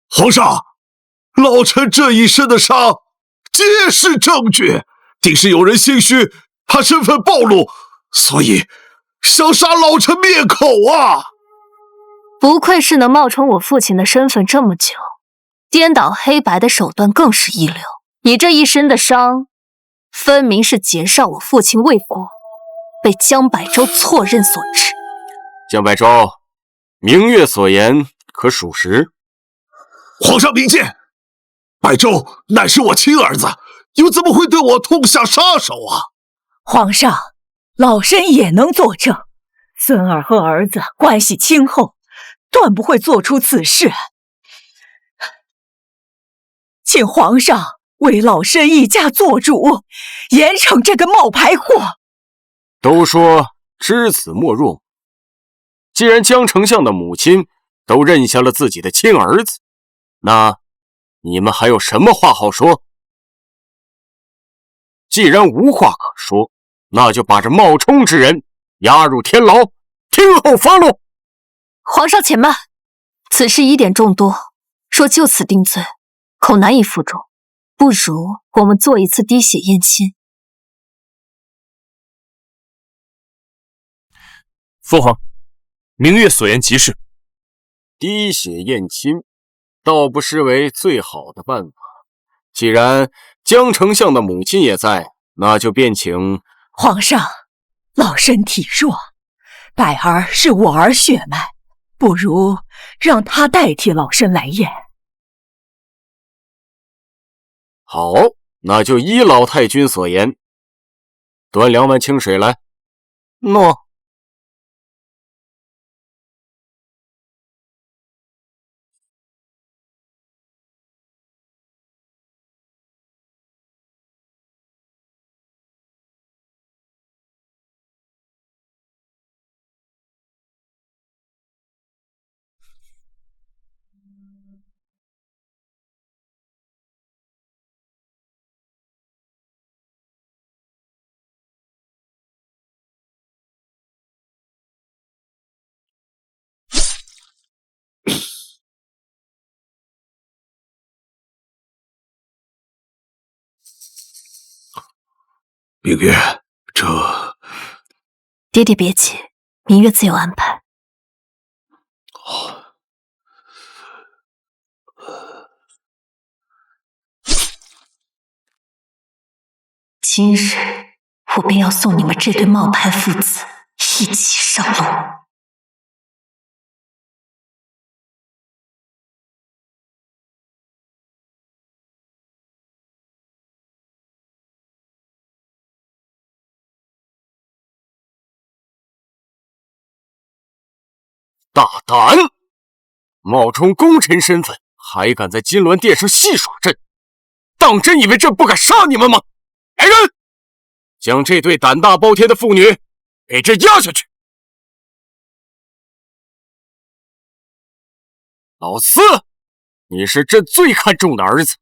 皇上，老臣这一身的伤皆是证据，定是有人心虚，怕身份暴露，所以想杀老臣灭口啊！不愧是能冒充我父亲的身份这么久，颠倒黑白的手段更是一流。你这一身的伤，分明是劫杀我父亲魏国，被江百州错认所致。江百州，明月所言可属实？皇上明鉴，百州乃是我亲儿子，又怎么会对我痛下杀手啊？皇上，老身也能作证，孙儿和儿子关系亲厚，断不会做出此事。请皇上为老身一家做主，严惩这个冒牌货。都说知子莫若母，既然江丞相的母亲都认下了自己的亲儿子，那你们还有什么话好说？既然无话可说，那就把这冒充之人押入天牢，听候发落。皇上且慢，此事疑点众多，若就此定罪，恐难以服众。不如我们做一次滴血验亲。父皇，明月所言极是。滴血验亲，倒不失为最好的办法。既然江丞相的母亲也在，那就便请皇上。老身体弱，百儿是我儿血脉，不如让他代替老身来验。好，那就依老太君所言，端2碗清水来。诺。明月，这……爹爹别急，明月自有安排。今日我便要送你们这对冒牌父子一起上路。大胆！冒充功臣身份，还敢在金銮殿上戏耍朕？当真以为朕不敢杀你们吗？来人，将这对胆大包天的妇女给朕押下去！老四，你是朕最看重的儿子，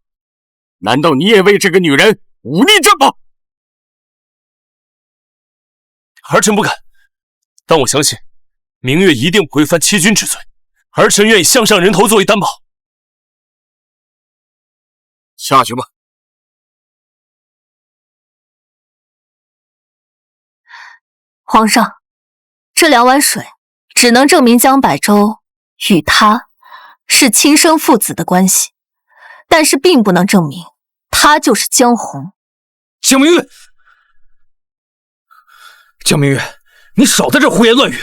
难道你也为这个女人忤逆朕吗？儿臣不敢，但我相信明月一定不会犯欺君之罪，儿臣愿以项上人头作为担保。下去吧。皇上，这2碗水只能证明江百州与他是亲生父子的关系，但是并不能证明他就是江红。江明月，江明月，你少在这胡言乱语！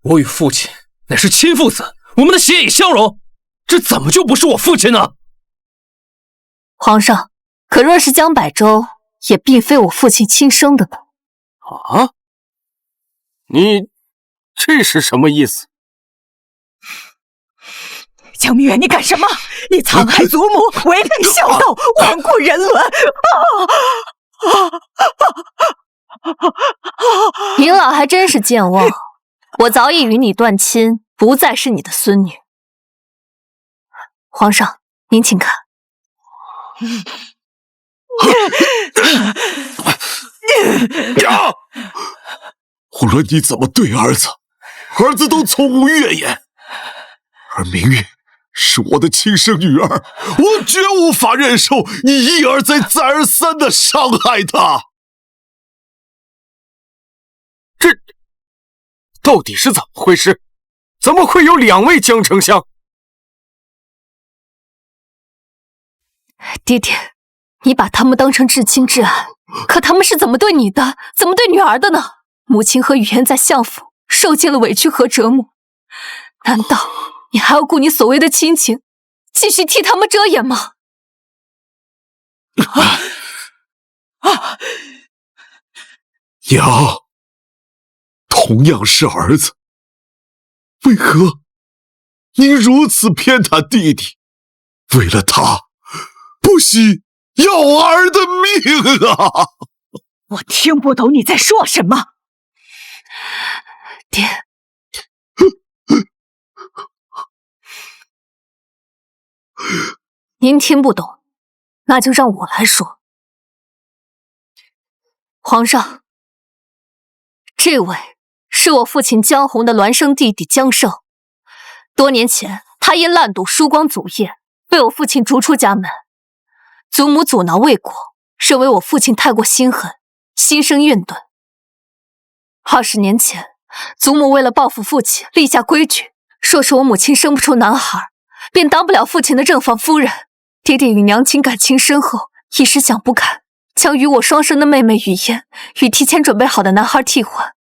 我与父亲乃是亲父子，我们的血液相融，这怎么就不是我父亲呢？皇上，可若是江百州，也并非我父亲亲生的呢。啊？你这是什么意思？江明月，你干什么？你残害祖母，违背孝道，罔顾人伦！您老还真是健忘，我早已与你断亲，不再是你的孙女。皇上，您请看。无论你怎么对儿子，儿子都从无怨言。而明月是我的亲生女儿，我绝无法忍受你一而再、再而三的伤害她。到底是怎么回事？怎么会有2位江丞相？爹爹，你把他们当成至亲至爱，可他们是怎么对你的，怎么对女儿的呢？母亲和雨嫣在相府受尽了委屈和折磨，难道你还要顾你所谓的亲情，继续替他们遮掩吗？娘，同样是儿子，为何您如此偏袒弟弟？为了他，不惜要儿的命啊！我听不懂你在说什么。爹，您听不懂，那就让我来说。皇上，这位是我父亲江红的孪生弟弟江胜。多年前，他因滥赌输光祖业，被我父亲逐出家门。祖母阻挠未果，认为我父亲太过心狠，心生怨怼。20年前，祖母为了报复父亲，立下规矩，说是我母亲生不出男孩，便当不了父亲的正房夫人。爹爹与娘亲感情深厚，一时想不开，将与我双生的妹妹雨嫣与提前准备好的男孩替换。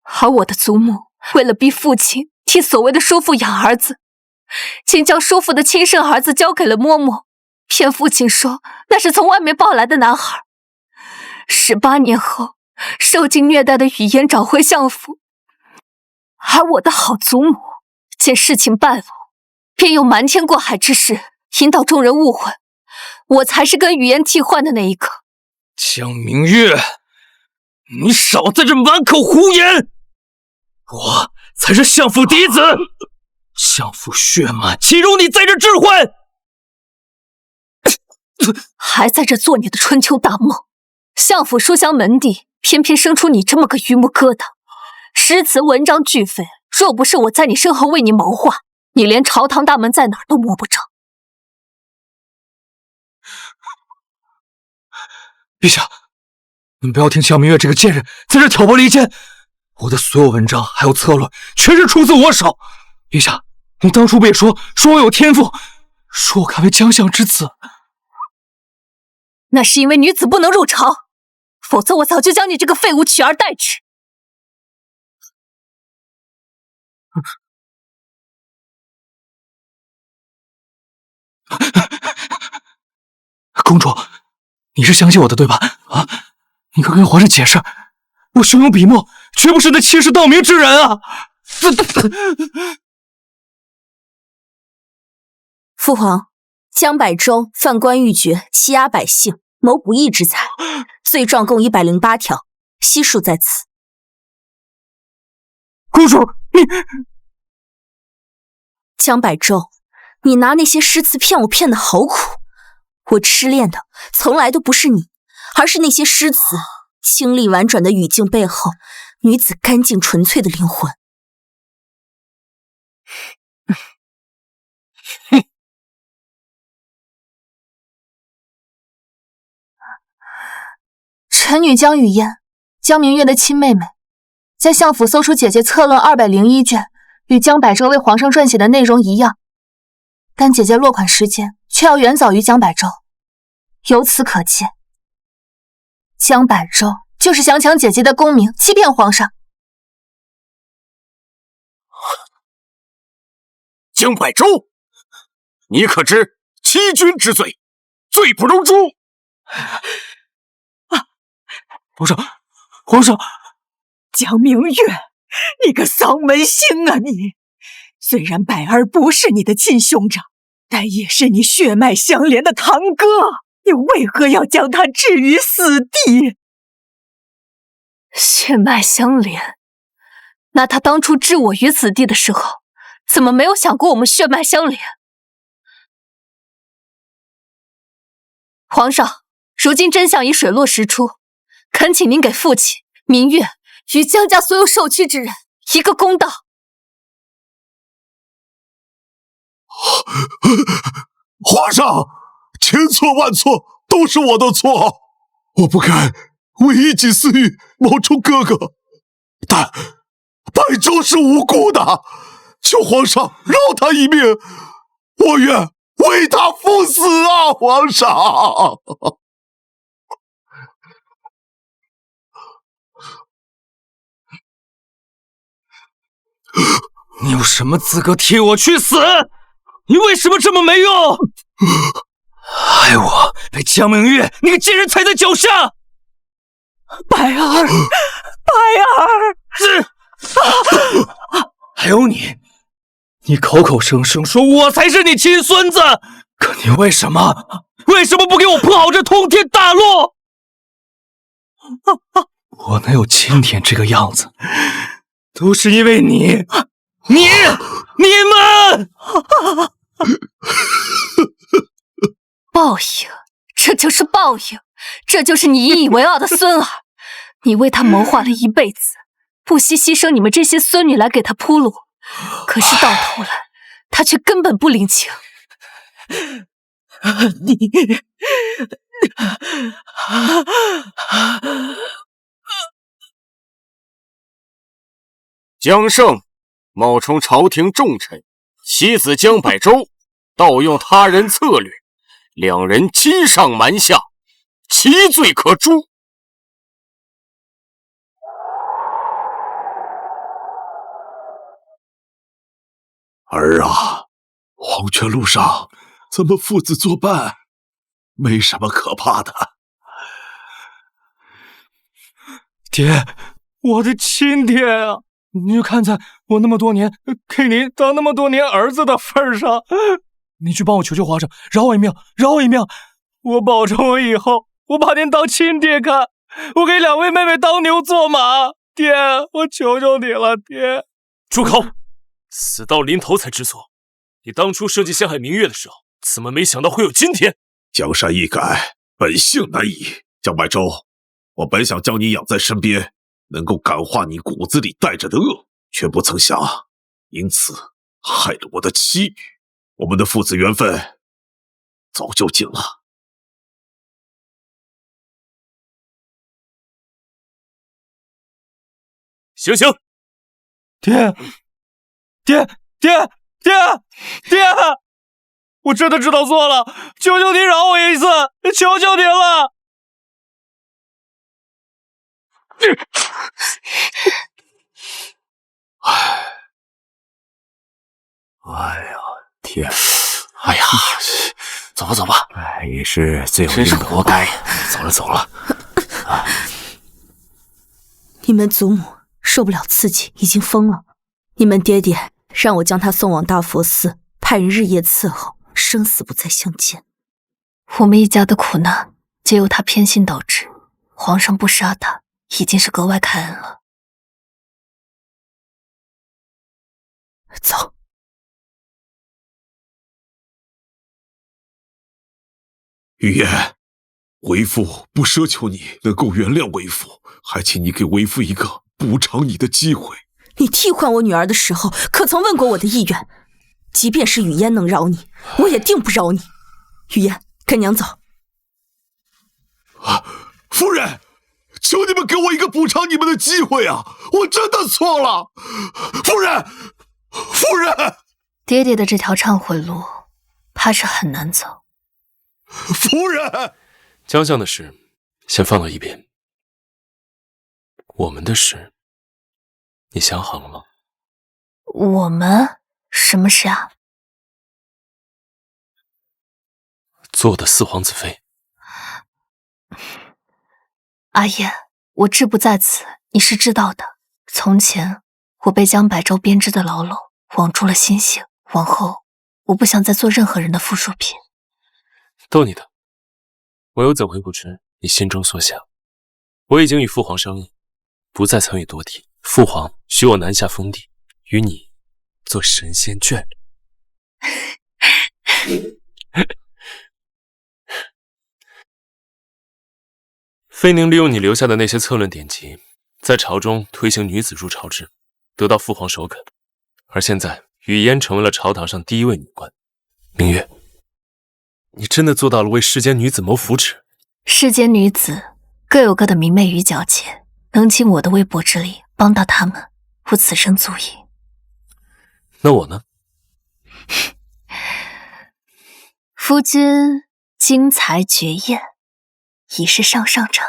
而我的祖母为了逼父亲替所谓的叔父养儿子，竟将叔父的亲生儿子交给了嬷嬷，骗父亲说那是从外面抱来的男孩。18年后，受尽虐待的雨嫣找回相府，而我的好祖母见事情败露，便用瞒天过海之事引导众人误会，我才是跟雨嫣替换的那一个。江明月，你少在这满口胡言！我才是相府嫡子，相府血脉岂容你在这置换？还在这做你的春秋大梦。相府书香门第，偏偏生出你这么个榆木疙瘩。诗词文章俱废，若不是我在你身后为你谋划，你连朝堂大门在哪儿都摸不着。陛下，您不要听江明月这个贱人在这挑拨离间。我的所有文章还有策略，全是出自我手。陛下，您当初不也说我有天赋，说我堪为将相之子？那是因为女子不能入朝，否则我早就将你这个废物取而代之。公主，你是相信我的对吧？啊，你快跟皇上解释，我胸有笔墨，绝不是那欺世盗名之人啊！父皇，江柏洲犯官鬻爵，欺压百姓，谋不义之财，罪状共108条，悉数在此。公主，你江柏洲，你拿那些诗词骗我骗得好苦。我痴恋的从来都不是你，而是那些诗词，清丽婉转的语境背后，女子干净纯粹的灵魂。臣女江雨嫣，江明月的亲妹妹，在相府搜出姐姐策论201卷，与江柏洲为皇上撰写的内容一样，但姐姐落款时间却要远早于江柏洲。由此可见，江柏洲就是想抢姐姐的功名，欺骗皇上。江柏洲，你可知欺君之罪，罪不容诛！皇上，江明月，你个丧门星啊你！虽然柏儿不是你的亲兄长，但也是你血脉相连的堂哥，你为何要将他置于死地？血脉相连，那他当初置我于死地的时候，怎么没有想过我们血脉相连？皇上，如今真相已水落石出，恳请您给父亲、明月与江家所有受屈之人一个公道。皇上，千错万错，都是我的错，我不该为一己私欲冒充哥哥，但百州是无辜的，求皇上饶他一命，我愿为他赴死啊！皇上，你有什么资格替我去死？你为什么这么没用？害我被江明月那个贱人踩在脚下！白儿，还有你口口声声说我才是你亲孙子，可你为什么不给我铺好这通天大路？我能有今天这个样子，都是因为你们！报应，这就是报应，这就是你引以为傲的孙儿。你为他谋划了一辈子，不惜牺牲你们这些孙女来给他铺路，可是到头来，他却根本不领情。江胜冒充朝廷重臣，妻子江百州盗用他人策略，两人欺上瞒下，其罪可诛。儿啊，黄泉路上咱们父子作伴，没什么可怕的。爹，我的亲爹啊！你就看在我那么多年给您当那么多年儿子的份上，你去帮我求求皇上，饶我一命，饶我一命！我保证我以后我把您当亲爹看，我给两位妹妹当牛做马。爹，我求求你了，爹！住口！死到临头才知错。你当初设计陷害明月的时候，怎么没想到会有今天？江山易改，本性难移。江百州，我本想将你养在身边，能够感化你骨子里带着的恶，却不曾想因此害了我的妻女。我们的父子缘分早就尽了。醒醒！爹！我真的知道错了，求求您饶我一次，求求您了！哎呀，天！哎呀，走吧走吧，也是罪有应得，真是活该。走了。你们祖母受不了刺激，已经疯了。你们爹爹让我将他送往大佛寺，派人日夜伺候，生死不再相见。我们一家的苦难皆由他偏心导致，皇上不杀他，已经是格外开恩了。走。玉言，为父不奢求你能够原谅为父，还请你给为父一个补偿你的机会。你替换我女儿的时候，可曾问过我的意愿？即便是雨嫣能饶你，我也定不饶你。雨嫣，跟娘走。夫人，求你们给我一个补偿你们的机会啊！我真的错了，夫人。爹爹的这条忏悔路，怕是很难走。夫人，江相的事先放到一边，我们的事，你想好了吗？我们什么事啊？做的四皇子妃。阿言，我志不在此，你是知道的。从前我被江百州编织的牢笼网住了心性，往后我不想再做任何人的附属品。逗你的，我又怎会不知你心中所想？我已经与父皇商议，不再参与夺嫡。父皇许我南下封地，与你做神仙眷侣。妃宁利用你留下的那些策论典籍，在朝中推行女子入朝制，得到父皇首肯。而现在，雨嫣成为了朝堂上第一位女官。明月，你真的做到了为世间女子谋福祉。世间女子各有各的明媚与皎洁，能尽我的微薄之力帮到她们，吾此生足矣。那我呢？夫君精才绝艳，已是上上场。